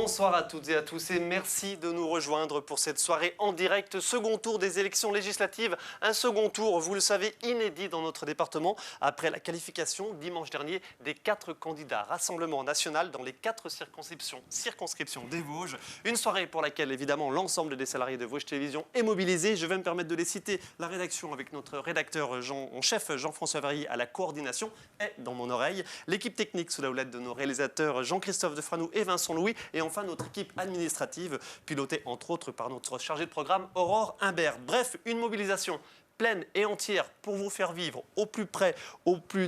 Bonsoir à toutes et à tous et merci de nous rejoindre pour cette soirée en direct, second tour des élections législatives. Un second tour, vous le savez, inédit dans notre département après la qualification dimanche dernier des 4 candidats Rassemblement national dans les 4 circonscriptions des Vosges. Une soirée pour laquelle évidemment l'ensemble des salariés de Vosges Télévisions est mobilisé. Je vais me permettre de les citer. La rédaction avec notre rédacteur en chef Jean-François Varry à la coordination est dans mon oreille. L'équipe technique sous la houlette de nos réalisateurs Jean-Christophe Defranou et Vincent Louis. Et enfin, notre équipe administrative, pilotée entre autres par notre chargée de programme Aurore Imbert. Bref, une mobilisation pleine et entière pour vous faire vivre au plus près,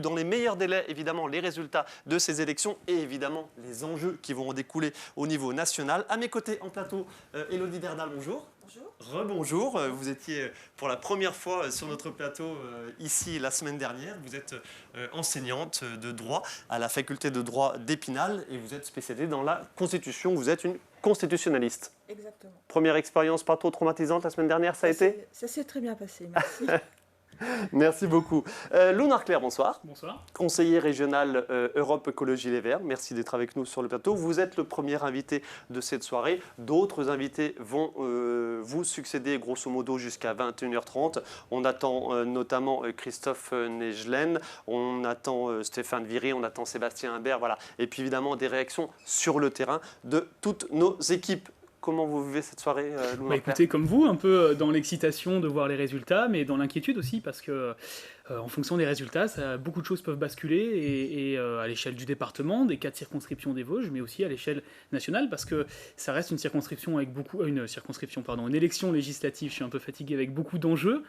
dans les meilleurs délais, évidemment, les résultats de ces élections et évidemment les enjeux qui vont en découler au niveau national. À mes côtés en plateau, Élodie Derdal, bonjour. Bonjour. Rebonjour, vous étiez pour la première fois sur notre plateau ici la semaine dernière. Vous êtes enseignante de droit à la faculté de droit d'Épinal et vous êtes spécialisée dans la Constitution. Vous êtes une constitutionnaliste. Exactement. Première expérience pas trop traumatisante la semaine dernière, ça a été ? Ça s'est très bien passé, merci. Merci beaucoup. Lou Narclair, bonsoir. Bonsoir. Conseiller régional Europe Écologie Les Verts, merci d'être avec nous sur le plateau. Vous êtes le premier invité de cette soirée. D'autres invités vont vous succéder grosso modo jusqu'à 21h30. On attend notamment Christophe Negelen, on attend Stéphane Viry, on attend Sébastien Imbert, voilà. Et puis évidemment des réactions sur le terrain de toutes nos équipes. Comment vous vivez cette soirée, Lou Narclair ? Écoutez, comme vous, un peu dans l'excitation de voir les résultats, mais dans l'inquiétude aussi, parce que en fonction des résultats, beaucoup de choses peuvent basculer, et à l'échelle du département, des 4 circonscriptions des Vosges, mais aussi à l'échelle nationale, parce que ça reste une élection législative, je suis un peu fatigué, avec beaucoup d'enjeux.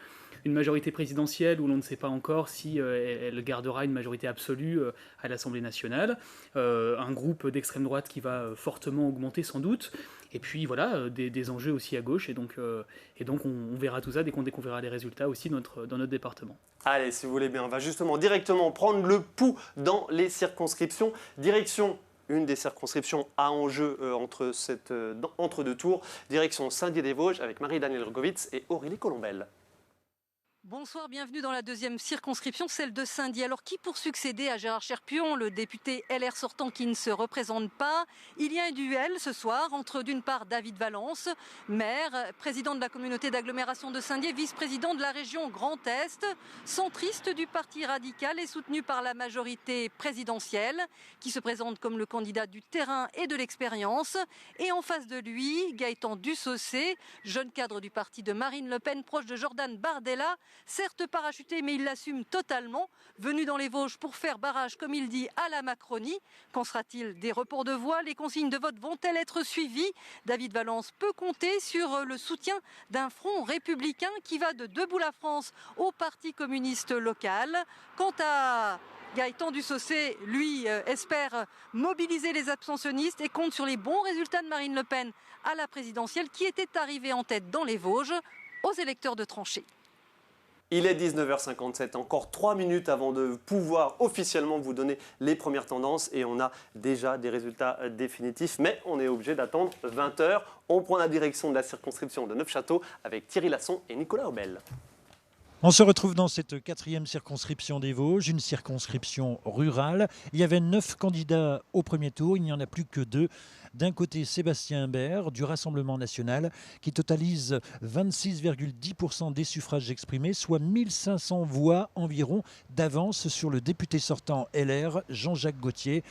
Une majorité présidentielle où l'on ne sait pas encore si elle gardera une majorité absolue à l'Assemblée nationale. Un groupe d'extrême droite qui va fortement augmenter sans doute. Et puis voilà, des enjeux aussi à gauche. Et donc on verra tout ça dès qu'on découvrira les résultats aussi dans notre département. Allez, si vous voulez bien, on va justement directement prendre le pouls dans les circonscriptions. Direction une des circonscriptions à enjeu entre deux tours. Direction Saint-Dié-des-Vosges avec Marie-Danielle Rogovitz et Aurélie Colombel. Bonsoir, bienvenue dans la deuxième circonscription, celle de Saint-Dié. Alors qui pour succéder à Gérard Cherpion, le député LR sortant qui ne se représente pas? Il y a un duel ce soir entre d'une part David Valence, maire, président de la communauté d'agglomération de Saint-Dié, vice-président de la région Grand Est, centriste du Parti radical et soutenu par la majorité présidentielle, qui se présente comme le candidat du terrain et de l'expérience. Et en face de lui, Gaëtan Dussaucé, jeune cadre du parti de Marine Le Pen, proche de Jordan Bardella, certes parachuté, mais il l'assume totalement, venu dans les Vosges pour faire barrage, comme il dit, à la Macronie. Qu'en sera-t-il des reports de voix? Les consignes de vote vont-elles être suivies? David Valence peut compter sur le soutien d'un front républicain qui va de Debout la France au Parti communiste local. Quant à Gaëtan Dussaucé, lui, espère mobiliser les abstentionnistes et compte sur les bons résultats de Marine Le Pen à la présidentielle, qui était arrivée en tête dans les Vosges, aux électeurs de tranchée. Il est 19h57, encore 3 minutes avant de pouvoir officiellement vous donner les premières tendances et on a déjà des résultats définitifs, mais on est obligé d'attendre 20h. On prend la direction de la circonscription de Neufchâteau avec Thierry Lasson et Nicolas Aubel. On se retrouve dans cette 4e circonscription des Vosges, une circonscription rurale. Il y avait 9 candidats au premier tour, il n'y en a plus que 2. D'un côté, Sébastien Imbert du Rassemblement national qui totalise 26,10% des suffrages exprimés, soit 1500 voix environ d'avance sur le député sortant LR, Jean-Jacques Gauthier.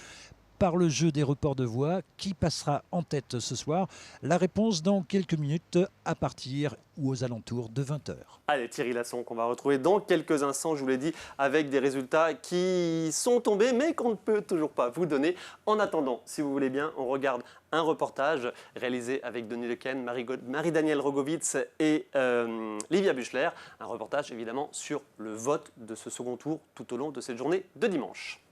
Par le jeu des reports de voix, qui passera en tête ce soir? La réponse dans quelques minutes à partir ou aux alentours de 20h. Allez, Thierry Lasson qu'on va retrouver dans quelques instants, je vous l'ai dit, avec des résultats qui sont tombés mais qu'on ne peut toujours pas vous donner. En attendant, si vous voulez bien, on regarde un reportage réalisé avec Denis Lequen, Marie-Danielle Rogovitz et Livia Buchler. Un reportage évidemment sur le vote de ce second tour tout au long de cette journée de dimanche.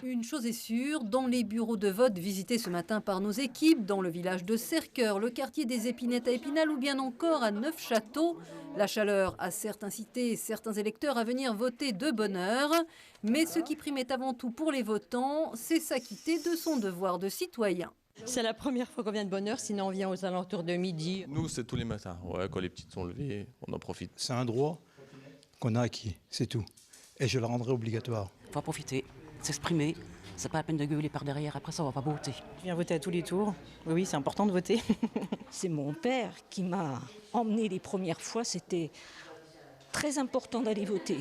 Une chose est sûre, dans les bureaux de vote visités ce matin par nos équipes, dans le village de Cerqueur, le quartier des Épinettes à Épinal ou bien encore à Neufchâteau, la chaleur a certes incité certains électeurs à venir voter de bonne heure, mais ce qui primait avant tout pour les votants, c'est s'acquitter de son devoir de citoyen. C'est la première fois qu'on vient de bonne heure, sinon on vient aux alentours de midi. Nous, c'est tous les matins. Ouais, quand les petites sont levées, on en profite. C'est un droit qu'on a acquis, c'est tout. Et je le rendrai obligatoire. Il faut en profiter, s'exprimer, C'est pas la peine de gueuler par derrière, après ça va pas voter. Je viens voter à tous les tours. Oui, c'est important de voter. C'est mon père qui m'a emmené les premières fois, c'était très important d'aller voter.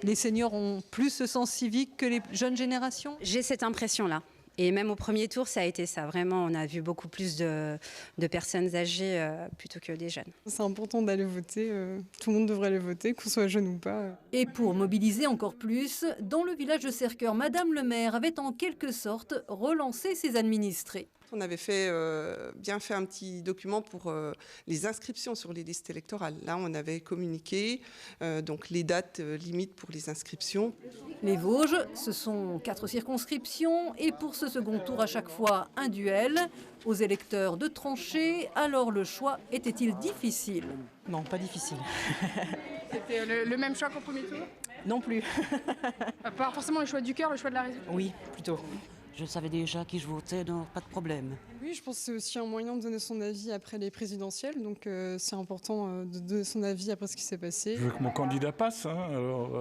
Les seniors ont plus ce sens civique que les jeunes générations? J'ai cette impression-là. Et même au premier tour, ça a été ça. Vraiment, on a vu beaucoup plus de personnes âgées plutôt que des jeunes. C'est important d'aller voter. Tout le monde devrait aller voter, qu'on soit jeune ou pas. Et pour mobiliser encore plus, dans le village de Serqueur, Madame le maire avait en quelque sorte relancé ses administrés. On avait bien fait un petit document pour les inscriptions sur les listes électorales. Là, on avait communiqué donc les dates limites pour les inscriptions. Les Vosges, ce sont 4 circonscriptions et pour ce second tour, à chaque fois, un duel. Aux électeurs de trancher, alors le choix était-il difficile? Non, pas difficile. C'était le même choix qu'au premier tour? Non plus. Pas forcément le choix du cœur, le choix de la raison? Oui, plutôt. Je savais déjà qui je votais, donc pas de problème. Oui, je pense que c'est aussi un moyen de donner son avis après les présidentielles. Donc c'est important de donner son avis après ce qui s'est passé. Je veux que mon candidat passe, alors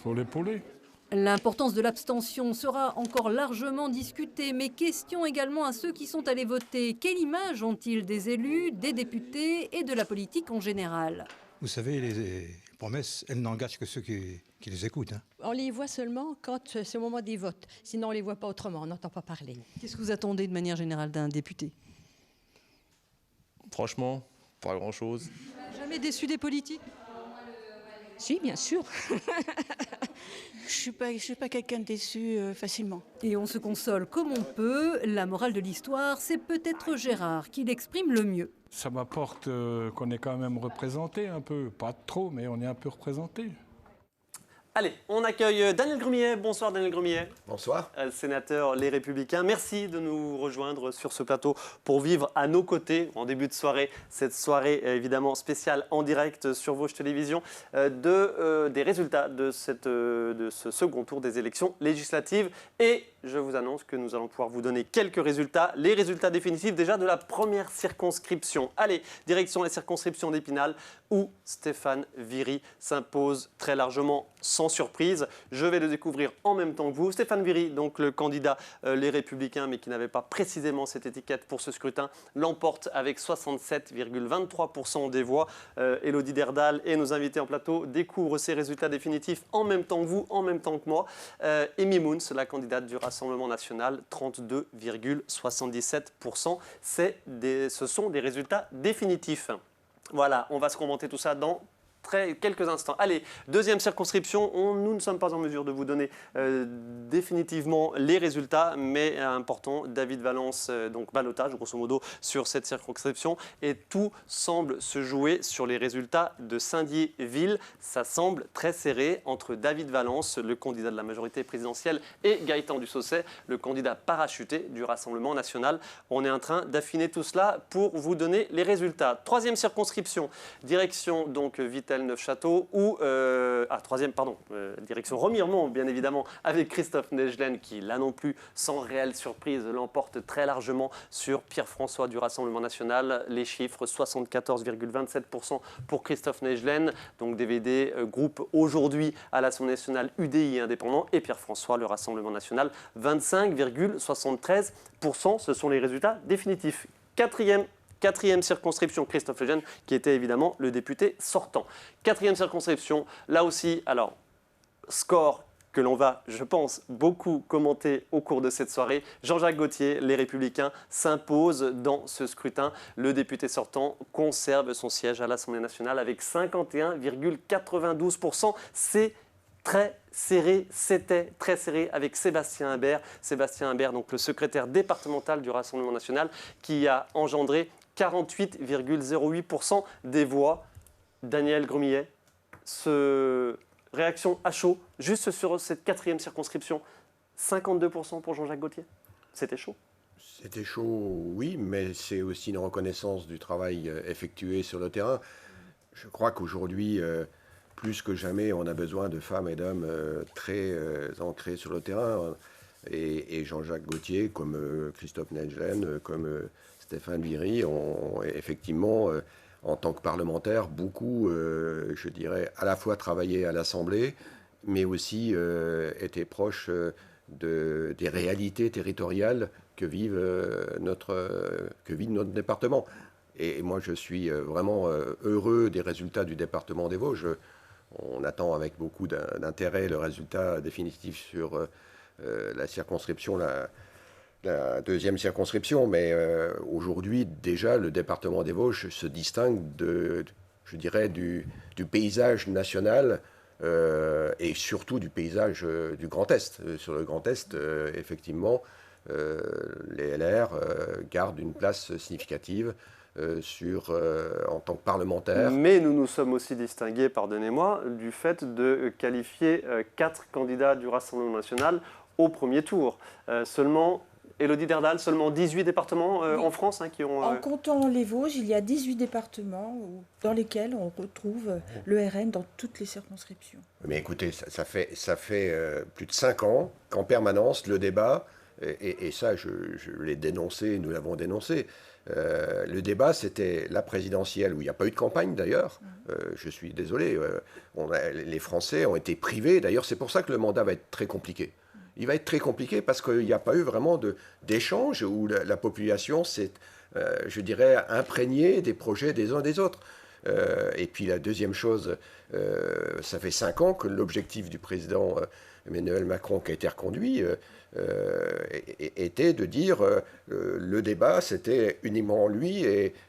faut l'épauler. L'importance de l'abstention sera encore largement discutée, mais question également à ceux qui sont allés voter. Quelle image ont-ils des élus, des députés et de la politique en général? Vous savez, les promesses, elles n'engagent que ceux qui les écoutent. On les voit seulement quand c'est au moment des votes. Sinon, on ne les voit pas autrement, on n'entend pas parler. Qu'est-ce que vous attendez de manière générale d'un député? Franchement, pas grand-chose. Jamais déçu des politiques? Si, bien sûr. Je suis pas quelqu'un de déçu facilement. Et on se console comme on peut. La morale de l'histoire, c'est peut-être Gérard qui l'exprime le mieux. Ça m'apporte qu'on est quand même représenté un peu. Pas trop, mais on est un peu représenté. Allez, on accueille Daniel Grumillet. Bonsoir Daniel Grumillet. Bonsoir. Sénateur Les Républicains. Merci de nous rejoindre sur ce plateau pour vivre à nos côtés en début de soirée. Cette soirée évidemment spéciale en direct sur Vosges Télévisions des résultats de ce second tour des élections législatives. Et je vous annonce que nous allons pouvoir vous donner quelques résultats. Les résultats définitifs déjà de la première circonscription. Allez, direction la circonscription d'Épinal où Stéphane Viry s'impose très largement sans surprise. Je vais le découvrir en même temps que vous. Stéphane Viry, donc le candidat Les Républicains, mais qui n'avait pas précisément cette étiquette pour ce scrutin, l'emporte avec 67,23% des voix. Élodie Derdal et nos invités en plateau découvrent ces résultats définitifs en même temps que vous, en même temps que moi. Amy Moons, la candidate du Rassemblement national, 32,77%. Ce sont des résultats définitifs. Voilà, on va se commenter tout ça dans quelques instants. Allez, deuxième circonscription, nous ne sommes pas en mesure de vous donner définitivement les résultats, mais important, David Valence, donc ballottage grosso modo sur cette circonscription, et tout semble se jouer sur les résultats de Saint-Dié-Ville. Ça semble très serré entre David Valence, le candidat de la majorité présidentielle, et Gaëtan Dussaucet, le candidat parachuté du Rassemblement national. On est en train d'affiner tout cela pour vous donner les résultats. Troisième circonscription, direction donc Vittel-Neufchâteau ou direction Remiremont bien évidemment avec Christophe Nejlen qui là non plus sans réelle surprise l'emporte très largement sur Pierre-François du Rassemblement national. Les chiffres 74,27% pour Christophe Nejlen, donc DVD groupe aujourd'hui à l'Assemblée nationale UDI indépendant, et Pierre-François le Rassemblement national 25,73%. Ce sont les résultats définitifs. Quatrième circonscription, Christophe Nejlen, qui était évidemment le député sortant. Quatrième circonscription, là aussi, alors, score que l'on va, je pense, beaucoup commenter au cours de cette soirée. Jean-Jacques Gaultier, Les Républicains, s'impose dans ce scrutin. Le député sortant conserve son siège à l'Assemblée nationale avec 51,92%. C'est très serré, c'était très serré avec Sébastien Imbert. Sébastien Imbert, donc le secrétaire départemental du Rassemblement national, qui a engendré 48,08% des voix. Daniel Grumillet, réaction à chaud, juste sur cette quatrième circonscription, 52% pour Jean-Jacques Gaultier. C'était chaud. C'était chaud, oui, mais c'est aussi une reconnaissance du travail effectué sur le terrain. Je crois qu'aujourd'hui, plus que jamais, on a besoin de femmes et d'hommes très ancrés sur le terrain. Et Jean-Jacques Gaultier, comme Christophe Nejlen, comme Stéphane Viry, ont effectivement, en tant que parlementaires, beaucoup, je dirais, à la fois travaillé à l'Assemblée, mais aussi été proches des réalités territoriales que vit notre département. Et moi, je suis vraiment heureux des résultats du département des Vosges. On attend avec beaucoup d'intérêt le résultat définitif sur la circonscription, la deuxième circonscription. Mais aujourd'hui, déjà, le département des Vosges se distingue je dirais, du paysage national et surtout du paysage du Grand Est. Sur le Grand Est, effectivement, les LR gardent une place significative en tant que parlementaire. Mais nous nous sommes aussi distingués, pardonnez-moi, du fait de qualifier 4 candidats du Rassemblement national au premier tour. Seulement, Élodie Derdal, seulement 18 départements en France qui ont... En comptant les Vosges, il y a 18 départements dans lesquels on retrouve le RN dans toutes les circonscriptions. Mais écoutez, ça fait plus de 5 ans qu'en permanence, le débat, et ça je l'ai dénoncé, nous l'avons dénoncé, le débat, c'était la présidentielle, où il n'y a pas eu de campagne d'ailleurs. Je suis désolé. Les Français ont été privés. D'ailleurs, c'est pour ça que le mandat va être très compliqué. Il va être très compliqué parce qu'il n'y a pas eu vraiment d'échange où la population s'est, je dirais, imprégnée des projets des uns des autres. Et puis la deuxième chose, ça fait 5 ans que l'objectif du président Emmanuel Macron, qui a été reconduit, était de dire le débat, c'était uniquement lui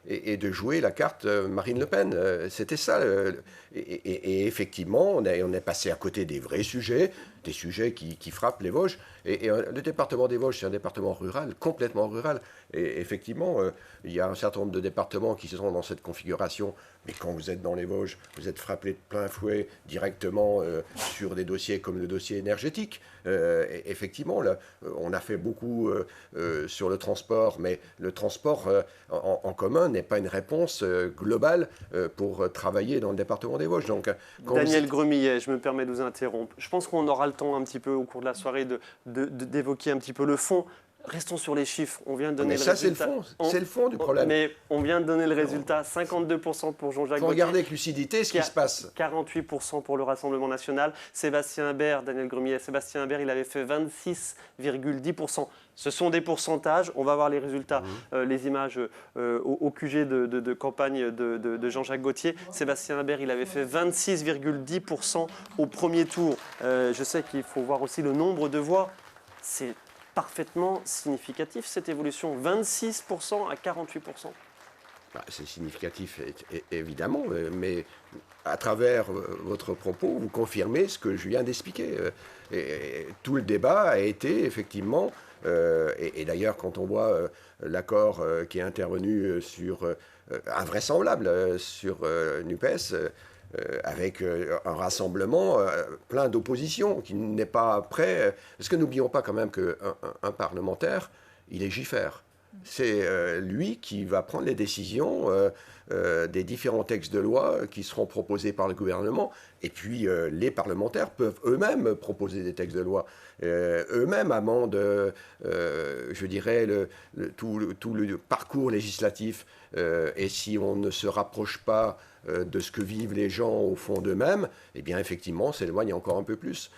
et de jouer la carte Marine Le Pen. C'était ça. Et effectivement, on est passé à côté des vrais sujets, des sujets qui frappent les Vosges. Et le département des Vosges, c'est un département rural, complètement rural. Et effectivement, il y a un certain nombre de départements qui sont dans cette configuration. Mais quand vous êtes dans les Vosges, vous êtes frappé de plein fouet directement sur des dossiers comme le dossier énergétique. Effectivement, là, on a fait beaucoup sur le transport, mais le transport en commun n'est pas une réponse globale pour travailler dans le département des Vosges. Donc, Daniel Gremillet, je me permets de vous interrompre. Je pense qu'on aura le temps un petit peu au cours de la soirée d'évoquer un petit peu le fond. Restons sur les chiffres. On vient de donner mais ça, c'est le fond. C'est le fond du problème. Mais on vient de donner le résultat. 52% pour Jean-Jacques Gaultier. Il faut regarder avec lucidité ce qui se passe. 48% pour le Rassemblement national. Sébastien Imbert, Daniel Gremillet, Sébastien Imbert, il avait fait 26,10%. Ce sont des pourcentages. On va voir les résultats, les images au QG de campagne de Jean-Jacques Gaultier. Sébastien Imbert, il avait fait 26,10% au premier tour. Je sais qu'il faut voir aussi le nombre de voix. C'est parfaitement significatif cette évolution, 26% à 48%. C'est significatif évidemment, mais à travers votre propos, vous confirmez ce que je viens d'expliquer. Tout le débat a été effectivement, et d'ailleurs quand on voit l'accord qui est intervenu sur invraisemblable sur NUPES, avec un rassemblement plein d'opposition qui n'est pas prêt. Parce que n'oublions pas quand même qu'un parlementaire, il légifère. C'est lui qui va prendre les décisions des différents textes de loi qui seront proposés par le gouvernement. Et puis les parlementaires peuvent eux-mêmes proposer des textes de loi. Eux-mêmes amendent, je dirais, tout le parcours législatif. Et si on ne se rapproche pas de ce que vivent les gens au fond d'eux-mêmes, eh bien effectivement, s'éloigne encore un peu plus.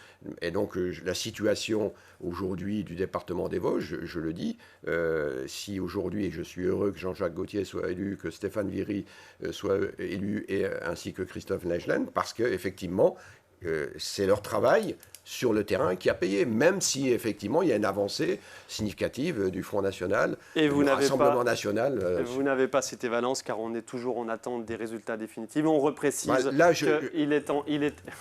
Et donc la situation aujourd'hui du département des Vosges, je le dis, si aujourd'hui, et je suis heureux que Jean-Jacques Gaultier soit élu, que Stéphane Viry soit élu, ainsi que Christophe Negelen, parce qu'effectivement, c'est leur travail sur le terrain qui a payé, même si effectivement il y a une avancée significative du Front National, du Rassemblement National. Vous n'avez pas cité Valence, car on est toujours en attente des résultats définitifs. On reprécise qu'il est en...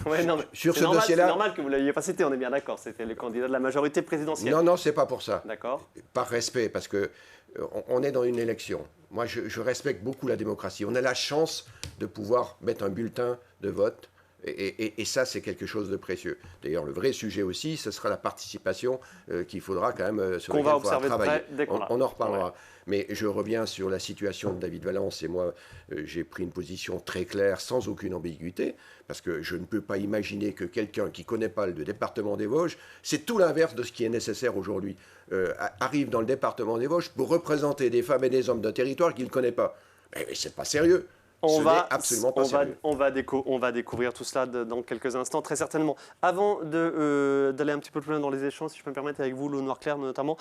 Ouais, non, sur ce dossier-là... C'est normal que vous ne l'aviez pas cité, on est bien d'accord. C'était le candidat de la majorité présidentielle. Non, c'est pas pour ça. D'accord. Par respect, parce qu'on est dans une élection. Moi, je respecte beaucoup la démocratie. On a la chance de pouvoir mettre un bulletin de vote. Et ça, c'est quelque chose de précieux. D'ailleurs, le vrai sujet aussi, ce sera la participation qu'il faudra quand même sur laquelle il faudra travailler. On en reparlera. Ouais. Mais je reviens sur la situation de David Valence. Et moi, j'ai pris une position très claire, sans aucune ambiguïté, parce que je ne peux pas imaginer que quelqu'un qui ne connaît pas le département des Vosges, c'est tout l'inverse de ce qui est nécessaire aujourd'hui, arrive dans le département des Vosges pour représenter des femmes et des hommes d'un territoire qu'il ne connaît pas. Mais c'est pas sérieux. Ce n'est absolument pas sérieux. On va découvrir tout cela dans quelques instants, très certainement. Avant d'aller un petit peu plus loin dans les échanges, si je peux me permettre, avec vous, Lou Noirclair notamment,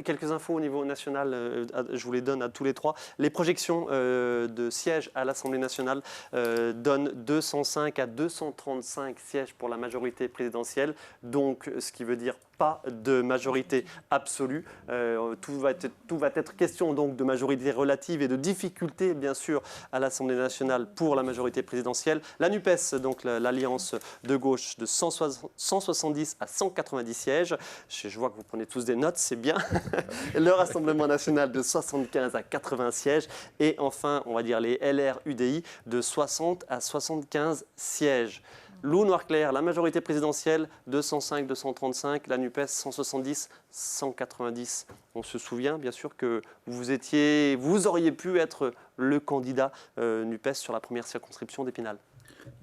quelques infos au niveau national, je vous les donne à tous les trois. Les projections de sièges à l'Assemblée nationale donnent 205 à 235 sièges pour la majorité présidentielle, donc ce qui veut dire pas de majorité absolue. Tout va être question donc de majorité relative et de difficulté, bien sûr, à l'Assemblée nationale pour la majorité présidentielle. La NUPES, donc l'alliance de gauche, de 170 à 190 sièges. Je vois que vous prenez tous des notes, c'est bien. Le Rassemblement national de 75 à 80 sièges. Et enfin, on va dire les LR-UDI de 60 à 75 sièges. Lou Noirclair, la majorité présidentielle, 205, 235, la NUPES, 170, 190. On se souvient, bien sûr, que vous auriez pu être le candidat NUPES sur la première circonscription d'Épinal.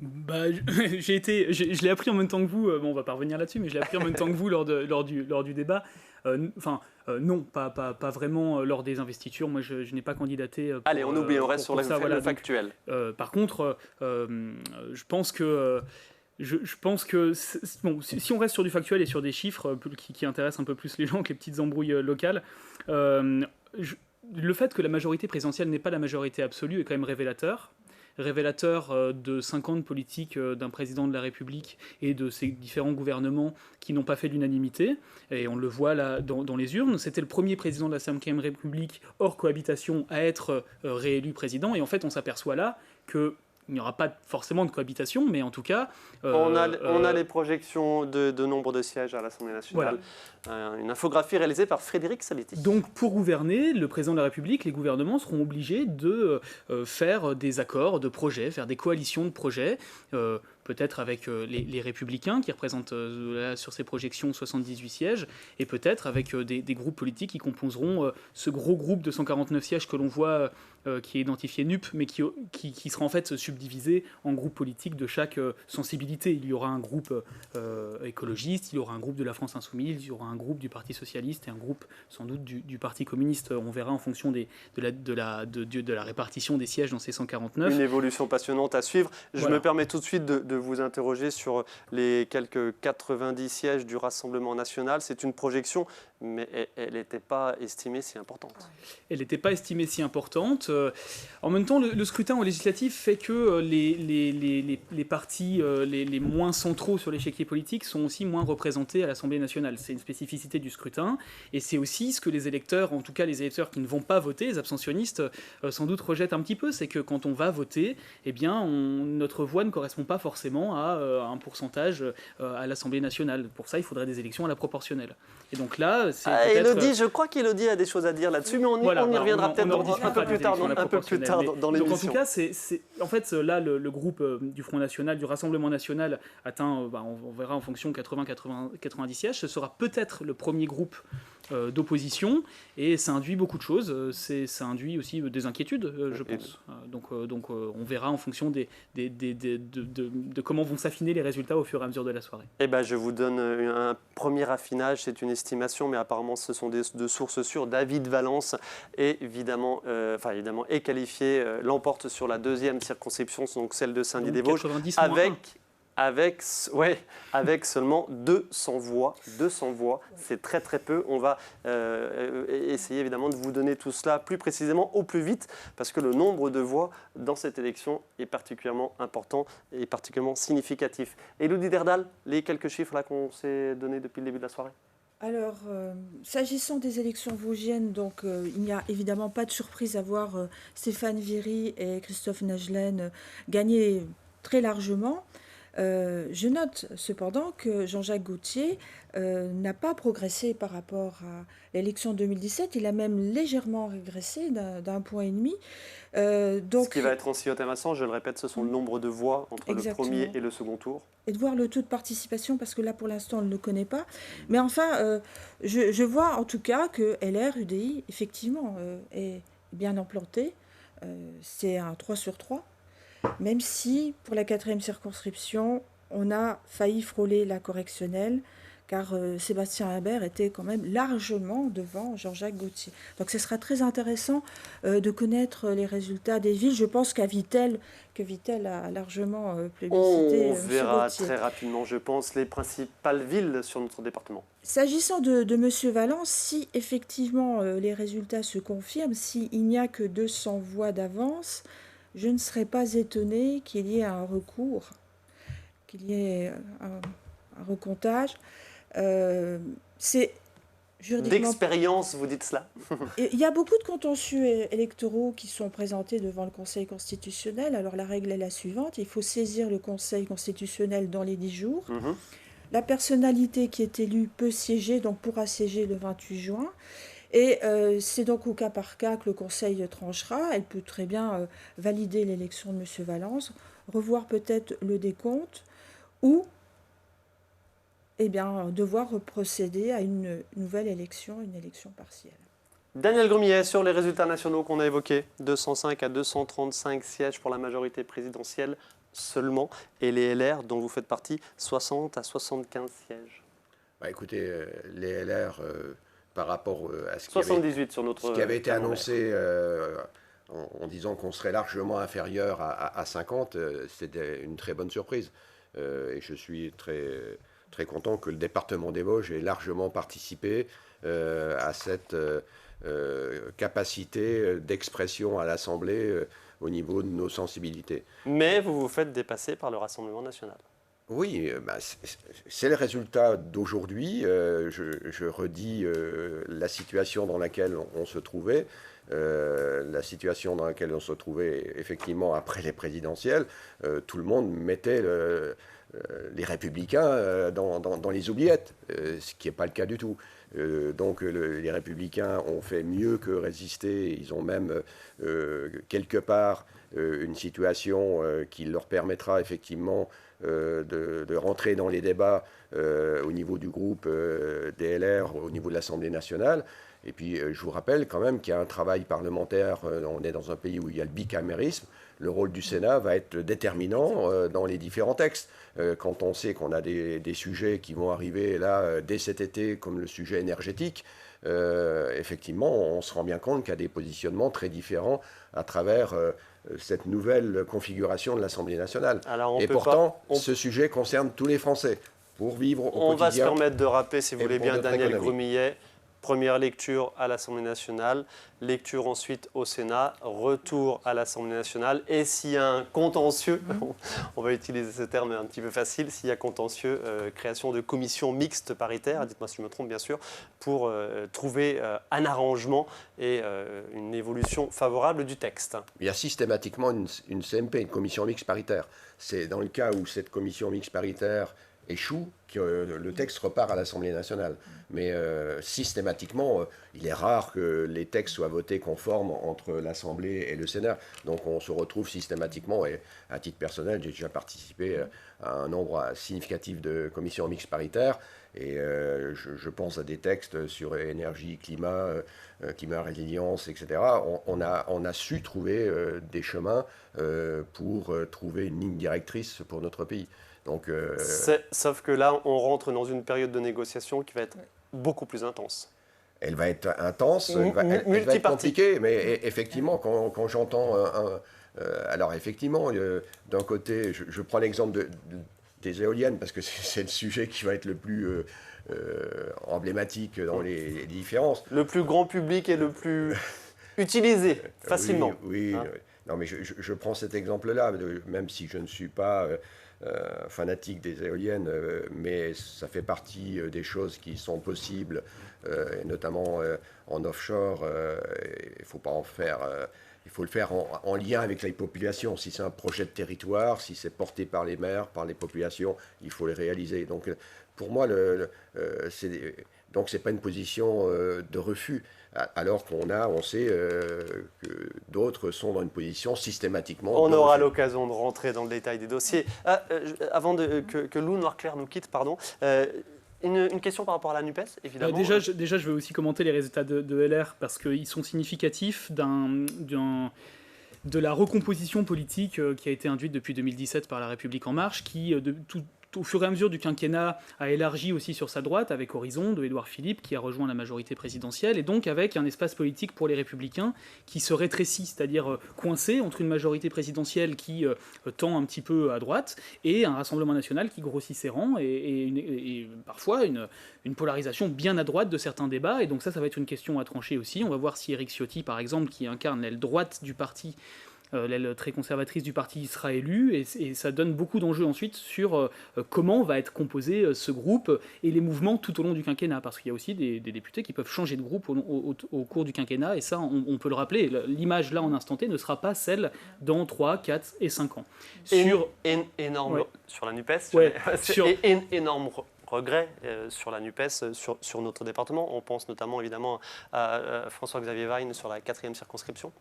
Je l'ai appris en même temps que vous, on va pas revenir là-dessus, mais je l'ai appris en même temps que vous lors du débat. Non, pas vraiment lors des investitures. Moi, je n'ai pas candidaté. Allez, on oublie, on reste sur le factuel. Par contre, je pense que... si on reste sur du factuel et sur des chiffres qui intéressent un peu plus les gens que les petites embrouilles locales, le fait que la majorité présidentielle n'est pas la majorité absolue est quand même révélateur de 50 politiques d'un président de la République et de ses différents gouvernements qui n'ont pas fait l'unanimité. Et on le voit là dans les urnes. C'était le premier président de la 5e République hors cohabitation à être réélu président. Et en fait, on s'aperçoit là que il n'y aura pas forcément de cohabitation, mais en tout cas... on a les projections de nombre de sièges à l'Assemblée nationale. Voilà. Une infographie réalisée par Frédéric Saletti. Donc pour gouverner, le président de la République, les gouvernements seront obligés de faire des accords de projets, faire des coalitions de projets, peut-être avec les Républicains qui représentent sur ces projections 78 sièges, et peut-être avec des groupes politiques qui composeront ce gros groupe de 149 sièges que l'on voit qui est identifié NUP, mais qui sera en fait subdivisé en groupes politiques de chaque sensibilité. Il y aura un groupe écologiste, il y aura un groupe de la France Insoumise, il y aura un groupe du Parti Socialiste et un groupe sans doute du Parti Communiste. On verra en fonction de la répartition des sièges dans ces 149. Une évolution passionnante à suivre. Je me permets tout de suite de vous interroger sur les quelques 90 sièges du Rassemblement national. C'est une projection, mais elle n'était pas estimée si importante. Elle n'était pas estimée si importante. En même temps, le scrutin au législatif fait que les partis les moins centraux sur l'échiquier politique sont aussi moins représentés à l'Assemblée nationale. C'est une spécificité du scrutin, et c'est aussi ce que les électeurs, en tout cas les électeurs qui ne vont pas voter, les abstentionnistes, sans doute rejettent un petit peu. C'est que quand on va voter, eh bien, notre voix ne correspond pas forcément à un pourcentage à l'Assemblée nationale. Pour ça, il faudrait des élections à la proportionnelle. Et donc là, c'est Élodie, je crois qu'Élodie a des choses à dire là-dessus, mais on y reviendra peut-être un peu plus tard dans l'émission. Donc en tout cas, en fait, là, le groupe du Front National, du Rassemblement National atteint, on verra en fonction 80-90 sièges. Ce sera peut-être le premier groupe d'opposition, et ça induit beaucoup de choses. Ça induit aussi des inquiétudes, je pense. Donc on verra en fonction de comment vont s'affiner les résultats au fur et à mesure de la soirée. Eh ben, je vous donne un premier affinage, c'est une estimation, mais apparemment ce sont de sources sûres. David Valence est évidemment est qualifié, l'emporte sur la deuxième circonscription, donc celle de Saint-Dié-des-Vosges, avec seulement 200 voix. 200 voix, c'est très très peu. On va essayer évidemment de vous donner tout cela plus précisément au plus vite, parce que le nombre de voix dans cette élection est particulièrement important et particulièrement significatif. Élodie Derdal, les quelques chiffres là qu'on s'est donnés depuis le début de la soirée. Alors, s'agissant des élections vosgiennes, donc, il n'y a évidemment pas de surprise à voir Stéphane Viry et Christophe Najlen gagner très largement. Je note cependant que Jean-Jacques Gaultier n'a pas progressé par rapport à l'élection 2017. Il a même légèrement régressé d'un point et demi. Ce qui va être aussi intéressant, je le répète, ce sont le nombre de voix entre le premier et le second tour. Et de voir le taux de participation, parce que là, pour l'instant, on ne le connaît pas. Mais enfin, je vois en tout cas que LR, UDI, effectivement, est bien implanté. C'est un 3 sur 3. Même si, pour la 4e circonscription, on a failli frôler la correctionnelle, car Sébastien Imbert était quand même largement devant Jean-Jacques Gaultier. Donc ce sera très intéressant de connaître les résultats des villes. Je pense que Vittel a largement plébiscité On verra Gaultier. très rapidement, je pense, les principales villes sur notre département. S'agissant de M. Valence, si effectivement les résultats se confirment, s'il n'y a que 200 voix d'avance, je ne serais pas étonnée qu'il y ait un recours, qu'il y ait un recomptage. C'est juridiquement... D'expérience, vous dites cela. Il y a beaucoup de contentieux électoraux qui sont présentés devant le Conseil constitutionnel. Alors la règle est la suivante, il faut saisir le Conseil constitutionnel dans les 10 jours. La personnalité qui est élue peut siéger, donc pourra siéger le 28 juin. Et c'est donc au cas par cas que le Conseil tranchera. Elle peut très bien valider l'élection de M. Valence, revoir peut-être le décompte ou devoir procéder à une nouvelle élection, une élection partielle. Daniel Grumillet, sur les résultats nationaux qu'on a évoqués, 205 à 235 sièges pour la majorité présidentielle seulement, et les LR, dont vous faites partie, 60 à 75 sièges. Écoutez, les LR, par rapport à ce qui avait été annoncé en disant qu'on serait largement inférieur à 50, c'était une très bonne surprise. Et je suis très content que le département des Vosges ait largement participé à cette capacité d'expression à l'Assemblée au niveau de nos sensibilités. Mais vous vous faites dépasser par le Rassemblement national. Oui, c'est le résultat d'aujourd'hui. Je redis la situation dans laquelle on se trouvait. La situation dans laquelle on se trouvait effectivement après les présidentielles. Tout le monde mettait les Républicains dans les oubliettes, ce qui n'est pas le cas du tout. Donc les Républicains ont fait mieux que résister. Ils ont même quelque part une situation qui leur permettra effectivement de rentrer dans les débats au niveau du groupe DLR, au niveau de l'Assemblée nationale. Et puis je vous rappelle quand même qu'il y a un travail parlementaire. On est dans un pays où il y a le bicamérisme. Le rôle du Sénat va être déterminant dans les différents textes. Quand on sait qu'on a des sujets qui vont arriver là dès cet été, comme le sujet énergétique, effectivement, on se rend bien compte qu'il y a des positionnements très différents à travers cette nouvelle configuration de l'Assemblée nationale. Alors et pourtant, ce sujet concerne tous les Français pour vivre au quotidien. On va se permettre de rappeler, si vous voulez bien, Daniel Grumillet. Première lecture à l'Assemblée nationale, lecture ensuite au Sénat, retour à l'Assemblée nationale. Et s'il y a un contentieux, on va utiliser ce terme un petit peu facile, s'il y a contentieux, création de commissions mixtes paritaires, dites-moi si je me trompe bien sûr, pour trouver un arrangement et une évolution favorable du texte. Il y a systématiquement une CMP, une commission mixte paritaire. C'est dans le cas où cette commission mixte paritaire échoue que le texte repart à l'Assemblée nationale. Mais systématiquement, il est rare que les textes soient votés conformes entre l'Assemblée et le Sénat. Donc on se retrouve systématiquement, et à titre personnel, j'ai déjà participé à un nombre significatif de commissions mixtes paritaires, et je pense à des textes sur énergie, climat, climat résilience, etc. On a su trouver des chemins pour trouver une ligne directrice pour notre pays. Donc, sauf que là, on rentre dans une période de négociation qui va être beaucoup plus intense. Elle va être intense, elle va être compliquée, mais effectivement, quand j'entends alors effectivement, d'un côté, je prends l'exemple des éoliennes, parce que c'est le sujet qui va être le plus emblématique dans les différences. Le plus grand public et le plus utilisé facilement. Oui, non, mais je prends cet exemple-là, même si je ne suis pas fanatique des éoliennes, mais ça fait partie des choses qui sont possibles, et notamment en offshore. Il faut pas en faire. Il faut le faire en lien avec les populations. Si c'est un projet de territoire, si c'est porté par les maires, par les populations, il faut les réaliser. Donc, pour moi, c'est pas une position de refus. Alors on sait que d'autres sont dans une position systématiquement... On aura l'occasion de rentrer dans le détail des dossiers. Avant que Lou Noirclair nous quitte, pardon, une question par rapport à la NUPES, évidemment. Déjà, je vais aussi commenter les résultats de LR, parce qu'ils sont significatifs de la recomposition politique qui a été induite depuis 2017 par La République En Marche, qui, tout au fur et à mesure du quinquennat, a élargi aussi sur sa droite, avec Horizon de Édouard Philippe, qui a rejoint la majorité présidentielle, et donc avec un espace politique pour les Républicains qui se rétrécit, c'est-à-dire coincé entre une majorité présidentielle qui tend un petit peu à droite, et un Rassemblement national qui grossit ses rangs, et parfois une polarisation bien à droite de certains débats, et donc ça va être une question à trancher aussi. On va voir si Éric Ciotti, par exemple, qui incarne l'aile droite du parti, l'aile très conservatrice du parti, sera élu, et ça donne beaucoup d'enjeux ensuite sur comment va être composé ce groupe et les mouvements tout au long du quinquennat, parce qu'il y a aussi des députés qui peuvent changer de groupe au cours du quinquennat, et ça on peut le rappeler, l'image là en instant T ne sera pas celle dans 3, 4 et 5 ans. Énorme sur la NUPES, énorme regret sur la NUPES, sur notre département. On pense notamment évidemment à François-Xavier Vine sur la 4e circonscription.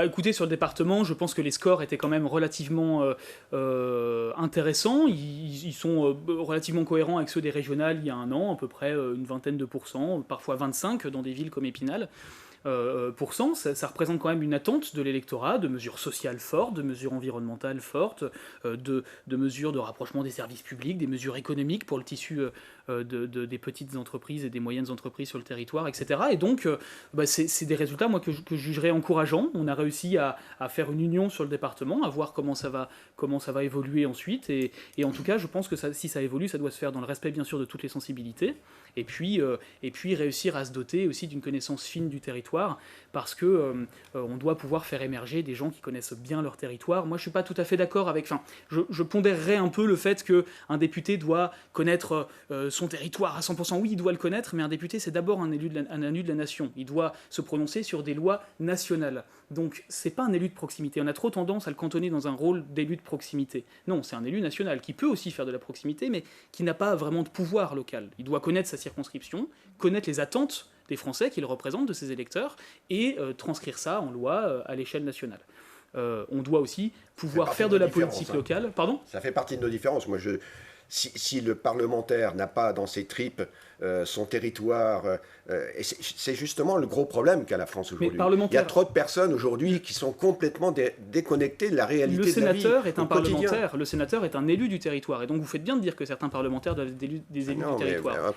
Écoutez, sur le département, je pense que les scores étaient quand même relativement intéressants. Ils sont relativement cohérents avec ceux des régionales il y a un an, à peu près une vingtaine de pourcents, parfois 25 dans des villes comme Épinal. Ça représente quand même une attente de l'électorat, de mesures sociales fortes, de mesures environnementales fortes, de mesures de rapprochement des services publics, des mesures économiques pour le tissu des petites entreprises et des moyennes entreprises sur le territoire, etc. Et donc, c'est des résultats moi, que je jugerais encourageants. On a réussi à faire une union sur le département, à voir comment ça va évoluer ensuite. Et en tout cas, je pense que si ça évolue, ça doit se faire dans le respect, bien sûr, de toutes les sensibilités. Et puis réussir à se doter aussi d'une connaissance fine du territoire, parce que on doit pouvoir faire émerger des gens qui connaissent bien leur territoire. Moi, je suis pas tout à fait d'accord avec... je pondérerais un peu le fait qu'un député doit connaître son territoire à 100%. Oui, il doit le connaître, mais un député, c'est d'abord un élu de la nation. Il doit se prononcer sur des lois nationales. Donc, c'est pas un élu de proximité. On a trop tendance à le cantonner dans un rôle d'élu de proximité. Non, c'est un élu national qui peut aussi faire de la proximité, mais qui n'a pas vraiment de pouvoir local. Il doit connaître sa circonscription, connaître les attentes des Français qu'il représente, de ses électeurs, et transcrire ça en loi à l'échelle nationale. On doit aussi pouvoir faire de la politique locale. Pardon ? Ça fait partie de nos différences. Moi, si le parlementaire n'a pas dans ses tripes son territoire, et c'est justement le gros problème qu'a la France aujourd'hui. Il y a trop de personnes aujourd'hui qui sont complètement déconnectées de la réalité de la vie. Le sénateur est un parlementaire, le sénateur est un élu du territoire, et donc vous faites bien de dire que certains parlementaires doivent être des élus du territoire.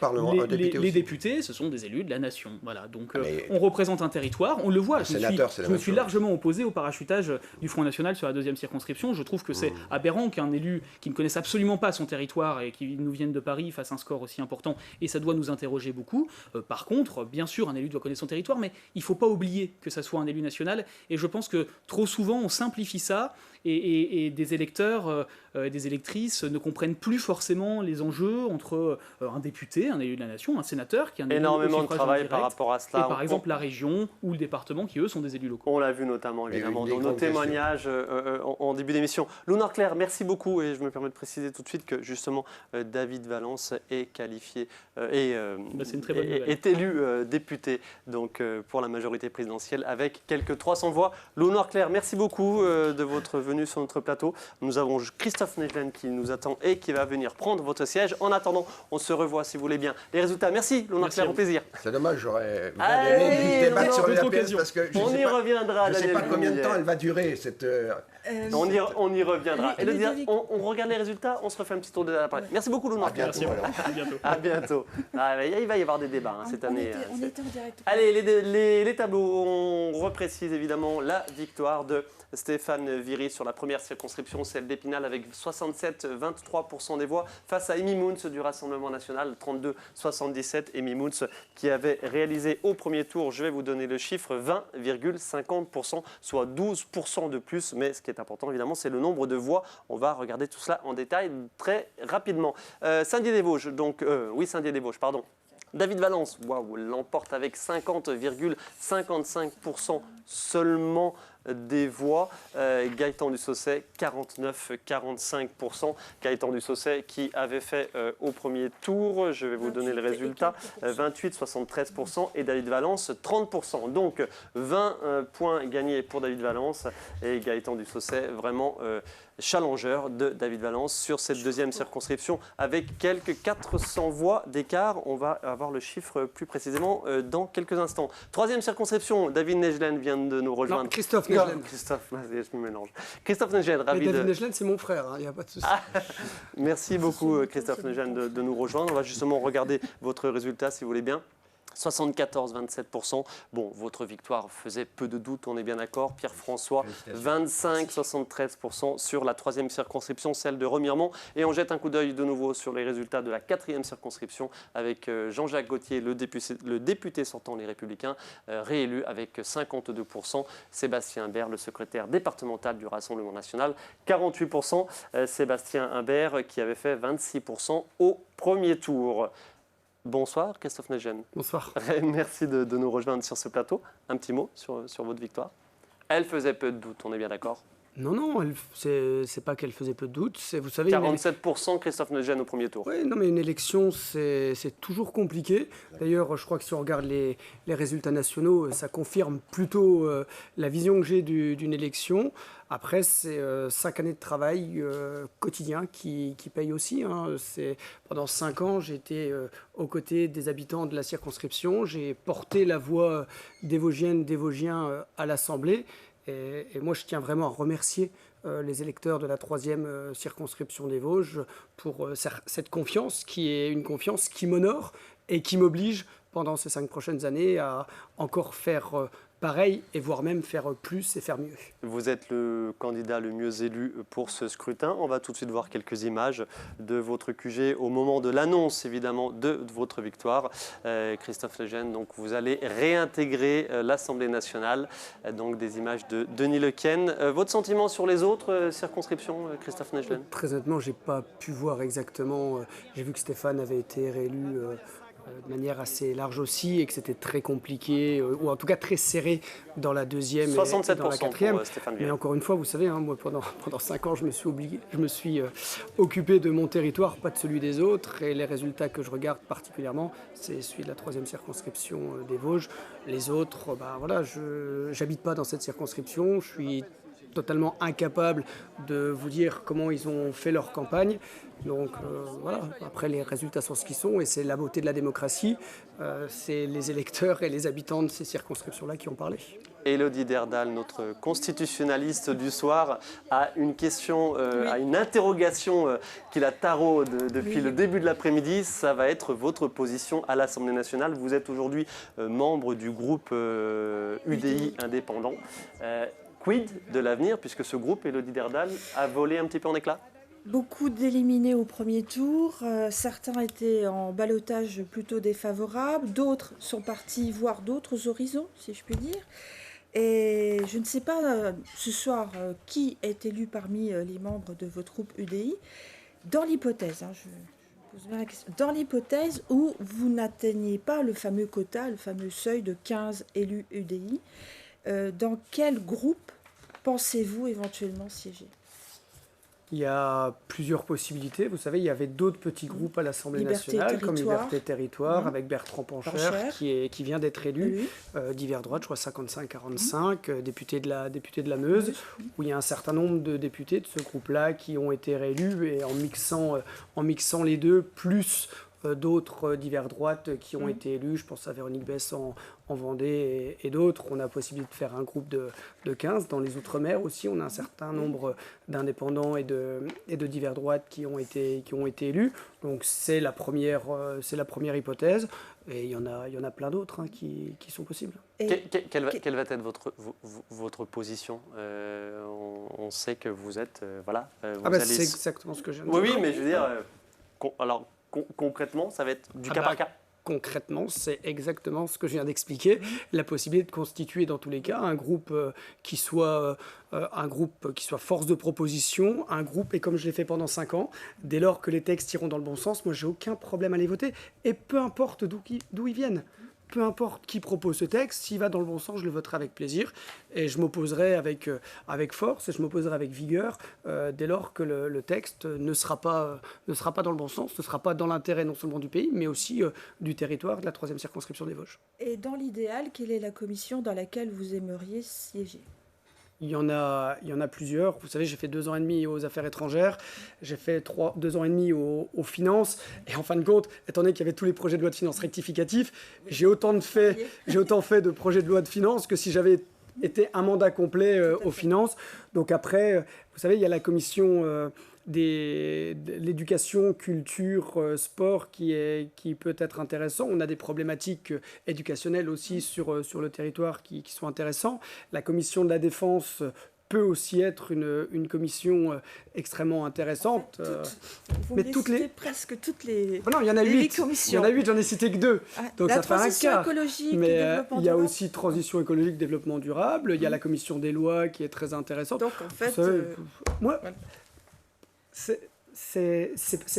Les députés, ce sont des élus de la nation. Voilà, donc on représente un territoire, on le voit. Je me suis largement opposé au parachutage du Front National sur la 2e circonscription. Je trouve que c'est aberrant qu'un élu qui ne connaisse absolument pas son territoire et qui nous vienne de Paris fasse un score aussi important, et ça doit nous interroger beaucoup. Par contre, bien sûr, un élu doit connaître son territoire, mais il ne faut pas oublier que ça soit un élu national, et je pense que trop souvent on simplifie ça, et des électeurs, des électrices ne comprennent plus forcément les enjeux entre un député, un élu de la nation, un sénateur qui est un élu énormément au de travail direct, par rapport à cela. et par exemple la région ou le département qui eux sont des élus locaux. On l'a vu notamment évidemment dans nos témoignages en début d'émission. Lounard Clerc, merci beaucoup, et je me permets de préciser tout de suite que justement David Valence est qualifié est élu député donc pour la majorité présidentielle avec quelques 300 voix. Lounard Clerc, merci beaucoup de votre venue sur notre plateau. Nous avons Christophe Nejlen qui nous attend et qui va venir prendre votre siège. En attendant, on se revoit si vous voulez bien. Les résultats, merci Lounard Clerc, au plaisir. C'est dommage, j'aurais bien aimé débattre sur la PS parce que on y reviendra. Je ne sais pas combien de temps elle va durer cette... On y reviendra. Et on regarde les résultats, on se refait un petit tour de l'appareil. Merci beaucoup Lounard Clerc. À bientôt. Il va y avoir des débats cette année. On était en direct. Allez, les tableaux, on reprécise évidemment la victoire de Stéphane Viry sur la première circonscription, celle d'Épinal, avec 67,23% des voix, face à Amy Moons du Rassemblement National, 32,77%. Amy Moons qui avait réalisé au premier tour, je vais vous donner le chiffre, 20,50%, soit 12% de plus. Mais ce qui est important, évidemment, c'est le nombre de voix. On va regarder tout cela en détail très rapidement. Saint-Dié-des-Vosges, Saint-Dié-des-Vosges, pardon. David Valence, l'emporte avec 50,55% seulement des voix. Gaëtan Dussaucet, 49,45%. Gaëtan Dussaucet qui avait fait au premier tour, je vais vous donner le résultat, 28,73%, et David Valence, 30%. Donc 20 points gagnés pour David Valence, et Gaëtan Dussaucet vraiment challenger de David Valence sur cette deuxième circonscription avec quelques 400 voix d'écart. On va avoir le chiffre plus précisément dans quelques instants. Troisième circonscription, David Nejlen vient de nous rejoindre. Non, Christophe Nejlen. Christophe, je me mélange. Christophe Nejlen, ravi David de... Nejlen, c'est mon frère, il n'y a pas de souci. Merci beaucoup Christophe Nejlen de nous rejoindre. On va justement regarder votre résultat si vous voulez bien. 74-27%. Bon, votre victoire faisait peu de doute, on est bien d'accord. Pierre-François, 25-73% sur la 3e circonscription, celle de Remiremont. Et on jette un coup d'œil de nouveau sur les résultats de la 4e circonscription avec Jean-Jacques Gaultier, le député sortant Les Républicains, réélu avec 52%. Sébastien Imbert, le secrétaire départemental du Rassemblement national, 48%. Sébastien Imbert qui avait fait 26% au premier tour. Bonsoir Christophe Nejlen. Bonsoir. Merci de nous rejoindre sur ce plateau. Un petit mot sur votre victoire. Elle faisait peu de doute, on est bien d'accord? Non, c'est pas qu'elle faisait peu de doute. Vous savez, 47% Christophe Nejlen au premier tour. Oui, non, mais une élection, c'est toujours compliqué. D'ailleurs, je crois que si on regarde les résultats nationaux, ça confirme plutôt la vision que j'ai d'une élection. Après, c'est 5 années de travail quotidien qui payent aussi. Pendant 5 ans, j'ai été aux côtés des habitants de la circonscription. J'ai porté la voix des Vosgiennes, des Vosgiens à l'Assemblée. Et moi, je tiens vraiment à remercier les électeurs de la 3e circonscription des Vosges pour cette confiance qui est une confiance qui m'honore et qui m'oblige pendant ces 5 prochaines années à encore faire pareil et voire même faire plus et faire mieux. Vous êtes le candidat le mieux élu pour ce scrutin. On va tout de suite voir quelques images de votre QG au moment de l'annonce évidemment de votre victoire. Christophe Nejlen, donc vous allez réintégrer l'Assemblée nationale. Donc des images de Denis Lequen. Votre sentiment sur les autres circonscriptions, Christophe Nejlen? Très honnêtement, j'ai pas pu voir exactement. J'ai vu que Stéphane avait été réélu de manière assez large aussi et que c'était très compliqué, ou en tout cas très serré dans la 2e et dans la 4e. Mais encore une fois, vous savez, moi pendant 5 ans, je me suis occupé de mon territoire, pas de celui des autres, et les résultats que je regarde particulièrement, c'est celui de la 3e circonscription des Vosges. Les autres, je n'habite pas dans cette circonscription, je suis totalement incapable de vous dire comment ils ont fait leur campagne. Donc voilà, après les résultats sont ce qu'ils sont et c'est la beauté de la démocratie. C'est les électeurs et les habitants de ces circonscriptions-là qui ont parlé. Élodie Derdal, notre constitutionnaliste du soir, a une question, a une interrogation qui la taraude depuis le début de l'après-midi. Ça va être votre position à l'Assemblée nationale. Vous êtes aujourd'hui membre du groupe UDI indépendant. Quid de l'avenir, puisque ce groupe, Élodie Derdal, a volé un petit peu en éclats? Beaucoup d'éliminés au premier tour, certains étaient en ballottage plutôt défavorable, d'autres sont partis voir d'autres horizons, si je puis dire. Et je ne sais pas ce soir qui est élu parmi les membres de votre groupe UDI. Dans l'hypothèse, je pose bien la question, dans l'hypothèse où vous n'atteignez pas le fameux quota, le fameux seuil de 15 élus UDI, dans quel groupe pensez-vous éventuellement siéger? Il y a plusieurs possibilités. Vous savez, il y avait d'autres petits groupes à l'Assemblée nationale, comme Liberté Territoire, avec Bertrand Pancher, qui vient d'être élu, divers droite, je crois 55-45, député de la Meuse, où il y a un certain nombre de députés de ce groupe-là qui ont été réélus, et en mixant les deux, plus d'autres divers droites qui ont été élus, je pense à Véronique Besse en Vendée et d'autres. On a la possibilité de faire un groupe de 15. Dans les Outre-mer aussi, on a un certain nombre d'indépendants et de divers droites qui ont été élus. Donc c'est la première hypothèse. Et il y en a plein d'autres qui sont possibles. Quelle va être votre position? On sait que vous êtes... c'est exactement ce que je viens de dire. Oui, mais je veux dire... alors, concrètement, ça va être du cas par cas. Concrètement, c'est exactement ce que je viens d'expliquer. La possibilité de constituer dans tous les cas un groupe qui soit force de proposition, un groupe, et comme je l'ai fait pendant 5 ans, dès lors que les textes iront dans le bon sens, moi j'ai aucun problème à les voter, et peu importe d'où ils viennent. Peu importe qui propose ce texte, s'il va dans le bon sens, je le voterai avec plaisir. Et je m'opposerai avec force et je m'opposerai avec vigueur dès lors que le texte ne sera pas dans le bon sens, ne sera pas dans l'intérêt non seulement du pays, mais aussi du territoire de la 3e circonscription des Vosges. Et dans l'idéal, quelle est la commission dans laquelle vous aimeriez siéger? Il y en a plusieurs. Vous savez, j'ai fait 2 ans et demi aux affaires étrangères, j'ai fait 2 ans et demi aux finances, et en fin de compte, étant donné qu'il y avait tous les projets de loi de finances rectificatifs, j'ai autant fait de projets de loi de finances que si j'avais était un mandat complet aux finances. Donc après, vous savez, il y a la commission de l'éducation, culture, sport qui peut être intéressant. On a des problématiques éducationnelles aussi sur le territoire qui sont intéressantes. La commission de la défense peut aussi être une commission extrêmement intéressante. Vous mais toutes les presque toutes les. Oh non, il y en a 8. Il y en a 8, j'en ai cité que 2. Donc la ça fait un quart. Écologique, mais il y a aussi transition écologique, développement durable. Il y a la commission des lois qui est très intéressante. Donc en fait, moi, c'est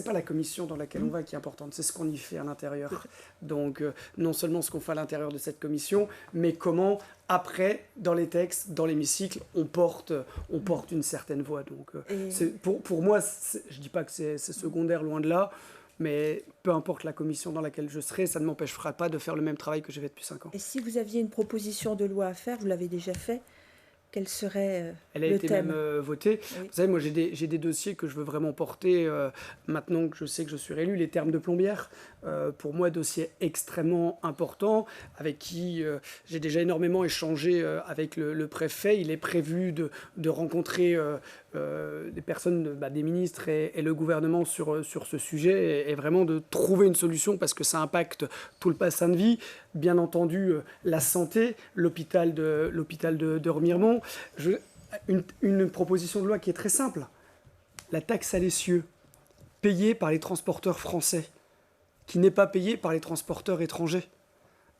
pas la commission dans laquelle on va qui est importante, c'est ce qu'on y fait à l'intérieur. Donc non seulement ce qu'on fait à l'intérieur de cette commission, mais comment après, dans les textes, dans l'hémicycle, on porte une certaine voix. Donc pour moi, je dis pas que c'est secondaire, loin de là, mais peu importe la commission dans laquelle je serai, ça ne m'empêchera pas de faire le même travail que j'ai fait depuis 5 ans. Et si vous aviez une proposition de loi à faire, vous l'avez déjà fait, quel serait Elle a le été thème même votée. Oui. Vous savez, moi, j'ai des dossiers que je veux vraiment porter maintenant que je sais que je suis réélu. Les termes de plombière, pour moi, dossier extrêmement important, avec qui j'ai déjà énormément échangé avec le préfet. Il est prévu de rencontrer des personnes, des ministres et le gouvernement sur ce sujet et vraiment de trouver une solution parce que ça impacte tout le bassin de vie. Bien entendu, la santé, l'hôpital de Remiremont. Une proposition de loi qui est très simple. La taxe à l'essieu, payée par les transporteurs français, qui n'est pas payée par les transporteurs étrangers.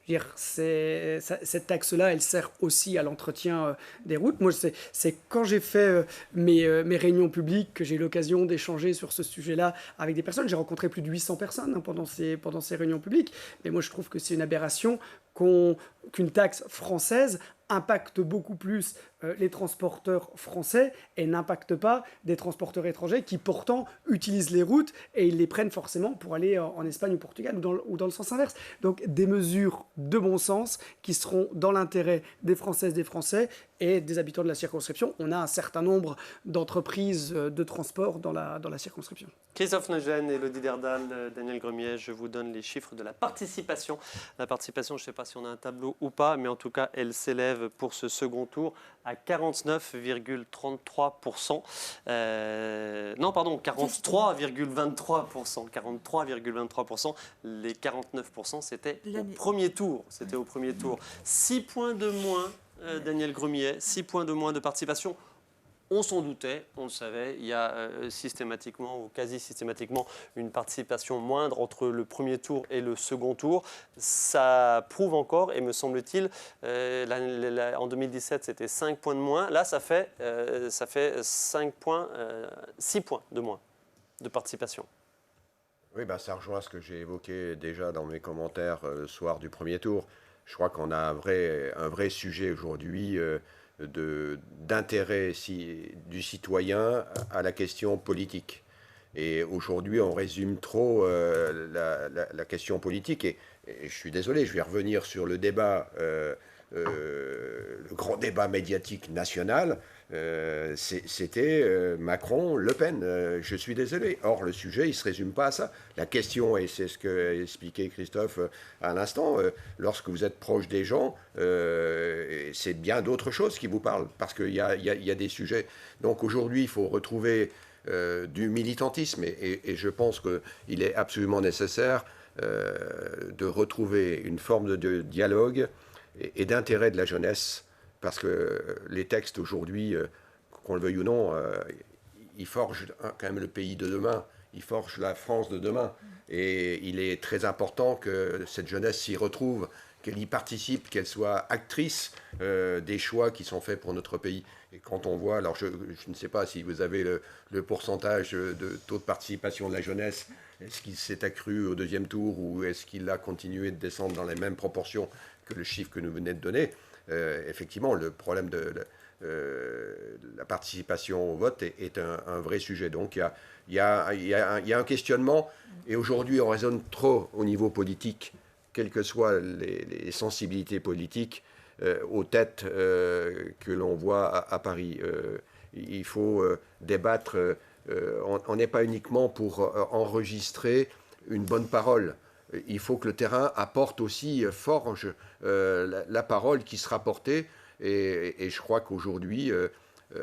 Je veux dire, cette taxe-là, elle sert aussi à l'entretien des routes. Moi, c'est quand j'ai fait mes réunions publiques que j'ai eu l'occasion d'échanger sur ce sujet-là avec des personnes. J'ai rencontré plus de 800 personnes pendant ces réunions publiques. Mais moi, je trouve que c'est une aberration qu'une taxe française impacte beaucoup plus les transporteurs français et n'impacte pas des transporteurs étrangers qui pourtant utilisent les routes et ils les prennent forcément pour aller en Espagne ou Portugal ou dans le sens inverse. Donc des mesures de bon sens qui seront dans l'intérêt des Françaises, des Français et des habitants de la circonscription. On a un certain nombre d'entreprises de transport dans la circonscription. Christophe Najlen, Élodie Derdal, Daniel Gremier, je vous donne les chiffres de la participation. La participation, je ne sais pas si on a un tableau ou pas, mais en tout cas, elle s'élève pour ce second tour à 49,33%. Non, pardon, 43,23%. 43,23%. Les 49%, c'était au premier tour. 6 points de moins, Daniel Gremier, 6 points de moins de participation. On s'en doutait, on le savait, il y a systématiquement ou quasi systématiquement une participation moindre entre le premier tour et le second tour. Ça prouve encore, et me semble-t-il, en 2017 c'était 5 points de moins, là ça fait 6 points de moins de participation. Oui, ça rejoint ce que j'ai évoqué déjà dans mes commentaires le soir du premier tour. Je crois qu'on a un vrai sujet aujourd'hui d'intérêt du citoyen à la question politique. Et aujourd'hui, on résume trop la question politique. Et je suis désolé, je vais revenir sur le débat, le grand débat médiatique national. C'était Macron-Le Pen. Je suis désolé. Or, le sujet, il ne se résume pas à ça. La question, et c'est ce qu'a expliqué Christophe à l'instant, lorsque vous êtes proche des gens, c'est bien d'autres choses qui vous parlent, parce qu'il y a des sujets. Donc aujourd'hui, il faut retrouver du militantisme, et je pense qu'il est absolument nécessaire de retrouver une forme de dialogue et d'intérêt de la jeunesse, parce que les textes aujourd'hui, qu'on le veuille ou non, ils forgent quand même le pays de demain, ils forgent la France de demain. Et il est très important que cette jeunesse s'y retrouve, qu'elle y participe, qu'elle soit actrice des choix qui sont faits pour notre pays. Et quand on voit, alors je ne sais pas si vous avez le pourcentage de taux de participation de la jeunesse, est-ce qu'il s'est accru au deuxième tour ou est-ce qu'il a continué de descendre dans les mêmes proportions que le chiffre que nous venez de donner? Effectivement, le problème de la participation au vote est un vrai sujet. Donc il y a un questionnement, et aujourd'hui on raisonne trop au niveau politique, quelles que soient les sensibilités politiques, aux têtes que l'on voit à Paris. Il faut débattre, on n'est pas uniquement pour enregistrer une bonne parole. Il faut que le terrain apporte aussi, forge la parole qui sera portée, Et je crois qu'aujourd'hui,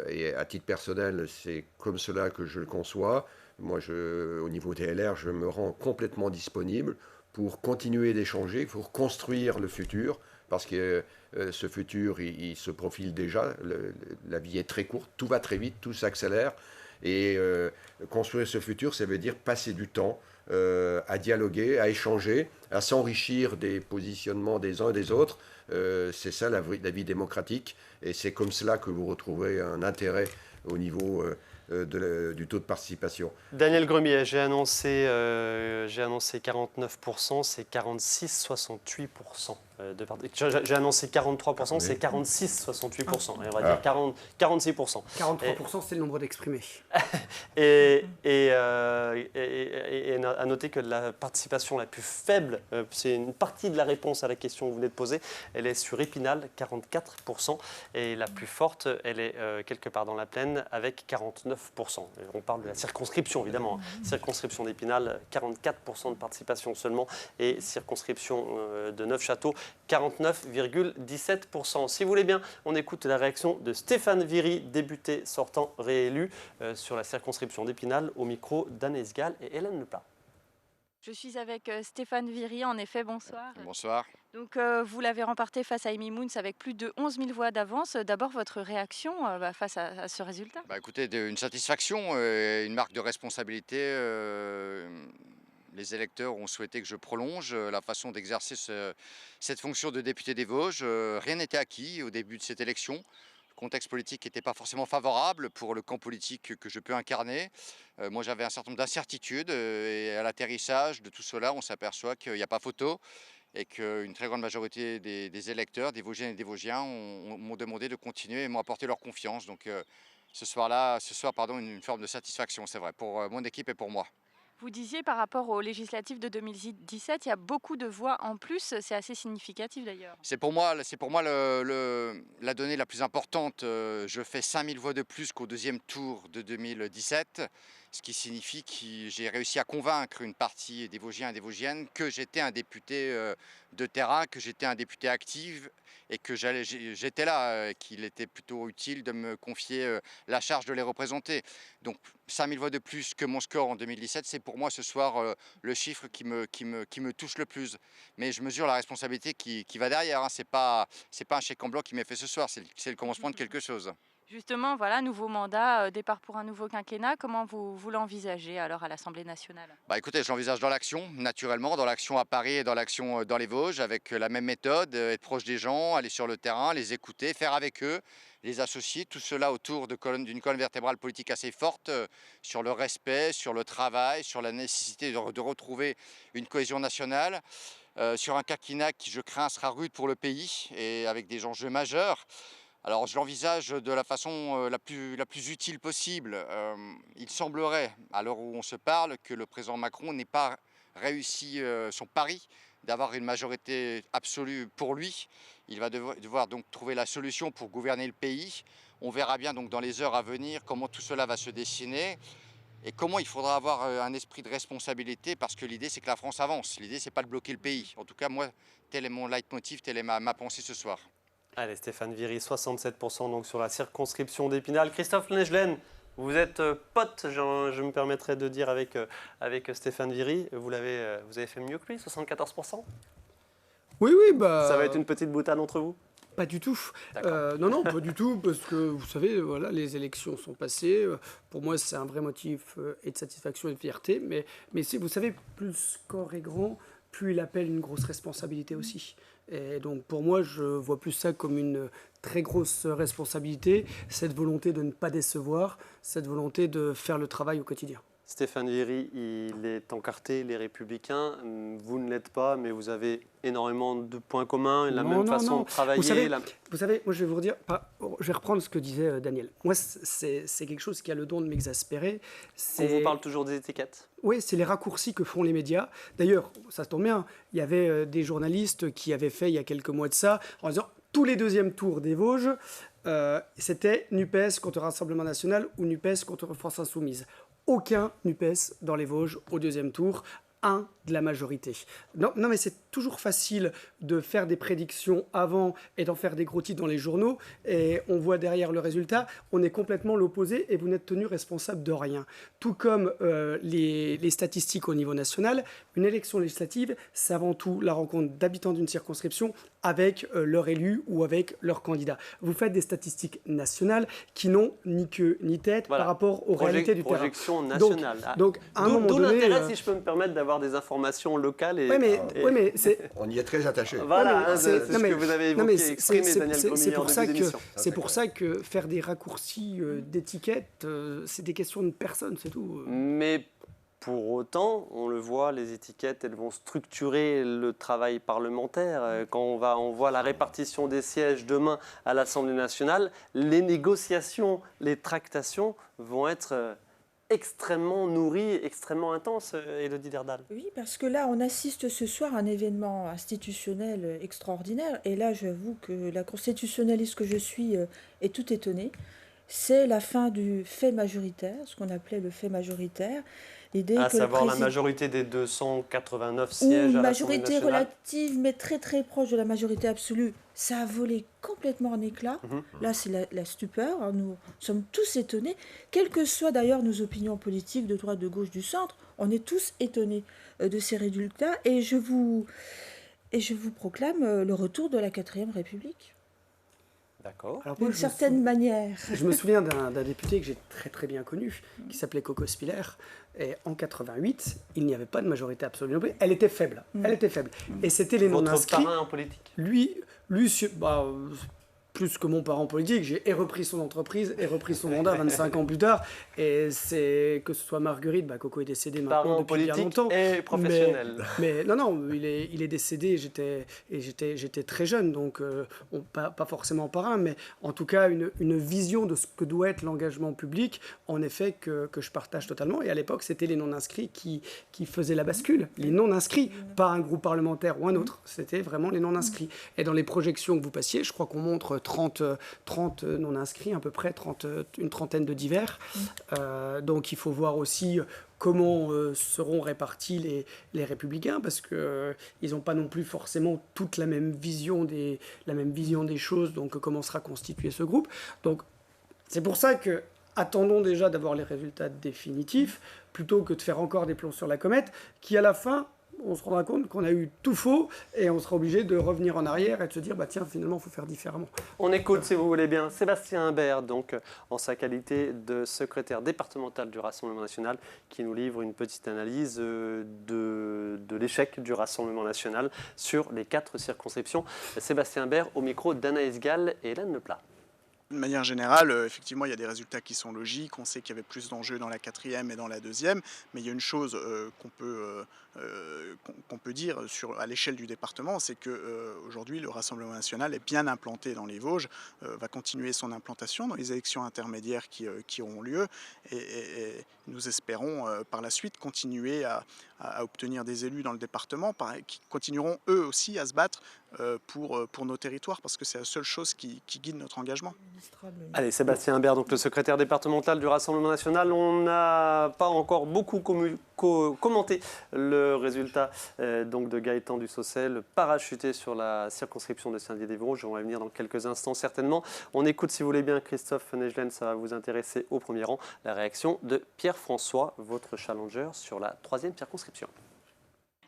et à titre personnel, c'est comme cela que je le conçois. Moi, au niveau des LR, je me rends complètement disponible pour continuer d'échanger, pour construire le futur, parce que ce futur, il se profile déjà. La vie est très courte, tout va très vite, tout s'accélère. Et construire ce futur, ça veut dire passer du temps à dialoguer, à échanger, à s'enrichir des positionnements des uns et des autres. C'est ça la vie démocratique. Et c'est comme cela que vous retrouvez un intérêt au niveau du taux de participation. Daniel Gremier, j'ai annoncé 49%, c'est 46,68%. J'ai annoncé 43%, c'est 46,68%. Et on va dire 46%. 43%, c'est le nombre d'exprimés. Et à noter que la participation la plus faible, c'est une partie de la réponse à la question que vous venez de poser, elle est sur Épinal, 44%. Et la plus forte, elle est quelque part dans la plaine, avec 49%. On parle de la circonscription, évidemment. Circonscription d'Épinal, 44% de participation seulement. Et circonscription de Neufchâteau, 49,17%. Si vous voulez bien, on écoute la réaction de Stéphane Viry, député sortant réélu sur la circonscription d'Épinal, au micro d'Anne Esgall et Hélène Leplat. Je suis avec Stéphane Viry, en effet, bonsoir. Bonsoir. Donc vous l'avez remporté face à Amy Moons avec plus de 11 000 voix d'avance. D'abord, votre réaction face à ce résultat? Écoutez, une satisfaction, une marque de responsabilité. Les électeurs ont souhaité que je prolonge la façon d'exercer cette fonction de député des Vosges. Rien n'était acquis au début de cette élection. Le contexte politique n'était pas forcément favorable pour le camp politique que je peux incarner. Moi, j'avais un certain nombre d'incertitudes et à l'atterrissage de tout cela, on s'aperçoit qu'il n'y a pas photo et qu'une très grande majorité des électeurs, des Vosgiennes et des Vosgiens, m'ont demandé de continuer et m'ont apporté leur confiance. Donc ce soir, une forme de satisfaction, c'est vrai, pour mon équipe et pour moi. Vous disiez par rapport aux législatives de 2017, il y a beaucoup de voix en plus, c'est assez significatif d'ailleurs. C'est pour moi la donnée la plus importante. Je fais 5000 voix de plus qu'au deuxième tour de 2017, ce qui signifie que j'ai réussi à convaincre une partie des Vosgiens et des Vosgiennes que j'étais un député de terrain, que j'étais un député actif et que j'étais là, qu'il était plutôt utile de me confier la charge de les représenter. Donc 5000 voix de plus que mon score en 2017, c'est pour moi ce soir le chiffre qui me touche le plus. Mais je mesure la responsabilité qui va derrière. Hein. C'est pas un chèque en blanc qui m'est fait ce soir, c'est le commencement de quelque chose. Justement, voilà, nouveau mandat, départ pour un nouveau quinquennat. Comment vous l'envisagez alors à l'Assemblée nationale? Écoutez, je l'envisage dans l'action, naturellement, dans l'action à Paris et dans l'action dans les Vosges, avec la même méthode, être proche des gens, aller sur le terrain, les écouter, faire avec eux, les associer, tout cela autour d'une colonne vertébrale politique assez forte, sur le respect, sur le travail, sur la nécessité de retrouver une cohésion nationale, sur un quinquennat qui, je crains, sera rude pour le pays et avec des enjeux majeurs. Alors je l'envisage de la façon la plus utile possible. Il semblerait, à l'heure où on se parle, que le président Macron n'ait pas réussi son pari d'avoir une majorité absolue pour lui. Il va devoir donc trouver la solution pour gouverner le pays. On verra bien donc dans les heures à venir comment tout cela va se dessiner et comment il faudra avoir un esprit de responsabilité, parce que l'idée c'est que la France avance. L'idée c'est pas de bloquer le pays. En tout cas moi, tel est mon leitmotiv, telle est ma pensée ce soir. Allez, Stéphane Viry, 67% donc sur la circonscription d'Épinal. Christophe Naegelen, vous êtes pote, je me permettrai de dire, avec Stéphane Viry. Vous avez fait mieux que lui, 74%? Oui, Ça va être une petite boutade entre vous? Pas du tout. Non, pas du tout, parce que vous savez, voilà, les élections sont passées. Pour moi, c'est un vrai motif et de satisfaction et de fierté. Mais vous savez, plus le score est grand, plus il appelle une grosse responsabilité aussi. Et donc pour moi, je vois plus ça comme une très grosse responsabilité, cette volonté de ne pas décevoir, cette volonté de faire le travail au quotidien. Stéphane Viry, il est encarté, les Républicains. Vous ne l'êtes pas, mais vous avez énormément de points communs, la même façon de travailler. Vous savez, moi je vais vous redire, je vais reprendre ce que disait Daniel. Moi, c'est quelque chose qui a le don de m'exaspérer. On vous parle toujours des étiquettes. Oui, c'est les raccourcis que font les médias. D'ailleurs, ça tombe bien, il y avait des journalistes qui avaient fait il y a quelques mois de ça, en disant tous les deuxièmes tours des Vosges, c'était NUPES contre Rassemblement National ou NUPES contre France Insoumise. Aucun NUPES dans les Vosges au deuxième tour, 1 de la majorité. Non, mais c'est toujours facile de faire des prédictions avant et d'en faire des gros titres dans les journaux, et on voit derrière le résultat, on est complètement l'opposé et vous n'êtes tenu responsable de rien. Tout comme les statistiques au niveau national, une élection législative, c'est avant tout la rencontre d'habitants d'une circonscription avec leur élu ou avec leur candidat. Vous faites des statistiques nationales qui n'ont ni queue ni tête par rapport aux réalités du terrain. Projection nationale. Donc à un moment D'où donné... l'intérêt, si je peux me permettre, d'avoir des informations locales. mais c'est... On y est très attaché. Voilà, c'est ce que vous avez évoqué, exprimé, Daniel Grumillet, en début d'émission. C'est pour ça que faire des raccourcis d'étiquettes, c'est des questions de personnes, c'est tout. Mais pour autant, on le voit, les étiquettes, elles vont structurer le travail parlementaire. Quand on voit la répartition des sièges demain à l'Assemblée nationale, les négociations, les tractations vont être extrêmement nourries, extrêmement intenses, Élodie Derdal. Oui, parce que là, on assiste ce soir à un événement institutionnel extraordinaire. Et là, j'avoue que la constitutionnaliste que je suis est tout étonnée. C'est la fin du fait majoritaire, ce qu'on appelait le fait majoritaire. À savoir la majorité des 289 sièges à l'Assemblée nationale. Majorité relative, mais très très proche de la majorité absolue. Ça a volé complètement en éclats. Là, c'est la stupeur. Nous sommes tous étonnés. Quelles que soient d'ailleurs nos opinions politiques, de droite, de gauche, du centre, on est tous étonnés de ces résultats. Et je vous proclame le retour de la 4e République. D'accord. D'une certaine manière. Je me souviens d'un député que j'ai très très bien connu, qui s'appelait Coco Spiller. Et en 88, il n'y avait pas de majorité absolue. Elle était faible. Elle était faible. Et c'était les non-inscrits. Votre parrain en politique. Lui, plus que mon parent politique, j'ai repris son entreprise et repris son mandat 25 ans plus tard. Et c'est que ce soit Marguerite, Coco est décédé maintenant depuis bien longtemps. Et professionnel. Mais non, il est décédé. J'étais très jeune, donc pas forcément parrain, mais en tout cas une vision de ce que doit être l'engagement public, en effet que je partage totalement. Et à l'époque, c'était les non-inscrits qui faisaient la bascule. Les non-inscrits, pas un groupe parlementaire ou un autre. C'était vraiment les non-inscrits. Et dans les projections que vous passiez, je crois qu'on montre 30 non-inscrits, à peu près une trentaine de divers. Donc il faut voir aussi comment seront répartis les républicains, parce qu'ils n'ont pas non plus forcément toute la même vision des choses, donc comment sera constitué ce groupe. Donc c'est pour ça que attendons déjà d'avoir les résultats définitifs, plutôt que de faire encore des plombs sur la comète, qui à la fin... on se rendra compte qu'on a eu tout faux et on sera obligé de revenir en arrière et de se dire tiens, finalement il faut faire différemment. On écoute, si vous voulez bien, Sébastien Imbert, donc en sa qualité de secrétaire départemental du Rassemblement national, qui nous livre une petite analyse de l'échec du Rassemblement national sur les 4 circonscriptions. Sébastien Imbert au micro d'Anaïs Gall et Hélène Leplat. De manière générale, effectivement, il y a des résultats qui sont logiques. On sait qu'il y avait plus d'enjeux dans la 4e et dans la 2e, mais il y a une chose qu'on peut dire à l'échelle du département, c'est qu'aujourd'hui, le Rassemblement national est bien implanté dans les Vosges, va continuer son implantation dans les élections intermédiaires qui auront lieu, et nous espérons par la suite continuer à obtenir des élus dans le département qui continueront eux aussi à se battre pour nos territoires, parce que c'est la seule chose qui guide notre engagement. Allez, Sébastien Imbert, donc le secrétaire départemental du Rassemblement national. On n'a pas encore beaucoup commenté le résultat donc de Gaëtan Dussaucel, parachuté sur la circonscription de Saint-Dié-des-Vosges. On va y venir dans quelques instants certainement. On écoute, si vous voulez bien, Christophe Nejlen, ça va vous intéresser au premier rang, la réaction de Pierre-François, votre challenger sur la 3e circonscription.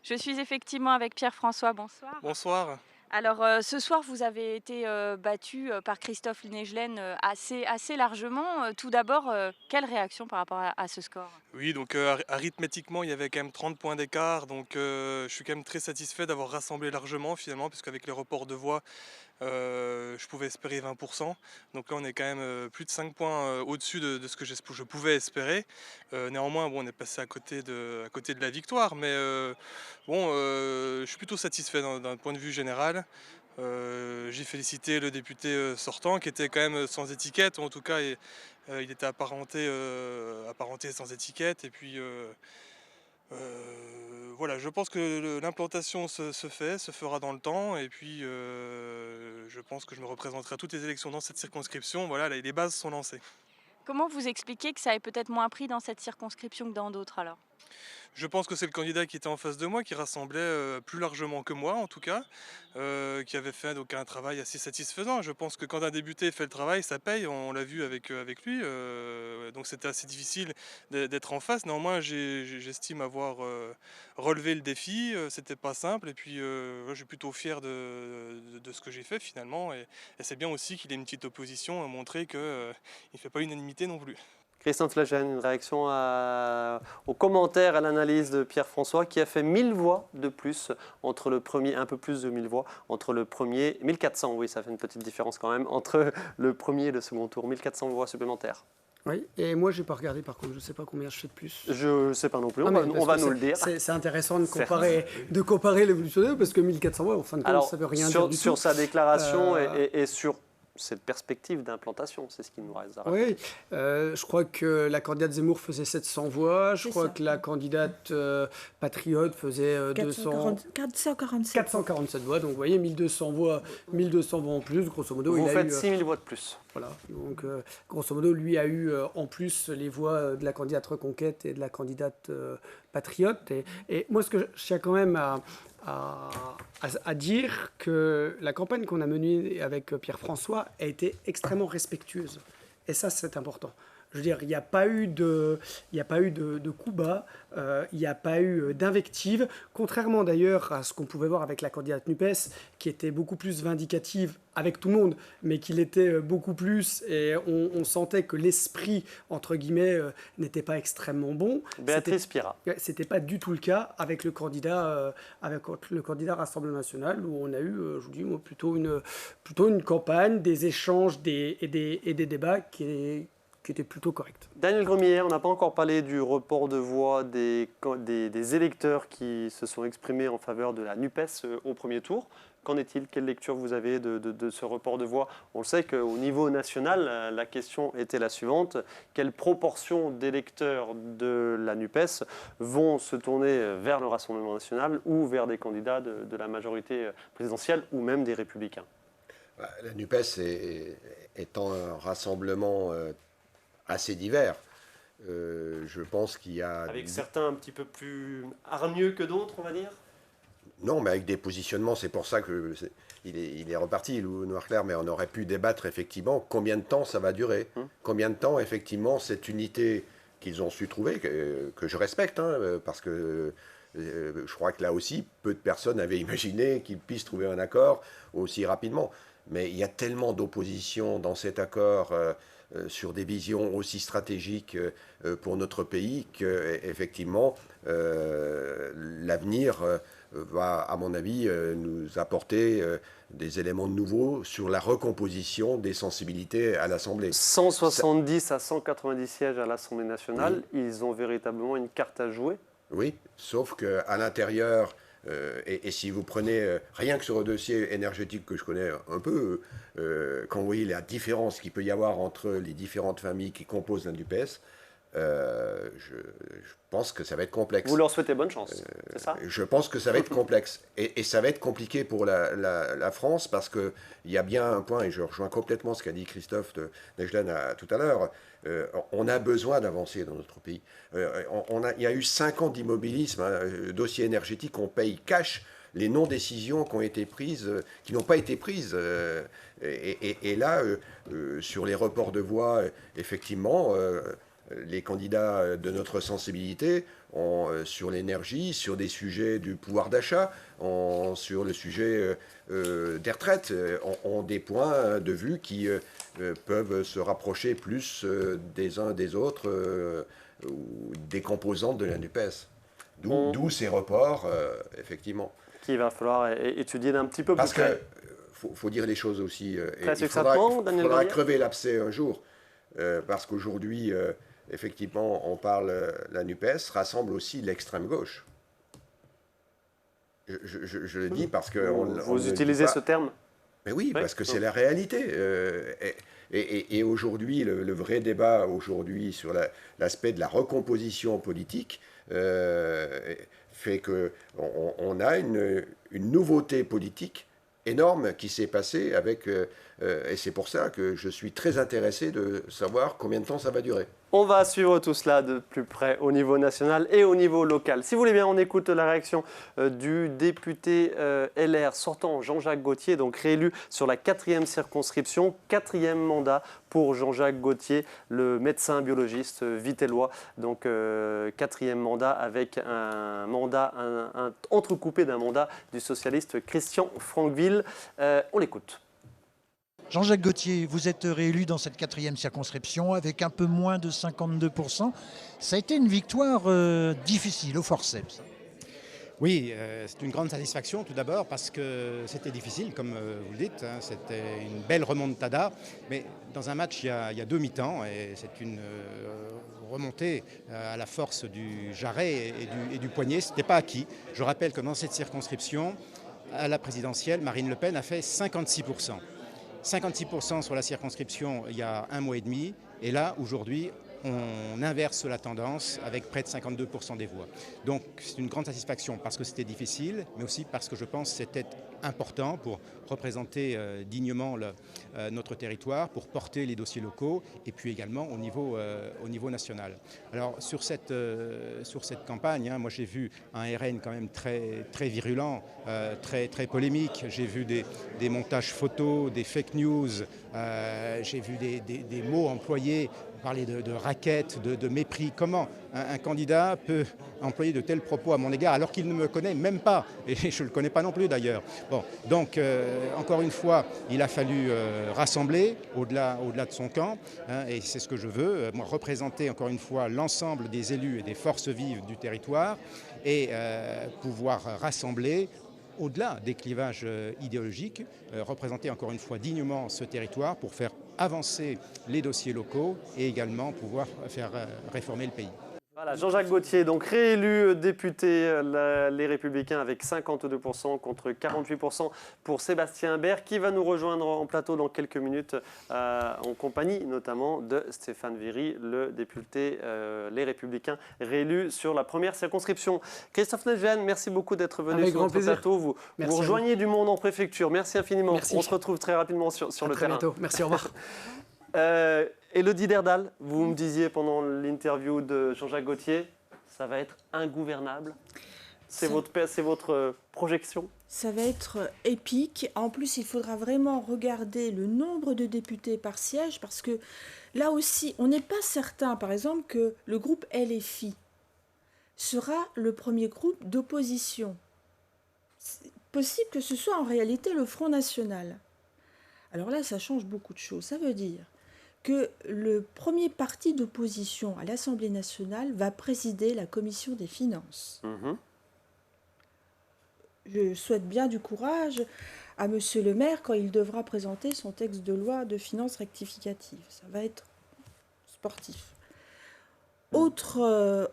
Je suis effectivement avec Pierre-François, bonsoir. Bonsoir. Alors ce soir, vous avez été battu par Christophe Nejlen assez largement. Tout d'abord, quelle réaction par rapport à ce score? Oui, donc arithmétiquement, il y avait quand même 30 points d'écart. Donc je suis quand même très satisfait d'avoir rassemblé largement finalement, puisqu'avec les reports de voix, je pouvais espérer 20%. Donc là, on est quand même plus de 5 points au-dessus de ce que je pouvais espérer. Néanmoins, on est passé à côté de la victoire. Mais je suis plutôt satisfait d'un point de vue général. J'ai félicité le député sortant, qui était quand même sans étiquette, ou en tout cas il était apparenté sans étiquette. Et puis voilà, je pense que l'implantation se fera dans le temps, et puis je pense que je me représenterai à toutes les élections dans cette circonscription. Voilà, les bases sont lancées. Comment vous expliquez que ça ait peut-être moins pris dans cette circonscription que dans d'autres alors? Je pense que c'est le candidat qui était en face de moi, qui rassemblait plus largement que moi en tout cas, qui avait fait donc un travail assez satisfaisant. Je pense que quand un député fait le travail, ça paye, on l'a vu avec lui, donc c'était assez difficile d'être en face. Néanmoins, j'estime avoir relevé le défi, c'était pas simple, et puis je suis plutôt fier de ce que j'ai fait finalement, et c'est bien aussi qu'il ait une petite opposition à montrer qu'il ne fait pas l'unanimité non plus. Christophe Najlen, une réaction aux commentaires, à l'analyse de Pierre-François qui a fait 1000 voix de plus entre le premier, un peu plus de 1000 voix, entre le premier, 1400, oui, ça fait une petite différence quand même, entre le premier et le second tour, 1400 voix supplémentaires. Oui, et moi, je n'ai pas regardé par contre, je ne sais pas combien je fais de plus. Je ne sais pas non plus, on va nous le dire. C'est intéressant de comparer l'évolution, parce que 1400 voix, en fin de compte, ça ne veut rien dire du tout. Sur sa déclaration et sur cette perspective d'implantation, c'est ce qui nous reste à rappeler. Oui, je crois que la candidate Zemmour faisait 700 voix, je crois que la candidate Patriote faisait 447 voix, donc vous voyez, 1200 voix en plus, grosso modo. Vous faites 6000 voix de plus. Voilà, donc grosso modo, lui a eu en plus les voix de la candidate Reconquête et de la candidate Patriote. Et moi, ce que je tiens quand même à dire que la campagne qu'on a menée avec Pierre-François a été extrêmement respectueuse. Et ça, c'est important. Je veux dire, il n'y a pas eu de coups bas, il n'y a pas eu d'invectives, contrairement d'ailleurs à ce qu'on pouvait voir avec la candidate NUPES, qui était beaucoup plus vindicative avec tout le monde, mais qui l'était beaucoup plus, et on sentait que l'esprit, entre guillemets, n'était pas extrêmement bon. Béatrice Pira. C'était pas du tout le cas avec le candidat Rassemblement National, où on a eu, je vous dis, moi, plutôt une campagne, des échanges et des débats qui était plutôt correct. Daniel Gremillet, on n'a pas encore parlé du report de voix des électeurs qui se sont exprimés en faveur de la NUPES au premier tour. Qu'en est-il? Quelle lecture vous avez de ce report de voix? On le sait qu'au niveau national, la question était la suivante. Quelle proportion d'électeurs de la NUPES vont se tourner vers le Rassemblement national ou vers des candidats de la majorité présidentielle ou même des Républicains? La NUPES étant un rassemblement assez divers. Je pense qu'il y a... Avec certains un petit peu plus hargneux que d'autres, on va dire? Non, mais avec des positionnements, c'est pour ça qu'il est reparti, Loup Noir-Clair, mais on aurait pu débattre effectivement combien de temps ça va durer. Combien de temps, effectivement, cette unité qu'ils ont su trouver, que je respecte, parce que je crois que là aussi, peu de personnes avaient imaginé qu'ils puissent trouver un accord aussi rapidement. Mais il y a tellement d'opposition dans cet accord sur des visions aussi stratégiques pour notre pays qu'effectivement, l'avenir va, à mon avis, nous apporter des éléments nouveaux sur la recomposition des sensibilités à l'Assemblée. 170 à 190 sièges à l'Assemblée nationale, oui. Ils ont véritablement une carte à jouer. Oui, sauf qu'à l'intérieur, et si vous prenez rien que sur le dossier énergétique que je connais un peu, quand vous voyez la différence qu'il peut y avoir entre les différentes familles qui composent la NUPES, je pense que ça va être complexe. Vous leur souhaitez bonne chance, c'est ça? Je pense que ça va être complexe. Et ça va être compliqué pour la France parce qu'il y a bien un point, et je rejoins complètement ce qu'a dit Christophe Najlen tout à l'heure, on a besoin d'avancer dans notre pays. Il y a eu 5 ans d'immobilisme, dossier énergétique, on paye cash les non-décisions qui ont été prises, qui n'ont pas été prises. Et là, sur les reports de voix, effectivement, les candidats de notre sensibilité sur l'énergie, sur des sujets du pouvoir d'achat, sur le sujet des retraites, ont des points de vue qui peuvent se rapprocher plus des uns des autres ou des composantes de la NUPES. D'où ces reports, effectivement. Qu'il va falloir étudier d'un petit peu plus près. Parce qu'il faut dire les choses aussi. Il faudra crever l'abcès un jour. Parce qu'aujourd'hui, effectivement, on parle, la NUPES rassemble aussi l'extrême gauche. Je le dis parce que... Vous utilisez ce terme? Mais oui, parce que c'est la réalité. Et aujourd'hui, le vrai débat aujourd'hui sur l'aspect de la recomposition politique fait qu'on a une nouveauté politique énorme qui s'est passée avec... et c'est pour ça que je suis très intéressé de savoir combien de temps ça va durer. On va suivre tout cela de plus près au niveau national et au niveau local. Si vous voulez bien, on écoute la réaction du député LR sortant, Jean-Jacques Gaultier, donc réélu sur la 4e circonscription, 4e mandat pour Jean-Jacques Gaultier, le médecin biologiste vitellois. Donc 4e mandat avec un mandat entrecoupé d'un mandat du socialiste Christian Franqueville. On l'écoute. Jean-Jacques Gaultier, vous êtes réélu dans cette 4e circonscription avec un peu moins de 52%. Ça a été une victoire difficile, au forceps. Oui, c'est une grande satisfaction tout d'abord parce que c'était difficile, comme vous le dites. Hein, c'était une belle remontada. Mais dans un match, il y a 2 mi-temps et c'est une remontée à la force du jarret et du poignet. Ce n'était pas acquis. Je rappelle que dans cette circonscription, à la présidentielle, Marine Le Pen a fait 56%. 56% sur la circonscription il y a 1 mois et demi, et là, aujourd'hui, on inverse la tendance avec près de 52% des voix. Donc c'est une grande satisfaction parce que c'était difficile, mais aussi parce que je pense que c'était important pour représenter dignement notre territoire, pour porter les dossiers locaux et puis également au niveau national. Alors sur cette campagne, hein, moi j'ai vu un RN quand même très, très virulent, très polémique. J'ai vu des montages photos, des fake news, j'ai vu des mots employés, parler de raquettes, de mépris. Comment un candidat peut employer de tels propos à mon égard alors qu'il ne me connaît même pas, et je ne le connais pas non plus d'ailleurs. Bon, donc encore une fois, il a fallu rassembler au-delà de son camp, hein, et c'est ce que je veux, moi, représenter encore une fois l'ensemble des élus et des forces vives du territoire et pouvoir rassembler au-delà des clivages idéologiques, représenter encore une fois dignement ce territoire pour faire avancer les dossiers locaux et également pouvoir faire réformer le pays. Voilà, Jean-Jacques Gaultier, donc réélu député Les Républicains avec 52% contre 48% pour Sébastien Bert, qui va nous rejoindre en plateau dans quelques minutes en compagnie notamment de Stéphane Viry, le député Les Républicains réélu sur la 1re circonscription. Christophe Najlen, merci beaucoup d'être venu sur notre plateau. Vous rejoignez du monde en préfecture. Merci infiniment. Merci. On se retrouve très rapidement sur le terrain. Bientôt. Merci, au revoir. Élodie Derdal, vous me disiez pendant l'interview de Jean-Jacques Gaultier, ça va être ingouvernable. C'est votre projection? Ça va être épique. En plus, il faudra vraiment regarder le nombre de députés par siège parce que là aussi, on n'est pas certain, par exemple, que le groupe LFI sera le premier groupe d'opposition. C'est possible que ce soit en réalité le Front National. Alors là, ça change beaucoup de choses. Ça veut dire que le premier parti d'opposition à l'Assemblée nationale va présider la commission des finances. Je souhaite bien du courage à Monsieur le maire quand il devra présenter son texte de loi de finances rectificative. Ça va être sportif. Autre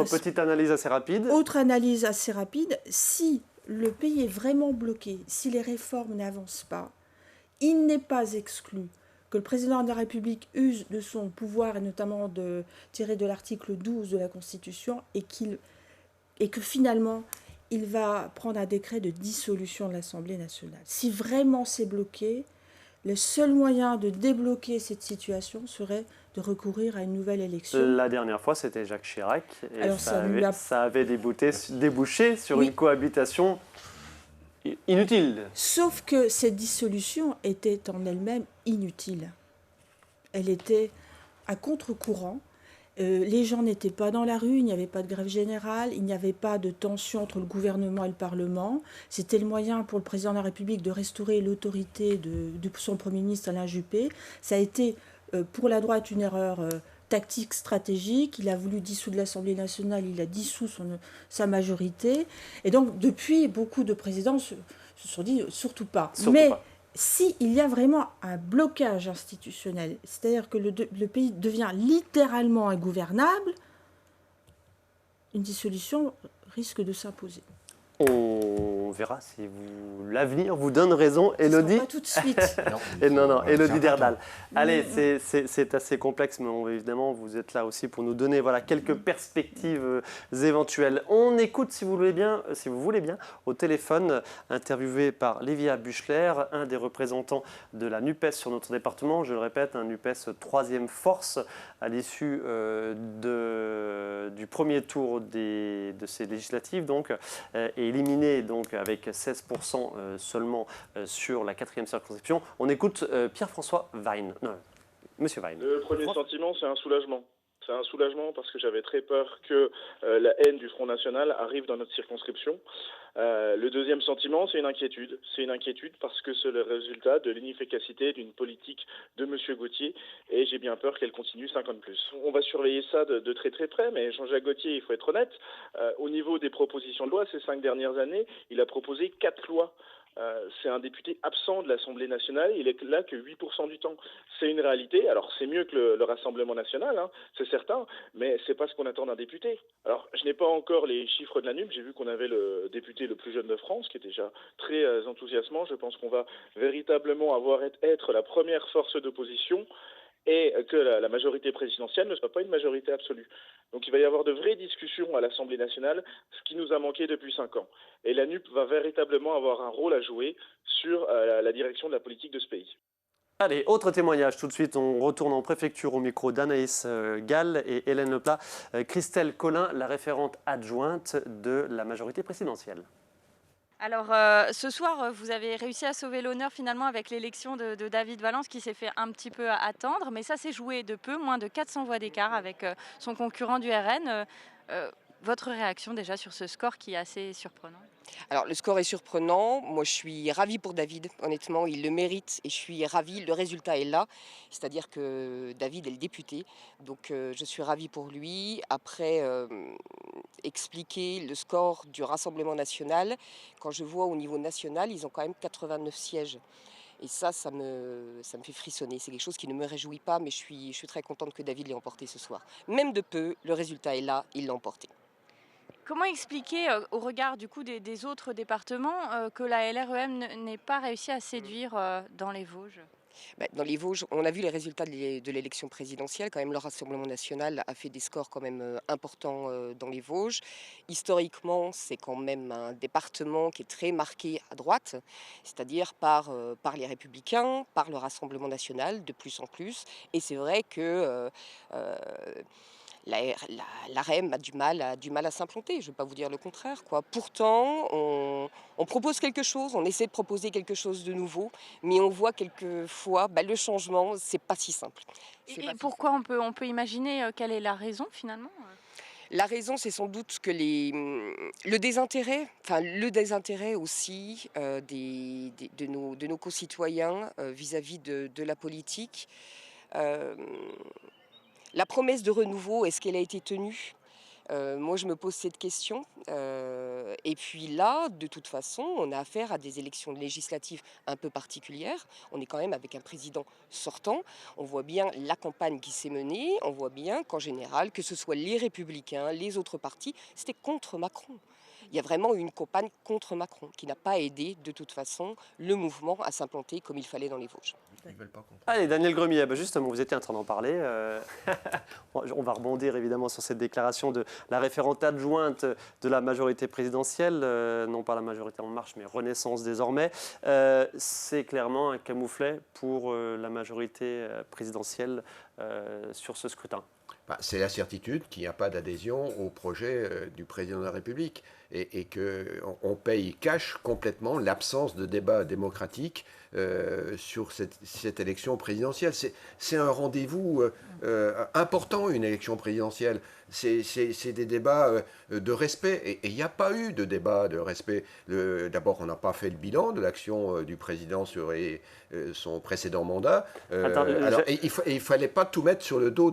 petite analyse assez rapide. Autre analyse assez rapide. Si le pays est vraiment bloqué, si les réformes n'avancent pas, il n'est pas exclu que le président de la République use de son pouvoir, et notamment tiré de l'article 12 de la Constitution, et que finalement, il va prendre un décret de dissolution de l'Assemblée nationale. Si vraiment c'est bloqué, le seul moyen de débloquer cette situation serait de recourir à une nouvelle élection. La dernière fois, c'était Jacques Chirac, et alors, ça avait débouché sur une cohabitation inutile. Sauf que cette dissolution était en elle-même inutile. Elle était à contre-courant. Les gens n'étaient pas dans la rue, il n'y avait pas de grève générale, il n'y avait pas de tension entre le gouvernement et le Parlement. C'était le moyen pour le président de la République de restaurer l'autorité de son Premier ministre Alain Juppé. Ça a été pour la droite une erreur tactique stratégique. Il a voulu dissoudre l'Assemblée nationale, il a dissous sa majorité. Et donc, depuis, beaucoup de présidents se sont dit surtout pas. Mais s'il y a vraiment un blocage institutionnel, c'est-à-dire que le pays devient littéralement ingouvernable, une dissolution risque de s'imposer. On verra si l'avenir vous donne raison, Élodie. Pas tout de suite. Élodie Derdal. Allez, c'est assez complexe, mais évidemment, vous êtes là aussi pour nous donner quelques perspectives éventuelles. On écoute, si vous voulez bien, au téléphone, interviewé par Livia Buchler, un des représentants de la NUPES sur notre département. Je le répète, un NUPES troisième force à l'issue du premier tour de ces législatives, donc, et éliminé donc, avec 16% seulement sur la 4e circonscription. On écoute Pierre-François Wein. Non, Monsieur Wein. Le premier sentiment, c'est un soulagement. C'est un soulagement parce que j'avais très peur que la haine du Front National arrive dans notre circonscription. Le deuxième sentiment, c'est une inquiétude. C'est une inquiétude parce que c'est le résultat de l'inefficacité d'une politique de M. Gauthier et j'ai bien peur qu'elle continue 5 ans de plus. On va surveiller ça de très très près, mais Jean-Jacques Gauthier, il faut être honnête, au niveau des propositions de loi, ces 5 dernières années, il a proposé 4 lois. C'est un député absent de l'Assemblée nationale, il est là que 8% du temps. C'est une réalité, alors c'est mieux que le Rassemblement national, hein, c'est certain, mais c'est pas ce qu'on attend d'un député. Alors je n'ai pas encore les chiffres de la NUP, j'ai vu qu'on avait le député le plus jeune de France, qui est déjà très enthousiasmant. Je pense qu'on va véritablement être la première force d'opposition et que la majorité présidentielle ne soit pas une majorité absolue. Donc il va y avoir de vraies discussions à l'Assemblée nationale, ce qui nous a manqué depuis 5 ans. Et la NUP va véritablement avoir un rôle à jouer sur la direction de la politique de ce pays. Allez, autre témoignage tout de suite. On retourne en préfecture au micro d'Anaïs Gall et Hélène Leplat. Christelle Colin, la référente adjointe de la majorité présidentielle. Alors, ce soir, vous avez réussi à sauver l'honneur finalement avec l'élection de David Valence qui s'est fait un petit peu attendre, mais ça s'est joué de peu, moins de 400 voix d'écart avec son concurrent du RN. Votre réaction déjà sur ce score qui est assez surprenant? Alors le score est surprenant, moi je suis ravie pour David, honnêtement il le mérite et je suis ravie, le résultat est là, c'est-à-dire que David est le député, donc je suis ravie pour lui. Après expliquer le score du Rassemblement national, quand je vois au niveau national ils ont quand même 89 sièges. Et ça me fait frissonner. C'est quelque chose qui ne me réjouit pas, mais je suis très contente que David l'ait emporté ce soir. Même de peu, le résultat est là, il l'a emporté. Comment expliquer, au regard du coup des autres départements, que la LREM n'ait pas réussi à séduire dans les Vosges? Dans les Vosges, on a vu les résultats de l'élection présidentielle. Quand même, le Rassemblement national a fait des scores quand même importants dans les Vosges. Historiquement, c'est quand même un département qui est très marqué à droite, c'est-à-dire par les Républicains, par le Rassemblement national de plus en plus. Et c'est vrai que la REM a du mal à s'implanter, je ne vais pas vous dire le contraire, quoi. Pourtant, on propose quelque chose, on essaie de proposer quelque chose de nouveau, mais on voit quelquefois le changement, c'est pas si simple. Et pourquoi on peut imaginer quelle est la raison finalement? La raison, c'est sans doute que le désintérêt aussi de nos concitoyens vis-à-vis de la politique. La promesse de renouveau, est-ce qu'elle a été tenue? Moi, je me pose cette question. Et puis là, de toute façon, on a affaire à des élections législatives un peu particulières. On est quand même avec un président sortant. On voit bien la campagne qui s'est menée. On voit bien qu'en général, que ce soit les Républicains, les autres partis, c'était contre Macron. Il y a vraiment une campagne contre Macron qui n'a pas aidé de toute façon le mouvement à s'implanter comme il fallait dans les Vosges. Allez, Daniel Gremier, justement, vous étiez en train d'en parler. On va rebondir évidemment sur cette déclaration de la référente adjointe de la majorité présidentielle, non pas la majorité En Marche, mais Renaissance désormais. C'est clairement un camouflet pour la majorité présidentielle sur ce scrutin. C'est la certitude qu'il n'y a pas d'adhésion au projet du président de la République et qu'on paye cash complètement l'absence de débat démocratique sur cette élection présidentielle. C'est un rendez-vous important, une élection présidentielle. C'est des débats de respect et il n'y a pas eu de débat de respect. D'abord, on n'a pas fait le bilan de l'action du président sur son précédent mandat. Il ne fallait pas tout mettre sur le dos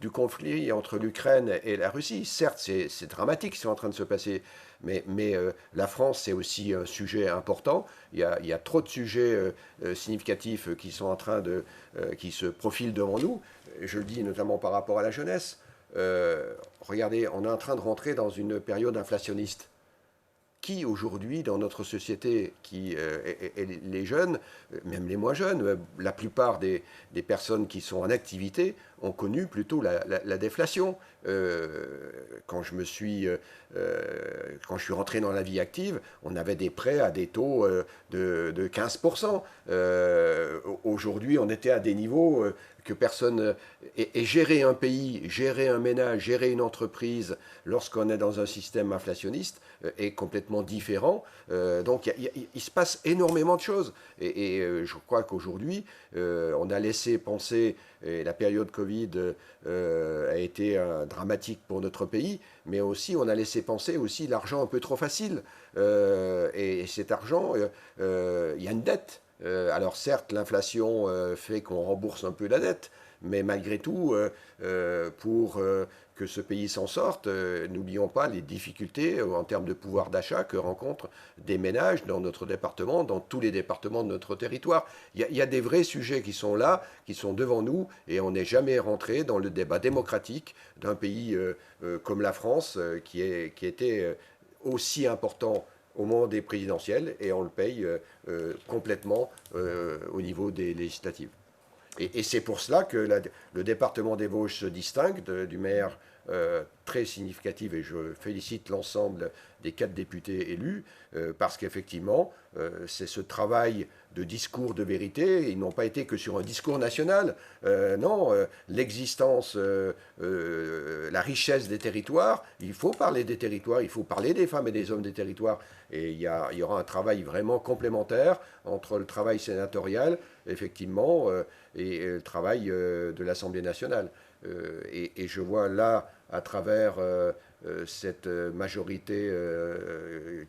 du conflit entre l'Ukraine et la Russie. Certes, c'est dramatique ce qui est en train de se passer, mais la France, c'est aussi un sujet important. Il y a trop de sujets significatifs qui sont en train qui se profilent devant nous. Je le dis notamment par rapport à la jeunesse. Regardez, on est en train de rentrer dans une période inflationniste qui aujourd'hui dans notre société, et les jeunes, même les moins jeunes, la plupart des personnes qui sont en activité ont connu plutôt la déflation. Quand je suis rentré dans la vie active, on avait des prêts à des taux de 15%. Aujourd'hui, on était à des niveaux que personne... Et gérer un pays, gérer un ménage, gérer une entreprise, lorsqu'on est dans un système inflationniste, est complètement différent. Donc il se passe énormément de choses. Et je crois qu'aujourd'hui, on a laissé penser, et la période Covid a été dramatique pour notre pays, mais aussi on a laissé penser aussi l'argent un peu trop facile. Et cet argent, il y a une dette. Alors certes, l'inflation fait qu'on rembourse un peu la dette, mais malgré tout, pour que ce pays s'en sorte, n'oublions pas les difficultés en termes de pouvoir d'achat que rencontrent des ménages dans notre département, dans tous les départements de notre territoire. Il y a des vrais sujets qui sont là, qui sont devant nous, et on n'est jamais rentré dans le débat démocratique d'un pays comme la France, qui était aussi important au moment des présidentielles, et on le paye complètement au niveau des législatives. Et c'est pour cela que le département des Vosges se distingue du maire très significatif, et je félicite l'ensemble des 4 députés élus, parce qu'effectivement, c'est ce travail de discours de vérité. Ils n'ont pas été que sur un discours national. Non, l'existence, la richesse des territoires, il faut parler des territoires, il faut parler des femmes et des hommes des territoires. Et il y aura un travail vraiment complémentaire entre le travail sénatorial, effectivement, et le travail de l'Assemblée nationale. Et je vois là, à travers cette majorité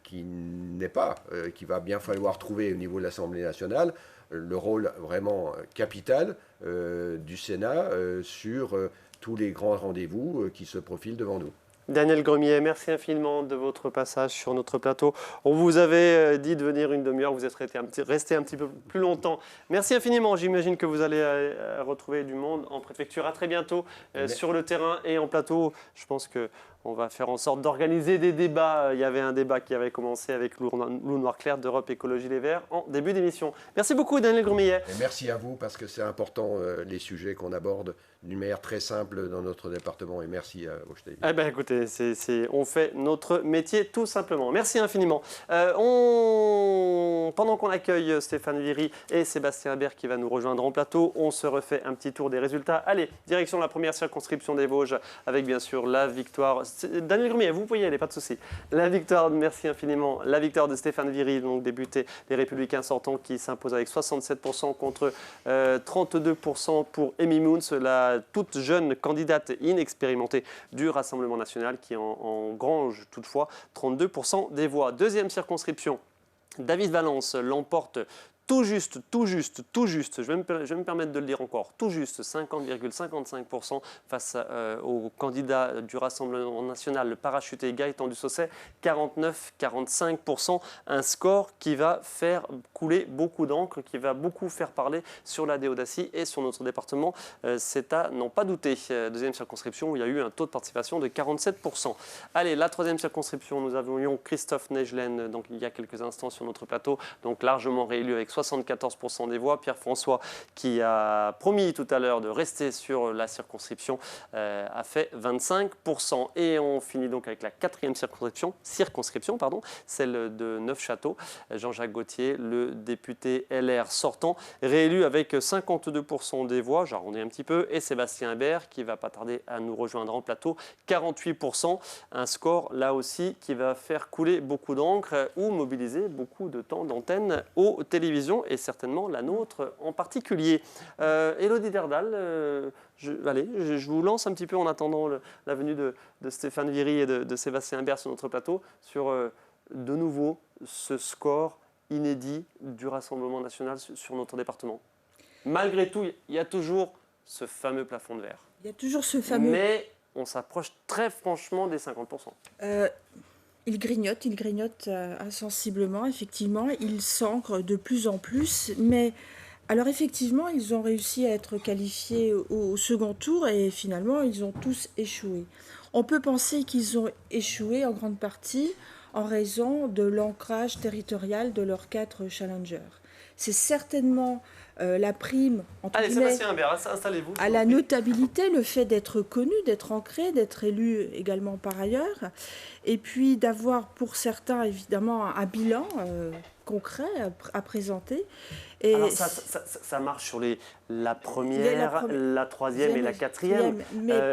qui n'est pas, qui va bien falloir trouver au niveau de l'Assemblée nationale, le rôle vraiment capital du Sénat sur tous les grands rendez-vous qui se profilent devant nous. Daniel Gremier, merci infiniment de votre passage sur notre plateau. On vous avait dit de venir une demi-heure, vous êtes resté un petit peu plus longtemps. Merci infiniment, j'imagine que vous allez retrouver du monde en préfecture. À très bientôt sur le terrain et en plateau. Je pense qu'on va faire en sorte d'organiser des débats. Il y avait un débat qui avait commencé avec Lou Noirclair d'Europe Écologie Les Verts en début d'émission. Merci beaucoup Daniel Gremier. Et merci à vous parce que c'est important les sujets qu'on aborde d'une manière très simple dans notre département, et merci à Vosges TV. Eh bien écoutez, on fait notre métier tout simplement. Merci infiniment. Pendant qu'on accueille Stéphane Viry et Sébastien Habert qui va nous rejoindre en plateau, on se refait un petit tour des résultats. Allez, direction la première circonscription des Vosges avec bien sûr la victoire. Daniel Grumier, vous pouvez y aller, pas de souci. La victoire, merci infiniment, la victoire de Stéphane Viry, donc député des Républicains sortants qui s'impose avec 67% contre 32% pour Amy Moons, la toute jeune candidate inexpérimentée du Rassemblement national qui engrange toutefois 32% des voix. Deuxième circonscription, David Valence l'emporte tout juste, je vais me permettre de le dire encore, tout juste 50,55% face au candidat du Rassemblement national, le parachuté Gaëtan Dussaucet, 49,45%. Un score qui va faire couler beaucoup d'encre, qui va beaucoup faire parler sur la Déodacie et sur notre département. C'est à n'en pas douter. Deuxième circonscription où il y a eu un taux de participation de 47%. Allez, la troisième circonscription, nous avions Christophe Nejlen, donc il y a quelques instants sur notre plateau, donc largement réélu avec 74% des voix. Pierre-François, qui a promis tout à l'heure de rester sur la circonscription, a fait 25%. Et on finit donc avec la quatrième circonscription, celle de Neufchâteau. Jean-Jacques Gauthier, le député LR sortant, réélu avec 52% des voix, j'arrondis un petit peu, et Sébastien Habert, qui va pas tarder à nous rejoindre en plateau, 48%. Un score, là aussi, qui va faire couler beaucoup d'encre ou mobiliser beaucoup de temps d'antenne aux télévisions, et certainement la nôtre en particulier. Élodie Derdal, je vous lance un petit peu en attendant la venue de Stéphane Viry et de Sébastien Habert sur notre plateau, sur de nouveau ce score inédit du Rassemblement national sur notre département. Malgré tout, il y a toujours ce fameux plafond de verre. Il y a toujours ce fameux... Mais on s'approche très franchement des 50%. Il grignote insensiblement, effectivement, il s'ancre de plus en plus, mais alors effectivement, ils ont réussi à être qualifiés au second tour et finalement, ils ont tous échoué. On peut penser qu'ils ont échoué en grande partie en raison de l'ancrage territorial de leurs 4 challengers. C'est certainement la prime Allez, Sébastien Imbert, installez-vous. À la notabilité, le fait d'être connu, d'être ancré, d'être élu également par ailleurs, et puis d'avoir pour certains évidemment un bilan concret à présenter. Et alors ça marche sur la première, la troisième et la quatrième.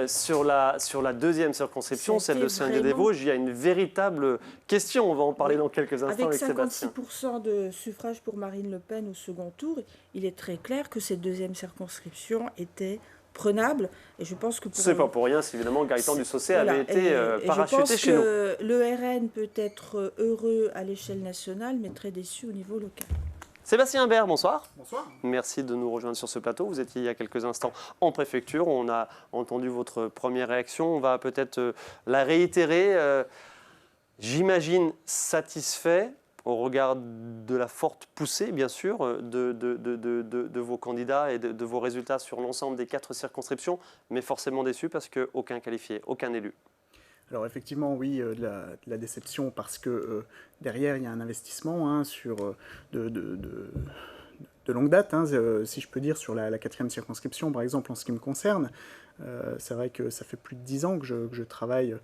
Sur la deuxième circonscription, celle de Saint-Dié-des-Vosges, il y a une véritable question. On va en parler dans quelques instants avec Sébastien. Avec 56% de suffrage pour Marine Le Pen au second tour, il est très clair que cette deuxième circonscription était prenable. Et je pense que c'est pas pour rien si évidemment Gaëtan Dussaucet avait été parachuté chez nous. Je pense que le RN peut être heureux à l'échelle nationale, mais très déçu au niveau local. Sébastien Imbert, bonsoir. Bonsoir. Merci de nous rejoindre sur ce plateau. Vous étiez il y a quelques instants en préfecture. On a entendu votre première réaction. On va peut-être la réitérer. J'imagine satisfait au regard de la forte poussée, bien sûr, de vos candidats et de vos résultats sur l'ensemble des 4 circonscriptions, mais forcément déçu parce qu'aucun qualifié, aucun élu. Alors effectivement, oui, de la déception parce que derrière, il y a un investissement de longue date, si je peux dire, sur la 4e circonscription, par exemple, en ce qui me concerne. C'est vrai que ça fait plus de 10 ans que je travaille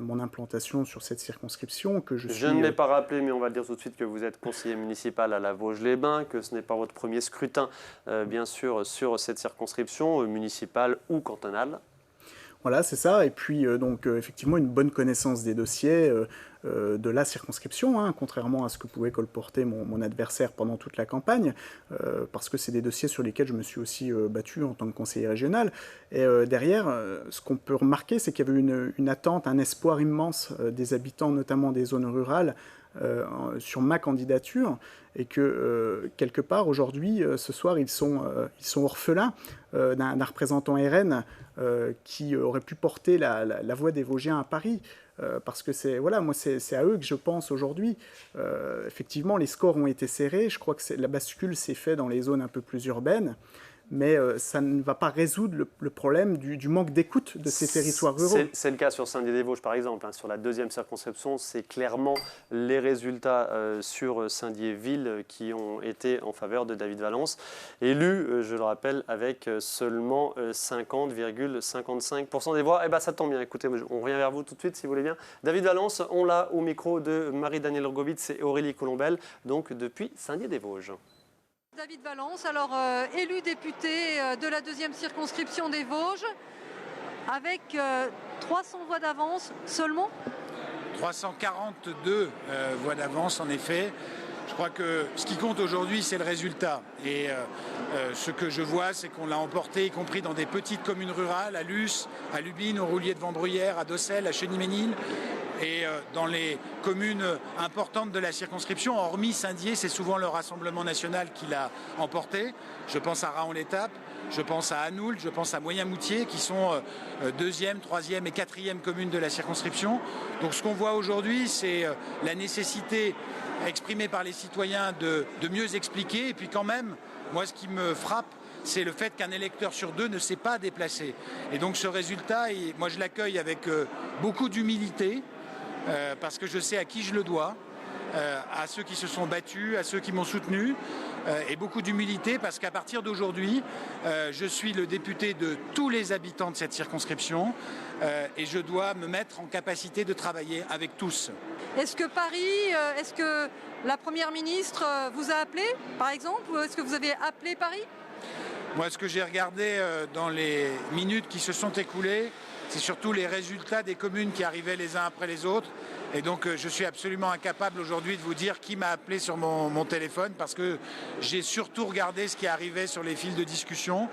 mon implantation sur cette circonscription. Je ne l'ai pas rappelé, mais on va dire tout de suite que vous êtes conseiller municipal à la Vosges-les-Bains, que ce n'est pas votre premier scrutin, bien sûr, sur cette circonscription, municipale ou cantonale. Voilà, c'est ça. Et puis, effectivement, une bonne connaissance des dossiers de la circonscription, contrairement à ce que pouvait colporter mon adversaire pendant toute la campagne, parce que c'est des dossiers sur lesquels je me suis aussi battu en tant que conseiller régional. Et derrière, ce qu'on peut remarquer, c'est qu'il y avait une attente, un espoir immense des habitants, notamment des zones rurales, sur ma candidature, et que quelque part aujourd'hui, ce soir, ils sont orphelins d'un représentant RN qui aurait pu porter la voix des Vosgiens à Paris. Parce que c'est à eux que je pense aujourd'hui. Effectivement, les scores ont été serrés. Je crois que la bascule s'est faite dans les zones un peu plus urbaines. Mais ça ne va pas résoudre le problème du manque d'écoute de ces territoires ruraux. C'est le cas sur Saint-Dié-des-Vosges, par exemple. Sur la deuxième circonscription, c'est clairement les résultats sur Saint-Dié-Ville qui ont été en faveur de David Valence, élu, je le rappelle, avec seulement 50,55% des voix. Eh bien, ça tombe bien. Écoutez, on revient vers vous tout de suite, si vous voulez bien. David Valence, on l'a au micro de Marie-Danielle Rogovitz et Aurélie Colombel, donc depuis Saint-Dié-des-Vosges. David Valence, alors élu député de la deuxième circonscription des Vosges, avec 300 voix d'avance seulement. 342 voix d'avance en effet. Je crois que ce qui compte aujourd'hui, c'est le résultat. Et ce que je vois, c'est qu'on l'a emporté, y compris dans des petites communes rurales, à Luce, à Lubin, au Roulier de Vendbruyère, à Dossel, à Chenilménil. Et dans les communes importantes de la circonscription, hormis Saint-Dié, c'est souvent le Rassemblement national qui l'a emporté. Je pense à Raon-l'Étape, je pense à Anoult, je pense à Moyen-Moutier, qui sont deuxième, troisième et quatrième communes de la circonscription. Donc ce qu'on voit aujourd'hui, c'est la nécessité exprimée par les citoyens de mieux expliquer. Et puis quand même, moi ce qui me frappe, c'est le fait qu'un électeur sur 2 ne s'est pas déplacé. Et donc ce résultat, moi je l'accueille avec beaucoup d'humilité, parce que je sais à qui je le dois, à ceux qui se sont battus, à ceux qui m'ont soutenu, et beaucoup d'humilité parce qu'à partir d'aujourd'hui, je suis le député de tous les habitants de cette circonscription et je dois me mettre en capacité de travailler avec tous. Est-ce que Paris, est-ce que la Première ministre vous a appelé, par exemple, ou est-ce que vous avez appelé Paris ? Moi, ce que j'ai regardé dans les minutes qui se sont écoulées, c'est surtout les résultats des communes qui arrivaient les uns après les autres. Et donc, je suis absolument incapable aujourd'hui de vous dire qui m'a appelé sur mon téléphone parce que j'ai surtout regardé ce qui arrivait sur les fils de discussion.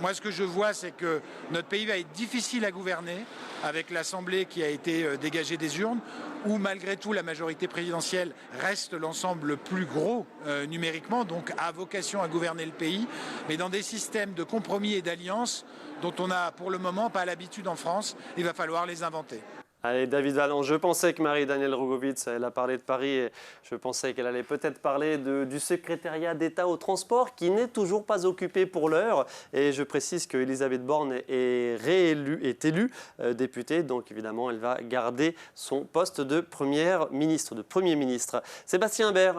Moi, ce que je vois, c'est que notre pays va être difficile à gouverner avec l'Assemblée qui a été dégagée des urnes, où malgré tout la majorité présidentielle reste l'ensemble le plus gros numériquement, donc a vocation à gouverner le pays, mais dans des systèmes de compromis et d'alliances dont on n'a pour le moment pas l'habitude en France. Il va falloir les inventer. Allez, David Valence, je pensais que Marie-Danielle Rogovitz, elle a parlé de Paris et je pensais qu'elle allait peut-être parler du secrétariat d'État au transport qui n'est toujours pas occupé pour l'heure. Et je précise qu'Elisabeth Borne est élue députée, donc évidemment elle va garder son poste de Premier ministre. Sébastien Imbert,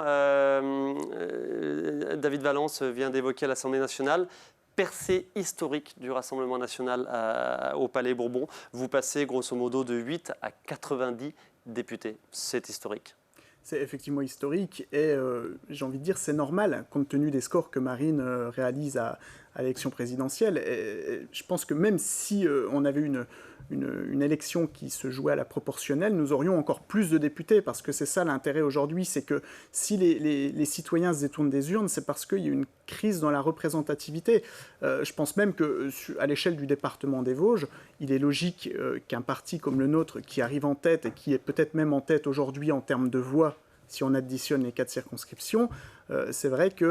David Valence vient d'évoquer à l'Assemblée nationale. Percée historique du Rassemblement national au Palais Bourbon. Vous passez grosso modo de 8 à 90 députés. C'est historique. C'est effectivement historique et j'ai envie de dire c'est normal compte tenu des scores que Marine réalise à l'élection présidentielle. Et je pense que même si on avait une élection qui se jouait à la proportionnelle, nous aurions encore plus de députés parce que c'est ça l'intérêt aujourd'hui, c'est que si les citoyens se détournent des urnes, c'est parce qu'il y a une crise dans la représentativité. Je pense même qu'à l'échelle du département des Vosges, il est logique qu'un parti comme le nôtre, qui arrive en tête et qui est peut-être même en tête aujourd'hui en termes de voix, si on additionne les 4 circonscriptions, c'est vrai qu'il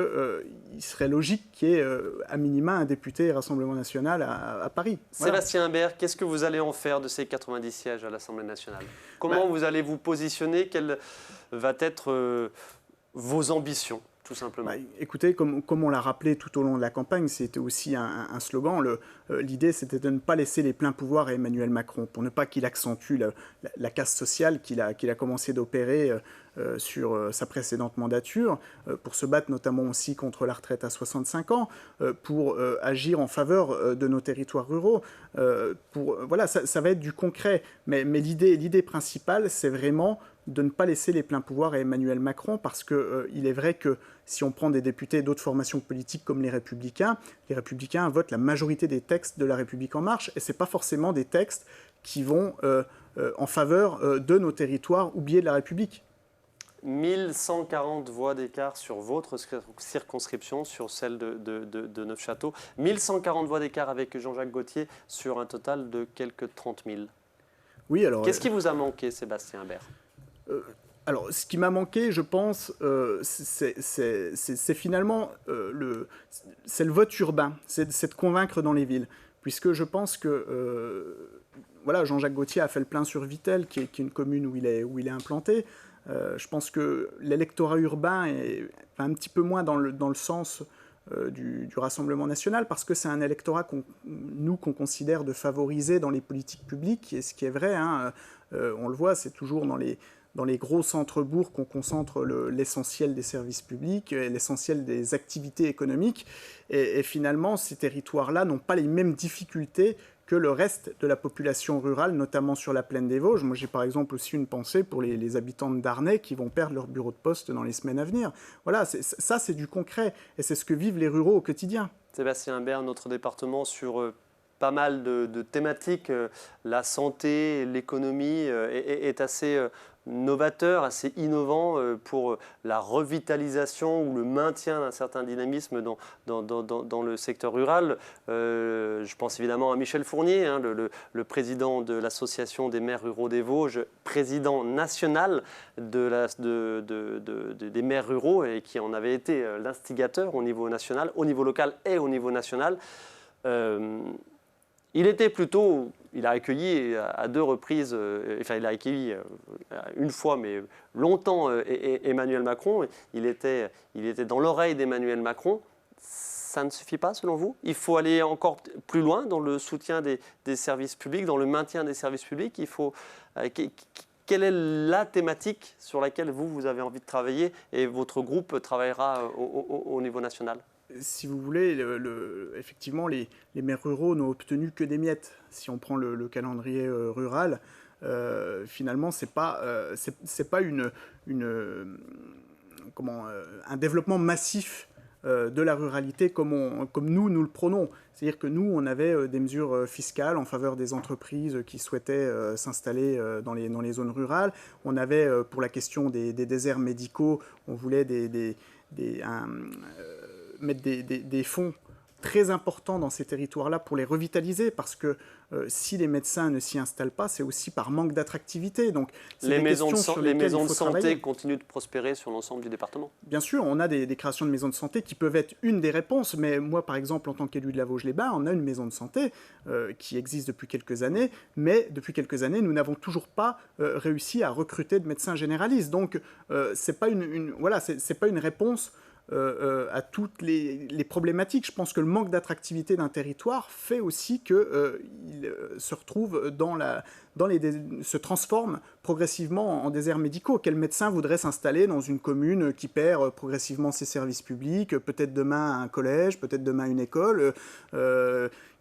serait logique qu'il y ait à minima un député Rassemblement national à Paris. Voilà. Sébastien Imbert, qu'est-ce que vous allez en faire de ces 90 sièges à l'Assemblée nationale? Comment vous allez vous positionner? Quelles vont être vos ambitions, tout simplement? Écoutez, comme on l'a rappelé tout au long de la campagne, c'était aussi un slogan. L'idée, c'était de ne pas laisser les pleins pouvoirs à Emmanuel Macron, pour ne pas qu'il accentue la casse sociale qu'il a commencé d'opérer sur sa précédente mandature, pour se battre notamment aussi contre la retraite à 65 ans, pour agir en faveur de nos territoires ruraux. Voilà, ça va être du concret, mais l'idée principale, c'est vraiment de ne pas laisser les pleins pouvoirs à Emmanuel Macron, parce qu'il est vrai que si on prend des députés d'autres formations politiques comme les Républicains votent la majorité des textes de La République En Marche, et ce n'est pas forcément des textes qui vont en faveur de nos territoires oubliés de la République. 1140 voix d'écart sur votre circonscription, sur celle de Neufchâteau. 1140 voix d'écart avec Jean-Jacques Gaultier sur un total de quelques 30 000. Oui, alors... Qu'est-ce qui vous a manqué, Sébastien Imbert? Alors, ce qui m'a manqué, je pense, c'est finalement le vote urbain, c'est de convaincre dans les villes. Puisque je pense que voilà, Jean-Jacques Gaultier a fait le plein sur Vittel, qui est une commune où il est implanté. Je pense que l'électorat urbain va un petit peu moins dans le sens du Rassemblement national, parce que c'est un électorat qu'on considère de favoriser dans les politiques publiques, et ce qui est vrai, hein, on le voit, c'est toujours dans les gros centres-bourgs qu'on concentre l'essentiel des services publics, l'essentiel des activités économiques, et finalement, ces territoires-là n'ont pas les mêmes difficultés que le reste de la population rurale, notamment sur la plaine des Vosges. Moi, j'ai par exemple aussi une pensée pour les habitants de Darney qui vont perdre leur bureau de poste dans les semaines à venir. Voilà, ça c'est du concret, et c'est ce que vivent les ruraux au quotidien. Sébastien Imbert, notre département sur pas mal de thématiques, la santé, l'économie, est assez novateur, assez innovant pour la revitalisation ou le maintien d'un certain dynamisme dans le secteur rural. Je pense évidemment à Michel Fournier, hein, le président de l'Association des maires ruraux des Vosges, président national des maires ruraux, et qui en avait été l'instigateur au niveau national, au niveau local et au niveau national. Il a accueilli à 2 reprises, enfin il a accueilli une fois, mais longtemps, Emmanuel Macron. Il était dans l'oreille d'Emmanuel Macron. Ça ne suffit pas selon vous? Il faut aller encore plus loin dans le soutien des services publics, dans le maintien des services publics. Quelle est la thématique sur laquelle vous avez envie de travailler, et votre groupe travaillera au niveau national? Si vous voulez, effectivement, les maires ruraux n'ont obtenu que des miettes. Si on prend le calendrier rural, finalement, c'est pas un développement massif de la ruralité comme nous le prônons. C'est-à-dire que nous, on avait des mesures fiscales en faveur des entreprises qui souhaitaient s'installer dans les zones rurales. On avait, pour la question des déserts médicaux, on voulait mettre des fonds très important dans ces territoires-là pour les revitaliser, parce que si les médecins ne s'y installent pas, c'est aussi par manque d'attractivité. Donc, les maisons de santé continuent de prospérer sur l'ensemble du département. Bien sûr, on a des créations de maisons de santé qui peuvent être une des réponses, mais moi, par exemple, en tant qu'élu de la Vosges-les-Bains, on a une maison de santé qui existe depuis quelques années, mais depuis quelques années, nous n'avons toujours pas réussi à recruter de médecins généralistes. Donc, c'est pas c'est pas une réponse à toutes les problématiques. Je pense que le manque d'attractivité d'un territoire fait aussi qu'il se retrouve se transforme progressivement en déserts médicaux. Quel médecin voudrait s'installer dans une commune qui perd progressivement ses services publics, peut-être demain un collège, peut-être demain une école,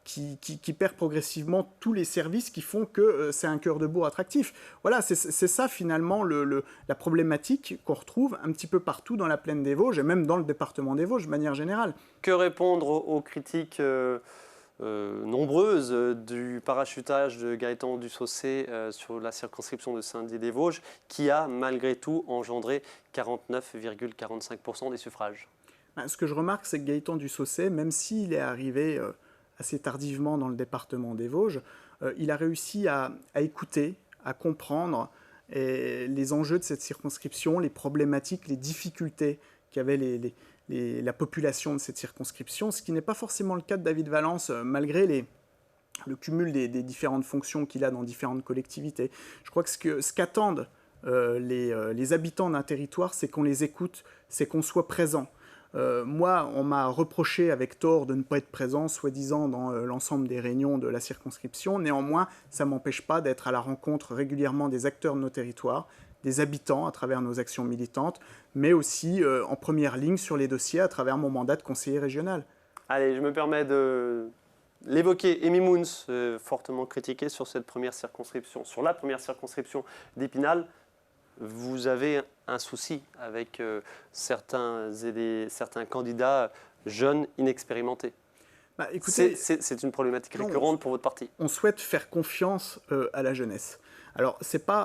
qui perd progressivement tous les services qui font que c'est un cœur de bourg attractif. Voilà, c'est ça finalement la problématique qu'on retrouve un petit peu partout dans la plaine des Vosges et même dans le département des Vosges de manière générale. Que répondre aux critiques nombreuses du parachutage de Gaëtan Dussaucé sur la circonscription de Saint-Dié-des-Vosges qui a malgré tout engendré 49,45% des suffrages? Ce que je remarque, c'est que Gaëtan Dussaucé, même s'il est arrivé assez tardivement dans le département des Vosges, il a réussi à écouter, à comprendre les enjeux de cette circonscription, les problématiques, les difficultés qu'avait la population de cette circonscription, ce qui n'est pas forcément le cas de David Valence, malgré le cumul des différentes fonctions qu'il a dans différentes collectivités. Je crois que ce qu'attendent les habitants d'un territoire, c'est qu'on les écoute, c'est qu'on soit présent. Moi, on m'a reproché avec tort de ne pas être présent, soi-disant, dans l'ensemble des réunions de la circonscription. Néanmoins, ça ne m'empêche pas d'être à la rencontre régulièrement des acteurs de nos territoires, des habitants à travers nos actions militantes, mais aussi en première ligne sur les dossiers à travers mon mandat de conseiller régional. Allez, je me permets de l'évoquer. Amy Mouns, fortement critiqué sur cette première circonscription, sur la première circonscription d'Épinal. Vous avez un souci avec certains candidats jeunes, inexpérimentés. Écoutez, c'est une problématique récurrente pour votre parti. On souhaite faire confiance à la jeunesse. Alors,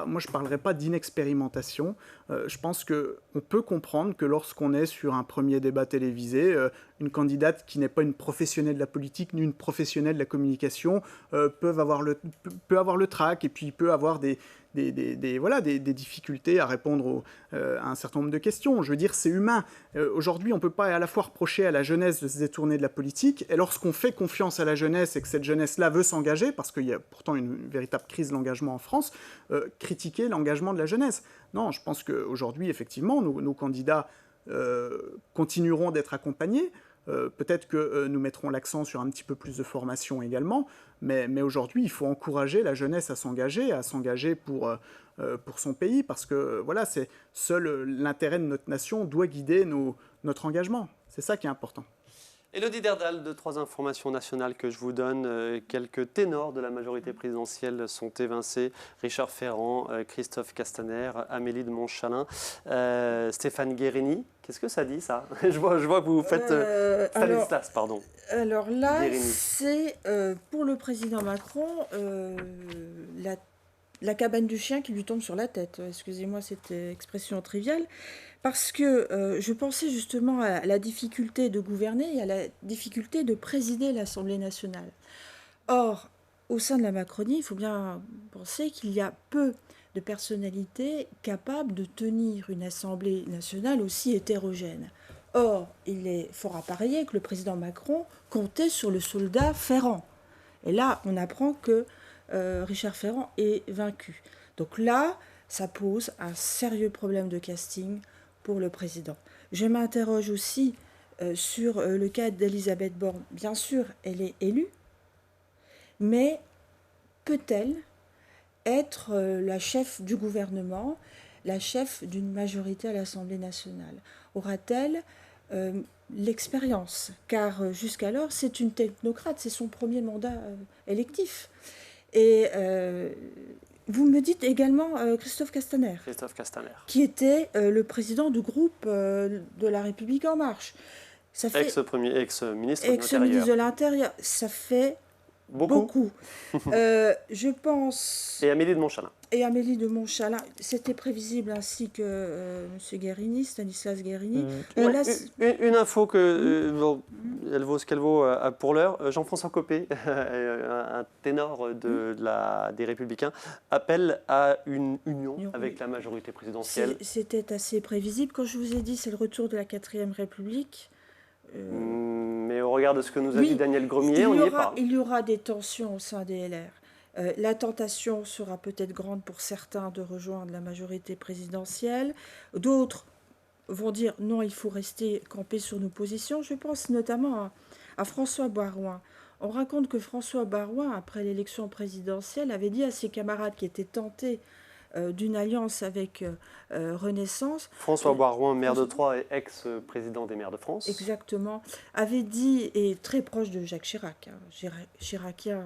moi je ne parlerai pas d'inexpérimentation. Je pense qu'on peut comprendre que lorsqu'on est sur un premier débat télévisé, une candidate qui n'est pas une professionnelle de la politique ni une professionnelle de la communication peut avoir le trac et puis peut avoir des difficultés à répondre à un certain nombre de questions. Je veux dire, c'est humain. Aujourd'hui, on ne peut pas à la fois reprocher à la jeunesse de se détourner de la politique, et lorsqu'on fait confiance à la jeunesse et que cette jeunesse-là veut s'engager, parce qu'il y a pourtant une véritable crise de l'engagement en France, critiquer l'engagement de la jeunesse. Non, je pense qu'aujourd'hui, effectivement, nos candidats continueront d'être accompagnés. Peut-être que nous mettrons l'accent sur un petit peu plus de formation également, mais aujourd'hui, il faut encourager la jeunesse à s'engager pour son pays, parce que voilà, seul l'intérêt de notre nation doit guider notre engagement. C'est ça qui est important. Élodie Derdal, de 3 informations nationales que je vous donne. Quelques ténors de la majorité présidentielle sont évincés. Richard Ferrand, Christophe Castaner, Amélie de Montchalin, Stéphane Guérini. Qu'est-ce que ça dit, ça? je vois que vous faites Stanislas, pardon. Alors là, c'est pour le président Macron la cabane du chien qui lui tombe sur la tête. Excusez-moi cette expression triviale. Parce que je pensais justement à la difficulté de gouverner et à la difficulté de présider l'Assemblée nationale. Or, au sein de la Macronie, il faut bien penser qu'il y a peu de personnalités capables de tenir une Assemblée nationale aussi hétérogène. Or, il est fort à parier que le président Macron comptait sur le soldat Ferrand. Et là, on apprend que Richard Ferrand est vaincu. Donc là, ça pose un sérieux problème de casting pour le président. Je m'interroge aussi sur le cas d'Elisabeth Borne. Bien sûr, elle est élue, mais peut-elle être la chef du gouvernement, la chef d'une majorité à l'Assemblée nationale? Aura-t-elle l'expérience? Car jusqu'alors, c'est une technocrate, c'est son premier mandat électif. Et vous me dites également Christophe Castaner. Christophe Castaner. Qui était le président du groupe de La République En Marche. Ex-ministre de l'Intérieur. Ex-ministre de l'Intérieur. Ça fait Beaucoup. Je pense... Et Amélie de Montchalin. Et Amélie de Montchalin, c'était prévisible, ainsi que M. Guérini, Stanislas Guérini. Une info que elle vaut ce qu'elle vaut pour l'heure. Jean-François Copé, un ténor des Républicains, appelle à une union avec la majorité présidentielle. C'était assez prévisible. Quand je vous ai dit, c'est le retour de la 4e République. Mais au regard de ce que nous a dit Daniel Gremier, on n'y est pas. Il y aura des tensions au sein des LR. La tentation sera peut-être grande pour certains de rejoindre la majorité présidentielle. D'autres vont dire non, il faut rester campé sur nos positions. Je pense notamment à François Baroin. On raconte que François Baroin, après l'élection présidentielle, avait dit à ses camarades qui étaient tentés d'une alliance avec Renaissance. François Baroin, maire de Troyes et ex-président des maires de France. Exactement. Avait dit, et très proche de Jacques Chirac, chiracien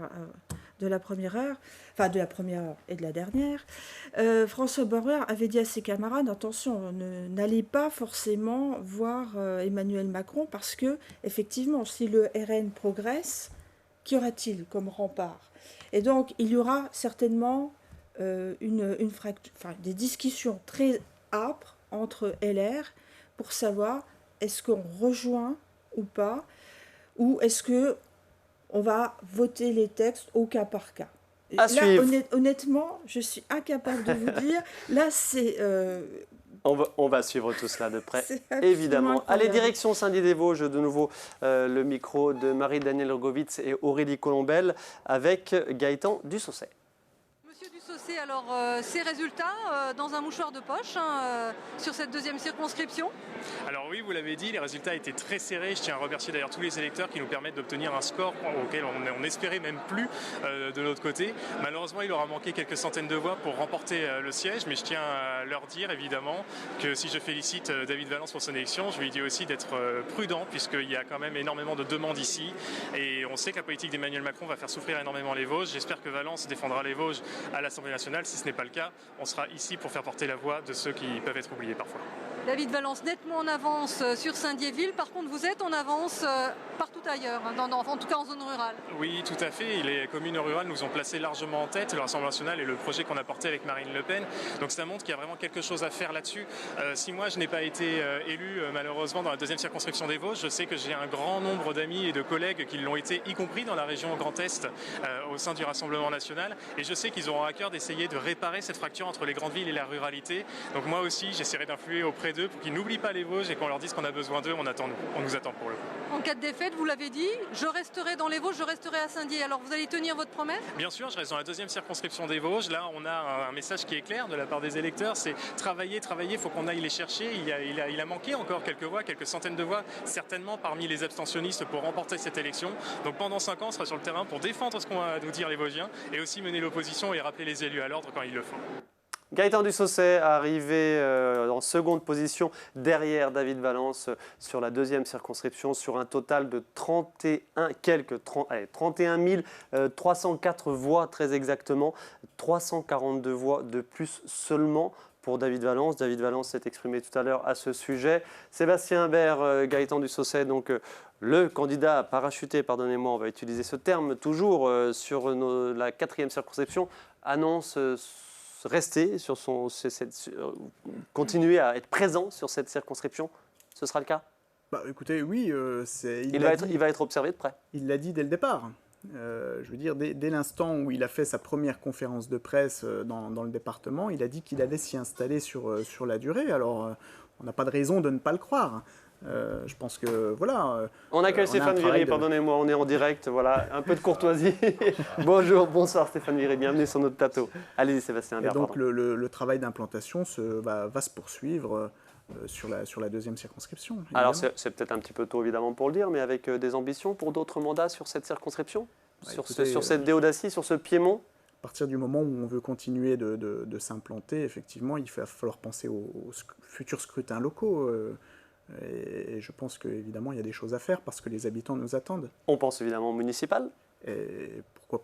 de la première heure, enfin de la première heure et de la dernière, François Baroin avait dit à ses camarades, attention, n'allez pas forcément voir Emmanuel Macron, parce que, effectivement, si le RN progresse, qu'y aura-t-il comme rempart? Et donc, il y aura certainement des discussions très âpres entre LR pour savoir est-ce qu'on rejoint ou pas, ou est-ce qu'on va voter les textes au cas par cas. Là, honnêtement, je suis incapable de vous dire. Là, c'est... On va suivre tout cela de près, évidemment. Allez, direction Saint-Dié-des-Vosges, de nouveau le micro de Marie-Danielle Rogovitz et Aurélie Colombel avec Gaëtan Dussosset. Dussosset, alors ces résultats dans un mouchoir de poche sur cette deuxième circonscription? Alors oui, vous l'avez dit, les résultats étaient très serrés. Je tiens à remercier d'ailleurs tous les électeurs qui nous permettent d'obtenir un score auquel on espérait même plus de l'autre côté. Malheureusement, il aura manqué quelques centaines de voix pour remporter le siège, mais je tiens à leur dire évidemment que si je félicite David Valence pour son élection, je lui dis aussi d'être prudent, puisqu'il y a quand même énormément de demandes ici, et on sait que la politique d'Emmanuel Macron va faire souffrir énormément les Vosges. J'espère que Valence défendra les Vosges à l'Assemblée nationale. Si ce n'est pas le cas, on sera ici pour faire porter la voix de ceux qui peuvent être oubliés parfois. David Valence, nettement en avance sur Saint-Dié-Ville. Par contre, vous êtes en avance partout ailleurs, en tout cas en zone rurale. Oui, tout à fait. Les communes rurales nous ont placés largement en tête, le Rassemblement national et le projet qu'on a porté avec Marine Le Pen. Donc ça montre qu'il y a vraiment quelque chose à faire là-dessus. Si moi, je n'ai pas été élu, malheureusement, dans la deuxième circonscription des Vosges, je sais que j'ai un grand nombre d'amis et de collègues qui l'ont été, y compris dans la région Grand Est, au sein du Rassemblement national. Et je sais qu'ils auront à cœur d'essayer de réparer cette fracture entre les grandes villes et la ruralité. Donc moi aussi, j'essaierai d'influer auprès d'eux pour qu'ils n'oublient pas les Vosges et qu'on leur dise qu'on a besoin d'eux. On nous attend pour le coup. En cas de défaite, vous l'avez dit, je resterai dans les Vosges, je resterai à Saint-Dié. Alors vous allez tenir votre promesse? Bien sûr, je reste dans la deuxième circonscription des Vosges. Là, on a un message qui est clair de la part des électeurs, c'est travailler, il faut qu'on aille les chercher. Il a manqué encore quelques voix, quelques centaines de voix, certainement parmi les abstentionnistes pour remporter cette élection. Donc pendant 5 ans, on sera sur le terrain pour défendre ce qu'on va nous dire les Vosgiens et aussi mener l'opposition et rappeler les élus à l'ordre quand il le faut. Gaëtan Dussosset arrivé en seconde position derrière David Valence sur la deuxième circonscription sur un total de 31 304 voix très exactement, 342 voix de plus seulement pour David Valence. David Valence s'est exprimé tout à l'heure à ce sujet. Sébastien Imbert, Gaëtan Dussosset, donc le candidat parachuté, pardonnez-moi, on va utiliser ce terme toujours sur la quatrième circonscription, annonce rester sur continuer à être présent sur cette circonscription. Ce sera le cas? Écoutez, oui. Il va être observé de près. Il l'a dit dès le départ. Je veux dire, dès l'instant où il a fait sa première conférence de presse dans le département, il a dit qu'il allait s'y installer sur la durée. Alors, on n'a pas de raison de ne pas le croire. Je pense que, voilà... On accueille Stéphane Viry, pardonnez-moi, on est en direct, voilà, un peu de courtoisie. Bonjour, bonsoir Stéphane Viry, bienvenue sur notre plateau. Allez-y Sébastien. Et donc le travail d'implantation va se poursuivre sur la deuxième circonscription. Évidemment. Alors c'est peut-être un petit peu tôt évidemment pour le dire, mais avec des ambitions pour d'autres mandats sur cette circonscription, sur cette Déodacie, sur ce Piémont? À partir du moment où on veut continuer de s'implanter, effectivement, il va falloir penser aux futurs scrutins locaux. Et je pense qu'évidemment, il y a des choses à faire parce que les habitants nous attendent. On pense évidemment au municipal. Et pourquoi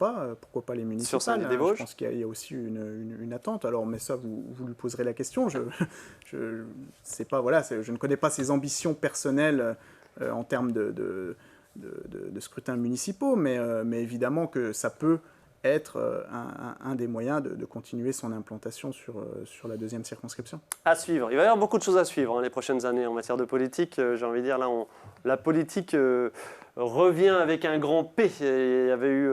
pas les municipales? Sur Saint-Dié-des-Vosges. Je pense qu'il y a aussi une attente. Alors, mais ça, vous lui poserez la question. Je ne connais pas ses ambitions personnelles en termes de scrutins municipaux, mais évidemment que ça peut être un des moyens de continuer son implantation sur la deuxième circonscription. À suivre. Il va y avoir beaucoup de choses à suivre les prochaines années en matière de politique. J'ai envie de dire, là, la politique revient avec un grand P. Il y avait eu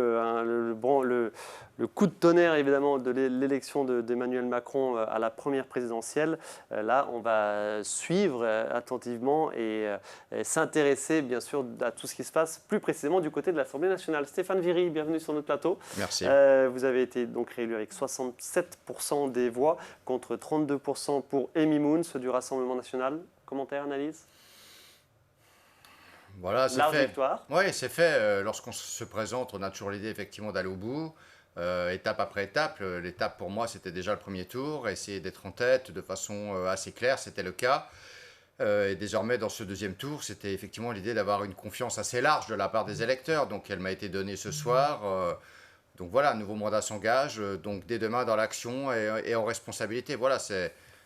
le coup de tonnerre, évidemment, de l'élection d'Emmanuel Macron à la première présidentielle. Là, on va suivre attentivement et s'intéresser, bien sûr, à tout ce qui se passe plus précisément du côté de l'Assemblée nationale. Stéphane Viry, bienvenue sur notre plateau. Merci. Vous avez été donc réélu avec 67% des voix contre 32% pour Amy Moons du Rassemblement national. Commentaire, analyse? Voilà, c'est Large fait. victoire. Oui, c'est fait. Lorsqu'on se présente, on a toujours l'idée effectivement d'aller au bout, étape après étape. L'étape pour moi, c'était déjà le premier tour, essayer d'être en tête de façon assez claire, c'était le cas. Et désormais, dans ce deuxième tour, c'était effectivement l'idée d'avoir une confiance assez large de la part des électeurs. Donc, elle m'a été donnée ce soir. Donc voilà, un nouveau mandat s'engage. Donc, dès demain, dans l'action et en responsabilité. Voilà,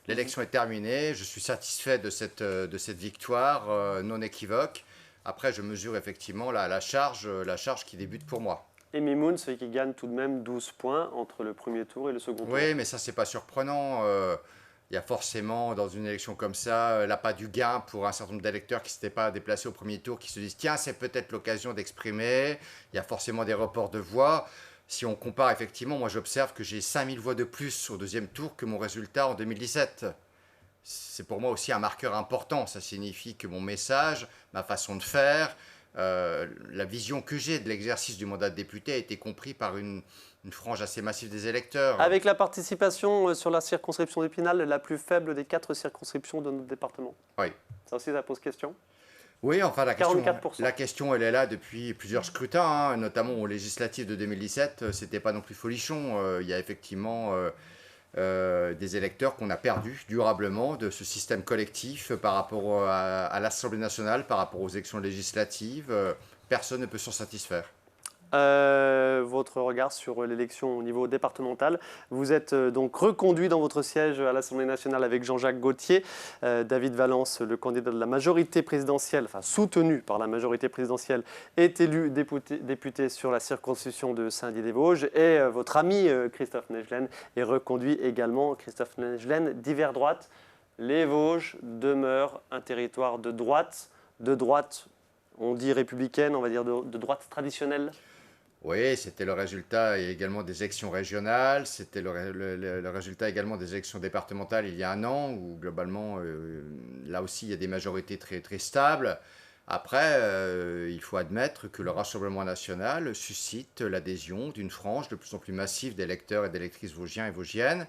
l'élection est terminée. Je suis satisfait de cette victoire non équivoque. Après, je mesure effectivement la charge qui débute pour moi. Amy Moons, celui qui gagne tout de même 12 points entre le premier tour et le second tour. Oui, mais ça, c'est pas surprenant. Il y a forcément, dans une élection comme ça, l'appât du gain pour un certain nombre d'électeurs qui ne s'étaient pas déplacés au premier tour, qui se disent « Tiens, c'est peut-être l'occasion d'exprimer ». Il y a forcément des reports de voix. Si on compare, effectivement, moi, j'observe que j'ai 5000 voix de plus au deuxième tour que mon résultat en 2017. C'est pour moi aussi un marqueur important. Ça signifie que mon message, ma façon de faire, la vision que j'ai de l'exercice du mandat de député a été compris par une frange assez massive des électeurs. Avec la participation sur la circonscription d'Épinal, la plus faible des 4 circonscriptions de notre département. Oui. Ça aussi, ça pose question. Oui, enfin, la 44%. question, elle est là depuis plusieurs scrutins, notamment aux législatives de 2017. C'était pas non plus folichon. Il y a effectivement des électeurs qu'on a perdus durablement de ce système collectif par rapport à l'Assemblée nationale, par rapport aux élections législatives. Personne ne peut s'en satisfaire. Votre regard sur l'élection au niveau départemental. Vous êtes donc reconduit dans votre siège à l'Assemblée nationale avec Jean-Jacques Gaultier. David Valence, le candidat de la majorité présidentielle, enfin soutenu par la majorité présidentielle, est élu député sur la circonscription de Saint-Dié-des-Vosges. Et votre ami Christophe Naegelen est reconduit également. Christophe Naegelen, divers droite. Les Vosges demeurent un territoire de droite. De droite, on dit républicaine, on va dire de droite traditionnelle. Oui, c'était le résultat également des élections régionales, c'était le résultat également des élections départementales il y a un an, où globalement, là aussi, il y a des majorités très, très stables. Après, il faut admettre que le Rassemblement national suscite l'adhésion d'une frange de plus en plus massive d'électeurs et d'électrices vosgiens et vosgiennes,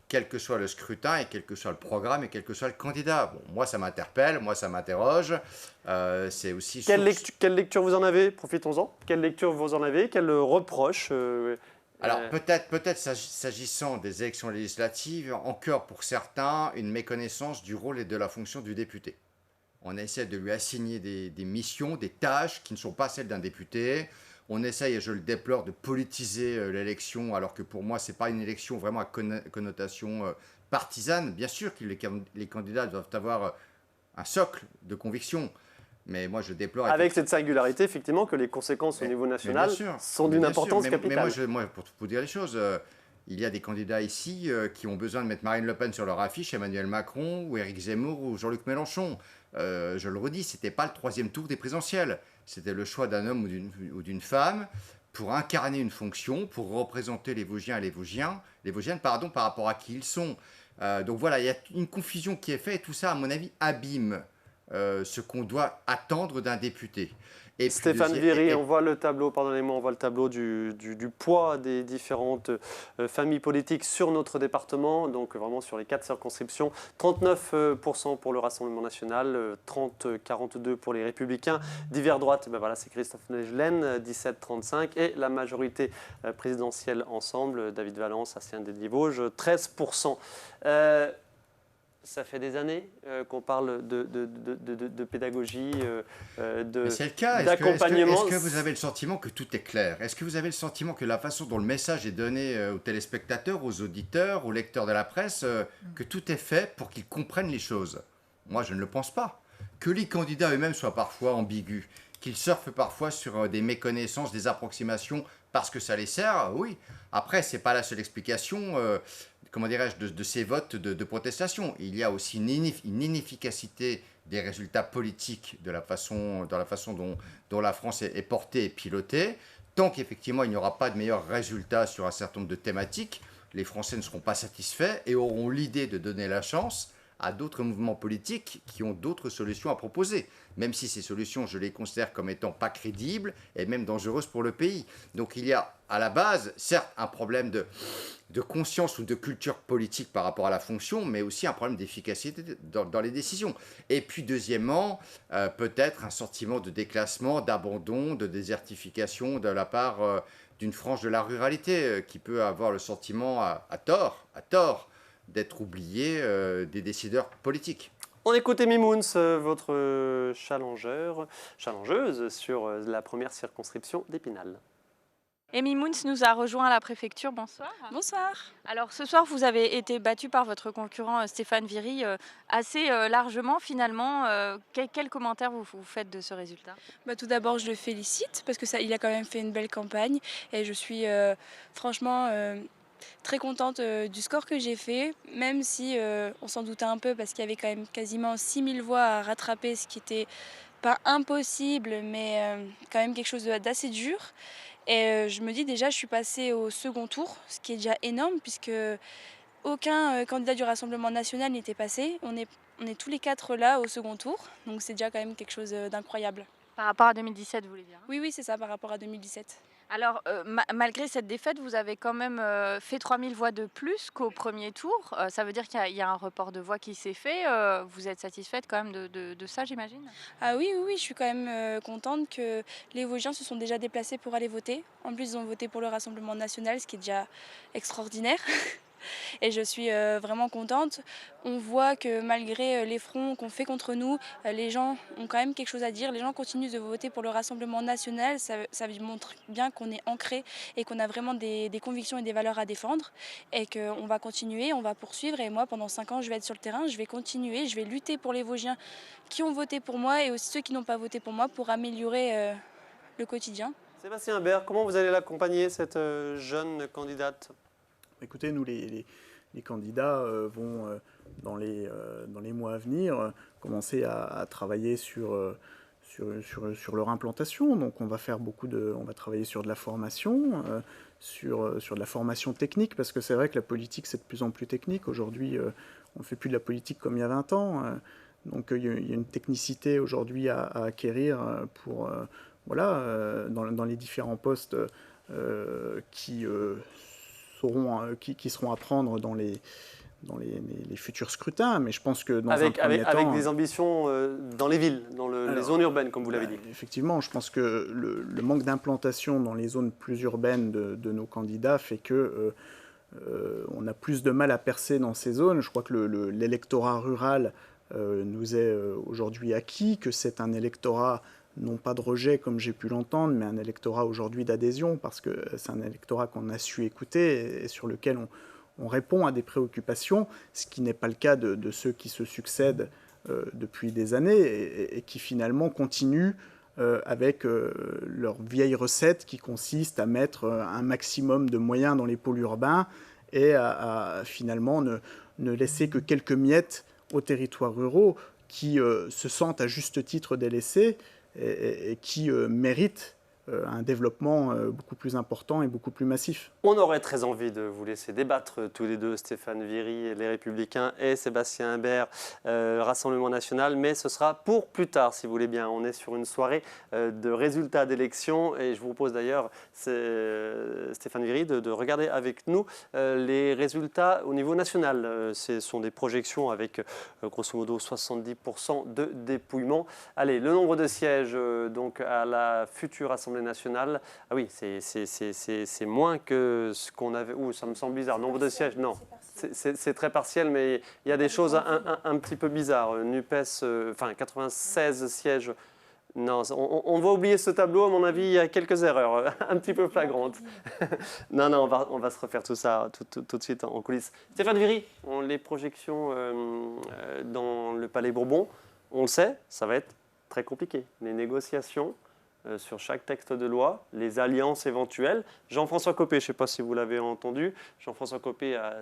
quel que soit le scrutin et quel que soit le programme et quel que soit le candidat. Bon, moi, ça m'interpelle, moi, ça m'interroge. C'est aussi... Quelle lecture vous en avez? Profitons-en. Quelle lecture vous en avez? Quel reproche Alors, peut-être s'agissant des élections législatives, encore pour certains, une méconnaissance du rôle et de la fonction du député. On essaie de lui assigner des missions, des tâches qui ne sont pas celles d'un député. On essaye, et je le déplore, de politiser l'élection, alors que pour moi, ce n'est pas une élection vraiment à connotation partisane. Bien sûr que les candidats doivent avoir un socle de conviction, mais moi, je déplore... Avec cette singularité, effectivement, que les conséquences au niveau national sont d'une importance capitale. Mais moi, pour vous dire les choses, il y a des candidats ici qui ont besoin de mettre Marine Le Pen sur leur affiche, Emmanuel Macron, ou Éric Zemmour, ou Jean-Luc Mélenchon. Je le redis, ce n'était pas le troisième tour des présidentielles. C'était le choix d'un homme ou d'une femme pour incarner une fonction, pour représenter les Vosgiens et les Vosgiennes, par rapport à qui ils sont. Donc voilà, il y a une confusion qui est faite, et tout ça, à mon avis, abîme ce qu'on doit attendre d'un député. Et Stéphane Viry, on voit le tableau, pardonnez-moi, on voit le tableau du poids des différentes familles politiques sur notre département, donc vraiment sur les 4 circonscriptions. 39% pour le Rassemblement national, 42% pour les Républicains. Divers droite, ben voilà, c'est Christophe Naegelen, 17-35, et la majorité présidentielle ensemble, David Valence, Saint-Dié-des-Vosges, 13%. Ça fait des années qu'on parle de pédagogie, d'accompagnement. Est-ce que vous avez le sentiment que tout est clair? Est-ce que vous avez le sentiment que la façon dont le message est donné aux téléspectateurs, aux auditeurs, aux lecteurs de la presse, que tout est fait pour qu'ils comprennent les choses? Moi, je ne le pense pas. Que les candidats eux-mêmes soient parfois ambigus, qu'ils surfent parfois sur des méconnaissances, des approximations, parce que ça les sert, oui. Après, ce n'est pas la seule explication, comment dirais-je, de ces votes de protestation. Il y a aussi une inefficacité des résultats politiques dans la façon dont la France est portée et pilotée. Tant qu'effectivement il n'y aura pas de meilleurs résultats sur un certain nombre de thématiques, les Français ne seront pas satisfaits et auront l'idée de donner la chance à d'autres mouvements politiques qui ont d'autres solutions à proposer, même si ces solutions, je les considère comme étant pas crédibles et même dangereuses pour le pays. Donc il y a à la base, certes, un problème de conscience ou de culture politique par rapport à la fonction, mais aussi un problème d'efficacité dans les décisions. Et puis deuxièmement, peut-être un sentiment de déclassement, d'abandon, de désertification de la part d'une frange de la ruralité qui peut avoir le sentiment, à tort, d'être oublié des décideurs politiques. On écoute Amy Moons, votre challengeuse sur la première circonscription d'Épinal. Amy Moons nous a rejoint à la préfecture. Bonsoir. Bonsoir. Alors ce soir, vous avez été battu par votre concurrent Stéphane Viry assez largement finalement. Quel commentaire vous faites de ce résultat ? Tout d'abord, je le félicite parce qu'il a quand même fait une belle campagne et je suis franchement très contente du score que j'ai fait, même si on s'en doutait un peu parce qu'il y avait quand même quasiment 6000 voix à rattraper, ce qui n'était pas impossible, mais quand même quelque chose d'assez dur. Et je me dis déjà, je suis passée au second tour, ce qui est déjà énorme puisque aucun candidat du Rassemblement national n'était passé. On est tous les 4 là au second tour, donc c'est déjà quand même quelque chose d'incroyable. Par rapport à 2017, vous voulez dire ? Oui, c'est ça, par rapport à 2017. Alors, malgré cette défaite, vous avez quand même fait 3000 voix de plus qu'au premier tour. Ça veut dire qu'il y a un report de voix qui s'est fait. Vous êtes satisfaite quand même de ça, j'imagine ? Ah oui, je suis quand même contente que les Vosgiens se sont déjà déplacés pour aller voter. En plus, ils ont voté pour le Rassemblement national, ce qui est déjà extraordinaire. Et je suis vraiment contente. On voit que malgré les fronts qu'on fait contre nous, les gens ont quand même quelque chose à dire. Les gens continuent de voter pour le Rassemblement national. Ça montre bien qu'on est ancré et qu'on a vraiment des convictions et des valeurs à défendre. Et qu'on va continuer, on va poursuivre. Et moi, pendant 5 ans, je vais être sur le terrain, je vais continuer, je vais lutter pour les Vosgiens qui ont voté pour moi et aussi ceux qui n'ont pas voté pour moi pour améliorer le quotidien. Sébastien Imbert, comment vous allez l'accompagner, cette jeune candidate ? Écoutez, nous, les candidats vont, dans les mois à venir, commencer à travailler sur leur implantation. Donc, on va travailler sur de la formation, sur de la formation technique, parce que c'est vrai que la politique, c'est de plus en plus technique. Aujourd'hui, on ne fait plus de la politique comme il y a 20 ans. Donc, il y a une technicité aujourd'hui à acquérir pour, dans les différents postes qui seront à prendre dans les futurs scrutins, mais je pense que avec des ambitions dans les villes, les zones urbaines, comme vous l'avez dit. Effectivement, je pense que le manque d'implantation dans les zones plus urbaines de nos candidats fait que on a plus de mal à percer dans ces zones. Je crois que l'électorat rural nous est aujourd'hui acquis, que c'est un électorat non pas de rejet comme j'ai pu l'entendre, mais un électorat aujourd'hui d'adhésion, parce que c'est un électorat qu'on a su écouter et sur lequel on répond à des préoccupations, ce qui n'est pas le cas de ceux qui se succèdent depuis des années et qui finalement continuent avec leur vieille recette qui consiste à mettre un maximum de moyens dans les pôles urbains et à finalement ne laisser que quelques miettes aux territoires ruraux qui se sentent à juste titre délaissés et qui méritent un développement beaucoup plus important et beaucoup plus massif. On aurait très envie de vous laisser débattre tous les deux, Stéphane Viry, les Républicains, et Sébastien Imbert, Rassemblement national, mais ce sera pour plus tard, si vous voulez bien. On est sur une soirée de résultats d'élections, et je vous propose d'ailleurs, Stéphane Viry, de regarder avec nous les résultats au niveau national. Ce sont des projections avec, grosso modo, 70% de dépouillement. Allez, le nombre de sièges donc, à la future Assemblée nationale, ah oui, c'est moins que ce qu'on avait. Ouh, ça me semble bizarre. Nombre de sièges, non. C'est très partiel, mais il y a des choses un petit peu bizarres. NUPES, 96 sièges. Non, on va oublier ce tableau. À mon avis, il y a quelques erreurs un petit peu flagrantes. Non, on va se refaire tout ça tout de suite en coulisses. Stéphane Viry, les projections dans le Palais Bourbon, on le sait, ça va être très compliqué. Les négociations sur chaque texte de loi, les alliances éventuelles. Jean-François Copé, je ne sais pas si vous l'avez entendu, Jean-François Copé a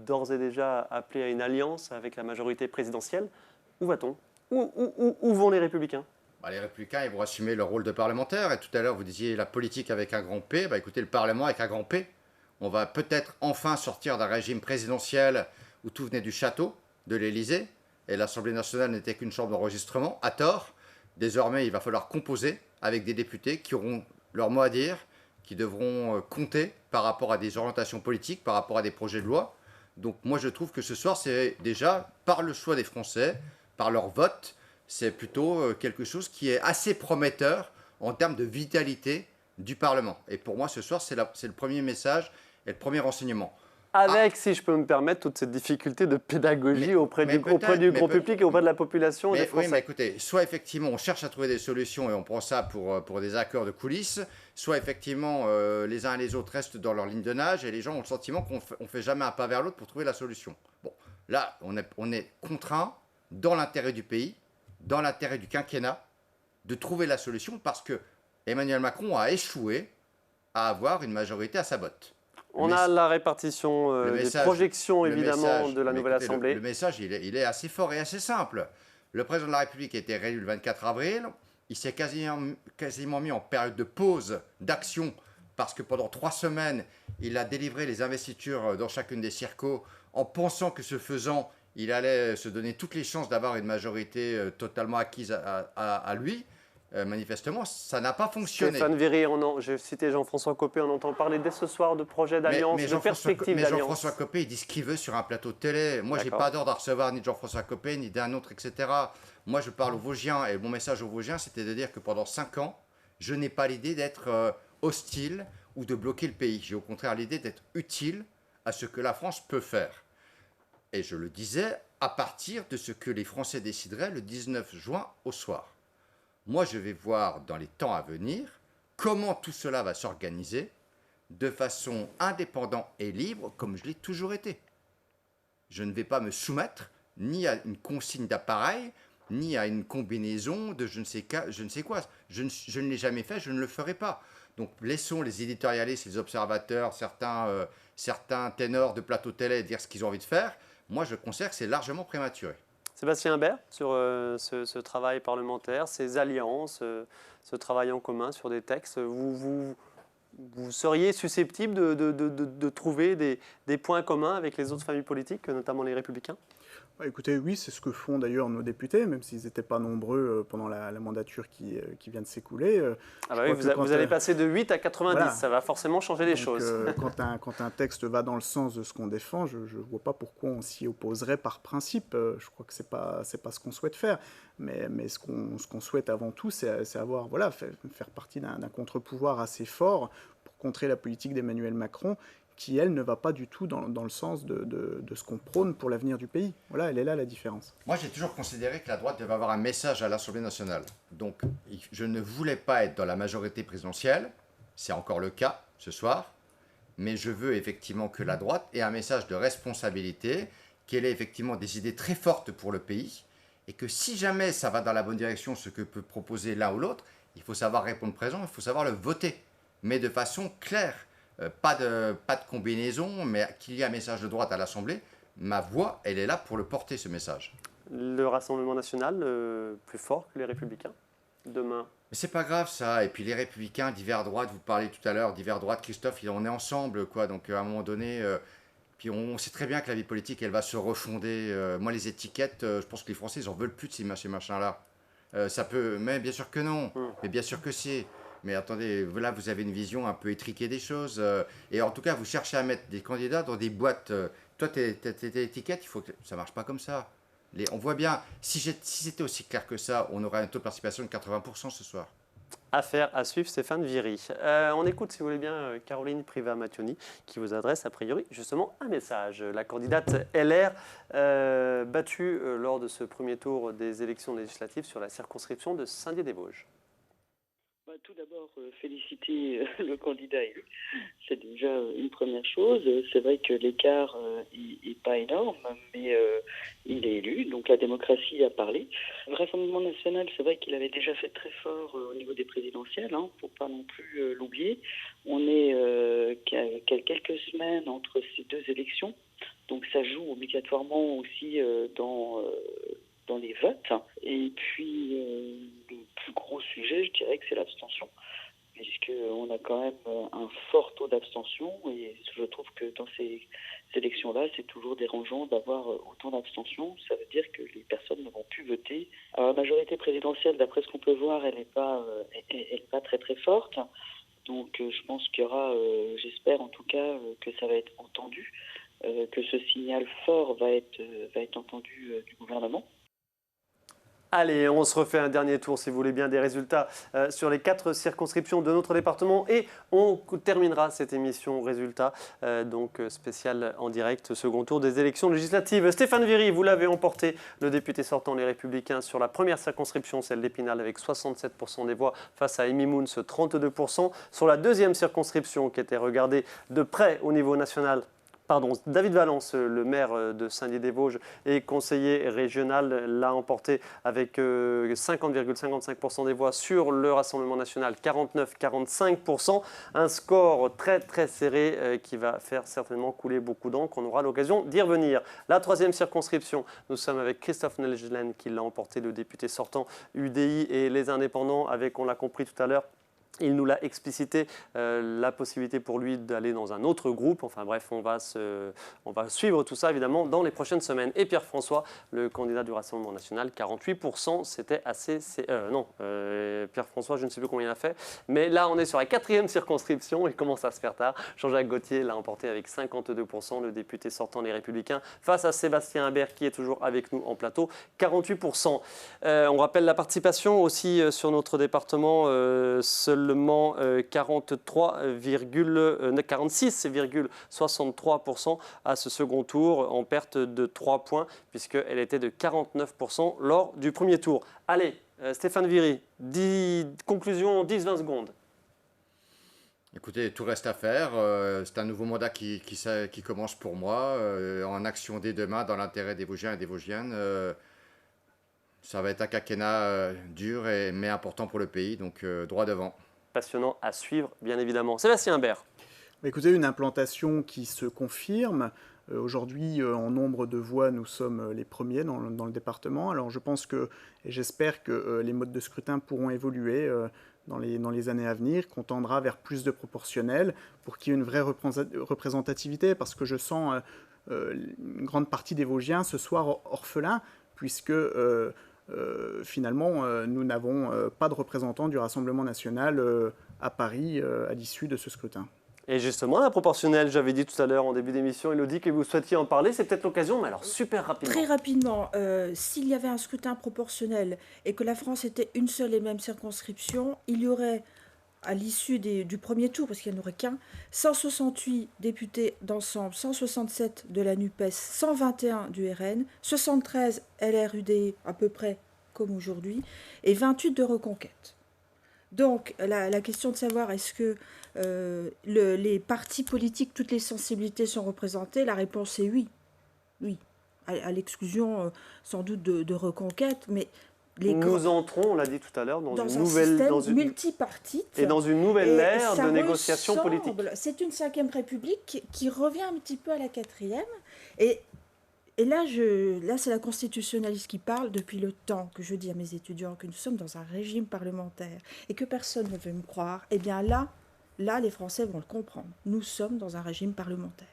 d'ores et déjà appelé à une alliance avec la majorité présidentielle. Où va-t-on? Où vont les Républicains? Les Républicains, ils vont assumer leur rôle de parlementaire. Et tout à l'heure, vous disiez la politique avec un grand P. Écoutez, le Parlement avec un grand P. On va peut-être enfin sortir d'un régime présidentiel où tout venait du château, de l'Élysée, et l'Assemblée nationale n'était qu'une chambre d'enregistrement, à tort. Désormais, il va falloir composer avec des députés qui auront leur mot à dire, qui devront compter par rapport à des orientations politiques, par rapport à des projets de loi. Donc moi, je trouve que ce soir, c'est déjà, par le choix des Français, par leur vote, c'est plutôt quelque chose qui est assez prometteur en termes de vitalité du Parlement. Et pour moi, ce soir, c'est le premier message et le premier renseignement. Avec, si je peux me permettre, toute cette difficulté de pédagogie auprès du grand public et auprès de la population des Français. Oui, mais écoutez, soit effectivement on cherche à trouver des solutions et on prend ça pour des accords de coulisses, soit effectivement les uns et les autres restent dans leur ligne de nage et les gens ont le sentiment qu'on ne fait jamais un pas vers l'autre pour trouver la solution. Bon, là, on est contraint, dans l'intérêt du pays, dans l'intérêt du quinquennat, de trouver la solution parce que Emmanuel Macron a échoué à avoir une majorité à sa botte. On a la répartition des projections, évidemment, de la nouvelle Assemblée. Le message, il est assez fort et assez simple. Le président de la République a été réélu le 24 avril. Il s'est quasiment mis en période de pause d'action parce que pendant 3 semaines, il a délivré les investitures dans chacune des circos en pensant que ce faisant, il allait se donner toutes les chances d'avoir une majorité totalement acquise à lui. Manifestement, ça n'a pas fonctionné. Stéphane Viry, j'ai cité Jean-François Copé, on entend parler dès ce soir de projets d'alliance, de perspectives d'alliance. Mais Jean-François Copé, il dit ce qu'il veut sur un plateau de télé. Moi, je n'ai pas d'ordre à recevoir ni de Jean-François Copé, ni d'un autre, etc. Moi, je parle aux Vosgiens, et mon message aux Vosgiens, c'était de dire que pendant 5 ans, je n'ai pas l'idée d'être hostile ou de bloquer le pays. J'ai au contraire l'idée d'être utile à ce que la France peut faire. Et je le disais à partir de ce que les Français décideraient le 19 juin au soir. Moi, je vais voir dans les temps à venir comment tout cela va s'organiser de façon indépendante et libre, comme je l'ai toujours été. Je ne vais pas me soumettre ni à une consigne d'appareil, ni à une combinaison de je ne sais quoi. Je ne l'ai jamais fait, je ne le ferai pas. Donc, laissons les éditorialistes, les observateurs, certains ténors de plateau télé dire ce qu'ils ont envie de faire. Moi, je considère que c'est largement prématuré. Sébastien Imbert, sur ce travail parlementaire, ces alliances, ce travail en commun sur des textes, vous seriez susceptible de trouver des points communs avec les autres familles politiques, notamment les Républicains? Écoutez, oui, c'est ce que font d'ailleurs nos députés, même s'ils n'étaient pas nombreux pendant la mandature qui vient de s'écouler. Oui, vous allez passer de 8 à 90, voilà. Ça va forcément changer les choses. Quand un texte va dans le sens de ce qu'on défend, je ne vois pas pourquoi on s'y opposerait par principe. Je crois que ce n'est pas ce qu'on souhaite faire. Mais ce qu'on souhaite avant tout, c'est avoir, faire partie d'un contre-pouvoir assez fort pour contrer la politique d'Emmanuel Macron, qui, elle, ne va pas du tout dans le sens de ce qu'on prône pour l'avenir du pays. Voilà, elle est là la différence. Moi, j'ai toujours considéré que la droite devait avoir un message à l'Assemblée nationale. Donc, je ne voulais pas être dans la majorité présidentielle, c'est encore le cas ce soir, mais je veux effectivement que la droite ait un message de responsabilité, qu'elle ait effectivement des idées très fortes pour le pays, et que si jamais ça va dans la bonne direction, ce que peut proposer l'un ou l'autre, il faut savoir répondre présent, il faut savoir le voter, mais de façon claire. Pas de combinaison, mais qu'il y ait un message de droite à l'Assemblée. Ma voix, elle est là pour le porter, ce message. Le Rassemblement national, plus fort que les Républicains, demain? Mais c'est pas grave, ça. Et puis les Républicains, divers droite, vous parlez tout à l'heure, divers droite, Christophe, on est ensemble, quoi. Donc à un moment donné, puis on sait très bien que la vie politique, elle va se refonder. Moi, les étiquettes, je pense que les Français, ils en veulent plus de ces machins-là. Ça peut, mais bien sûr que non. Mais bien sûr que si. Mais attendez, là, vous avez une vision un peu étriquée des choses. Et en tout cas, vous cherchez à mettre des candidats dans des boîtes. Toi, tes étiquettes, ça ne marche pas comme ça. On voit bien, si c'était aussi clair que ça, on aurait un taux de participation de 80% ce soir. Affaire à suivre, Stéphane Viry. On écoute, si vous voulez bien, Caroline Privat-Mattioni, qui vous adresse a priori justement un message. La candidate LR battue lors de ce premier tour des élections législatives sur la circonscription de Saint-Dié-des-Vosges. Tout d'abord, féliciter le candidat élu. C'est déjà une première chose. C'est vrai que l'écart n'est pas énorme, mais il est élu, donc la démocratie a parlé. Le Rassemblement national, c'est vrai qu'il avait déjà fait très fort au niveau des présidentielles, il ne faut pas non plus l'oublier. On est qu'à quelques semaines entre ces deux élections, donc ça joue obligatoirement aussi dans les votes. Et puis, le plus gros sujet, je dirais que c'est l'abstention, puisqu'on a quand même un fort taux d'abstention, et je trouve que dans ces élections-là, c'est toujours dérangeant d'avoir autant d'abstention. Ça veut dire que les personnes ne vont plus voter. Alors, la majorité présidentielle, d'après ce qu'on peut voir, elle n'est pas très très forte. Donc, je pense qu'il y aura, j'espère en tout cas, que ça va être entendu, que ce signal fort va être entendu du gouvernement. Allez, on se refait un dernier tour, si vous voulez bien, des résultats sur les 4 circonscriptions de notre département. Et on terminera cette émission résultats, donc spéciale en direct, second tour des élections législatives. Stéphane Viry, vous l'avez emporté, le député sortant Les Républicains, sur la première circonscription, celle d'Épinal, avec 67% des voix, face à Amy Moons, 32%. Sur la deuxième circonscription, qui était regardée de près au niveau national, David Valence, le maire de Saint-Dié-des-Vosges et conseiller régional, l'a emporté avec 50,55% des voix sur le Rassemblement national, 49,45%. Un score très très serré qui va faire certainement couler beaucoup d'encre. On aura l'occasion d'y revenir. La troisième circonscription, nous sommes avec Christophe Najlen qui l'a emporté, le député sortant UDI et les indépendants, avec, on l'a compris tout à l'heure, il nous l'a explicité, la possibilité pour lui d'aller dans un autre groupe. Enfin bref, on va suivre tout ça évidemment dans les prochaines semaines. Et Pierre-François, le candidat du Rassemblement national, 48%, c'était assez... Pierre-François, je ne sais plus combien il a fait. Mais là, on est sur la quatrième circonscription, il commence à se faire tard. Jean-Jacques Gauthier l'a emporté avec 52%, le député sortant Les Républicains, face à Sébastien Imbert qui est toujours avec nous en plateau, 48%. On rappelle la participation aussi sur notre département, seulement 46,63% à ce second tour, en perte de 3 points, puisqu'elle était de 49% lors du premier tour. Allez, Stéphane Viry, conclusion en 10-20 secondes. Écoutez, tout reste à faire. C'est un nouveau mandat qui commence pour moi, en action dès demain, dans l'intérêt des Vosgiens et des Vosgiennes. Ça va être un quinquennat dur mais important pour le pays, donc droit devant. Passionnant à suivre, bien évidemment. Sébastien Imbert. Écoutez, une implantation qui se confirme. Aujourd'hui, en nombre de voix, nous sommes les premiers dans le département. Alors je pense et j'espère que les modes de scrutin pourront évoluer dans les années à venir, qu'on tendra vers plus de proportionnel pour qu'il y ait une vraie représentativité, parce que je sens une grande partie des Vosgiens ce soir orphelins, puisque finalement, nous n'avons pas de représentants du Rassemblement national à Paris à l'issue de ce scrutin. Et justement, la proportionnelle, j'avais dit tout à l'heure en début d'émission, Élodie, que vous souhaitiez en parler, c'est peut-être l'occasion, mais alors super rapidement. Très rapidement, s'il y avait un scrutin proportionnel et que la France était une seule et même circonscription, il y aurait, à l'issue du premier tour, parce qu'il n'y en aurait qu'un, 168 députés d'ensemble, 167 de la NUPES, 121 du RN, 73 LR-UDI à peu près comme aujourd'hui, et 28 de Reconquête. Donc la question de savoir est-ce que les partis politiques, toutes les sensibilités sont représentées, la réponse est oui. Oui, à l'exclusion sans doute de Reconquête, mais... Nous entrons, on l'a dit tout à l'heure, dans une nouvelle système multipartite et dans une nouvelle ère de négociation politique. C'est une 5e République qui revient un petit peu à la 4e. Et là, c'est la constitutionnaliste qui parle depuis le temps que je dis à mes étudiants que nous sommes dans un régime parlementaire et que personne ne veut me croire. Eh bien là, les Français vont le comprendre. Nous sommes dans un régime parlementaire.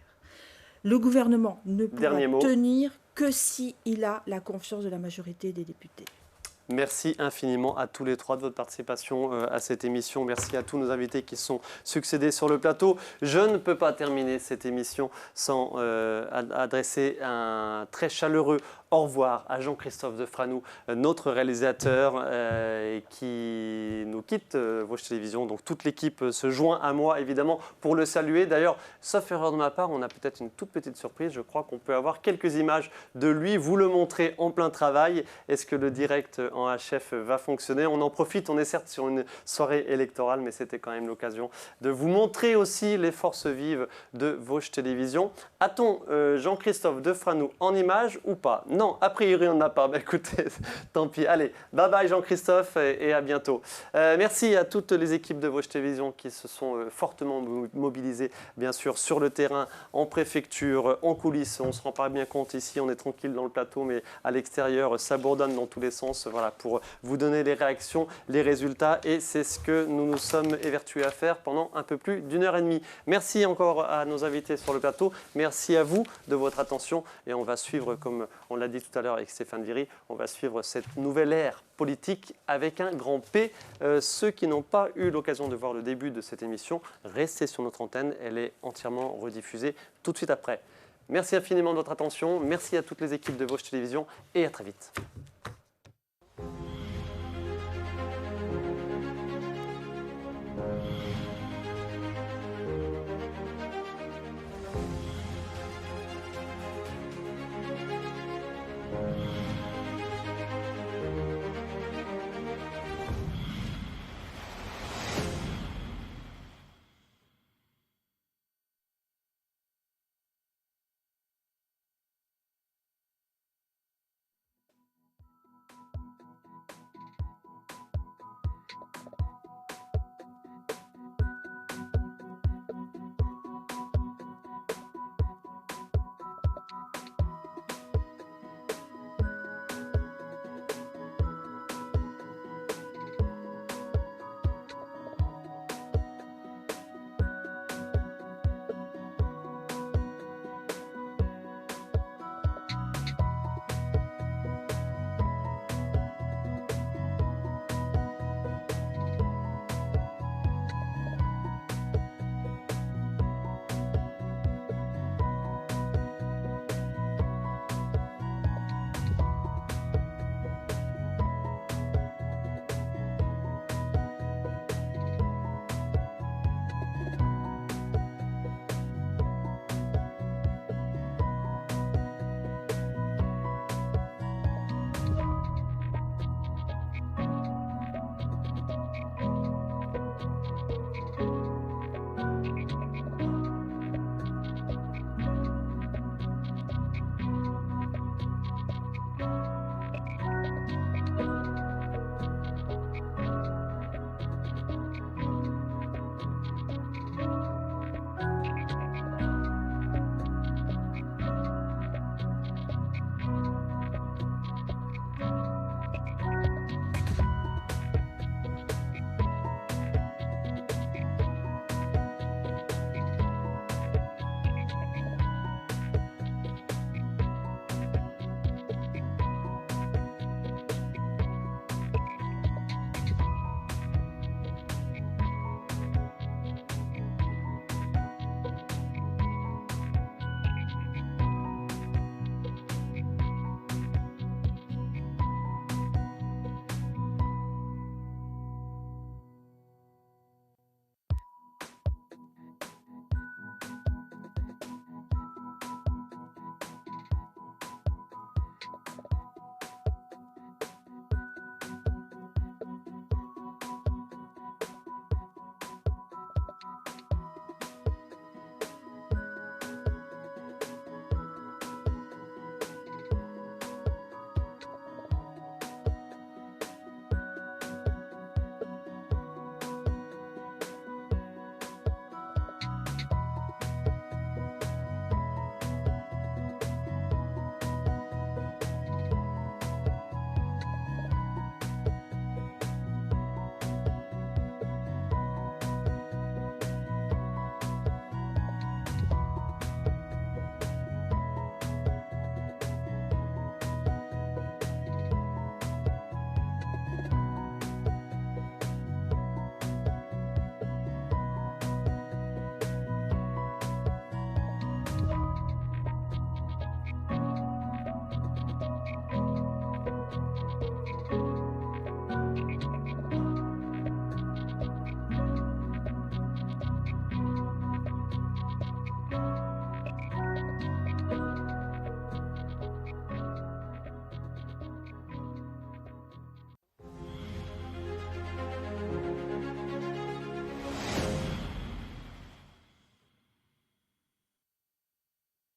Le gouvernement ne pourra tenir que s'il a la confiance de la majorité des députés. Merci infiniment à tous les trois de votre participation à cette émission. Merci à tous nos invités qui se sont succédés sur le plateau. Je ne peux pas terminer cette émission sans adresser un très chaleureux au revoir à Jean-Christophe Defranou, notre réalisateur qui nous quitte Vosges Télévisions. Donc toute l'équipe se joint à moi évidemment pour le saluer. D'ailleurs, sauf erreur de ma part, on a peut-être une toute petite surprise. Je crois qu'on peut avoir quelques images de lui, vous le montrer en plein travail. Est-ce que le direct en HF va fonctionner? On en profite, on est certes sur une soirée électorale, mais c'était quand même l'occasion de vous montrer aussi les forces vives de Vosges Télévisions. A-t-on Jean-Christophe Defranou en image ou pas? Non, a priori on n'a pas. Bah, écoutez, tant pis. Allez, bye bye Jean-Christophe et à bientôt. Merci à toutes les équipes de Vosges Télévisions qui se sont fortement mobilisées, bien sûr, sur le terrain, en préfecture, en coulisses. On ne se rend pas bien compte ici, on est tranquille dans le plateau, mais à l'extérieur, ça bourdonne dans tous les sens, voilà, pour vous donner les réactions, les résultats. Et c'est ce que nous nous sommes évertués à faire pendant un peu plus d'une heure et demie. Merci encore à nos invités sur le plateau. Merci à vous de votre attention. Et on va suivre, comme on l'a dit tout à l'heure avec Stéphane Viry, on va suivre cette nouvelle ère politique avec un grand P. Ceux qui n'ont pas eu l'occasion de voir le début de cette émission, restez sur notre antenne. Elle est entièrement rediffusée tout de suite après. Merci infiniment de votre attention. Merci à toutes les équipes de Vosges Télévisions et à très vite.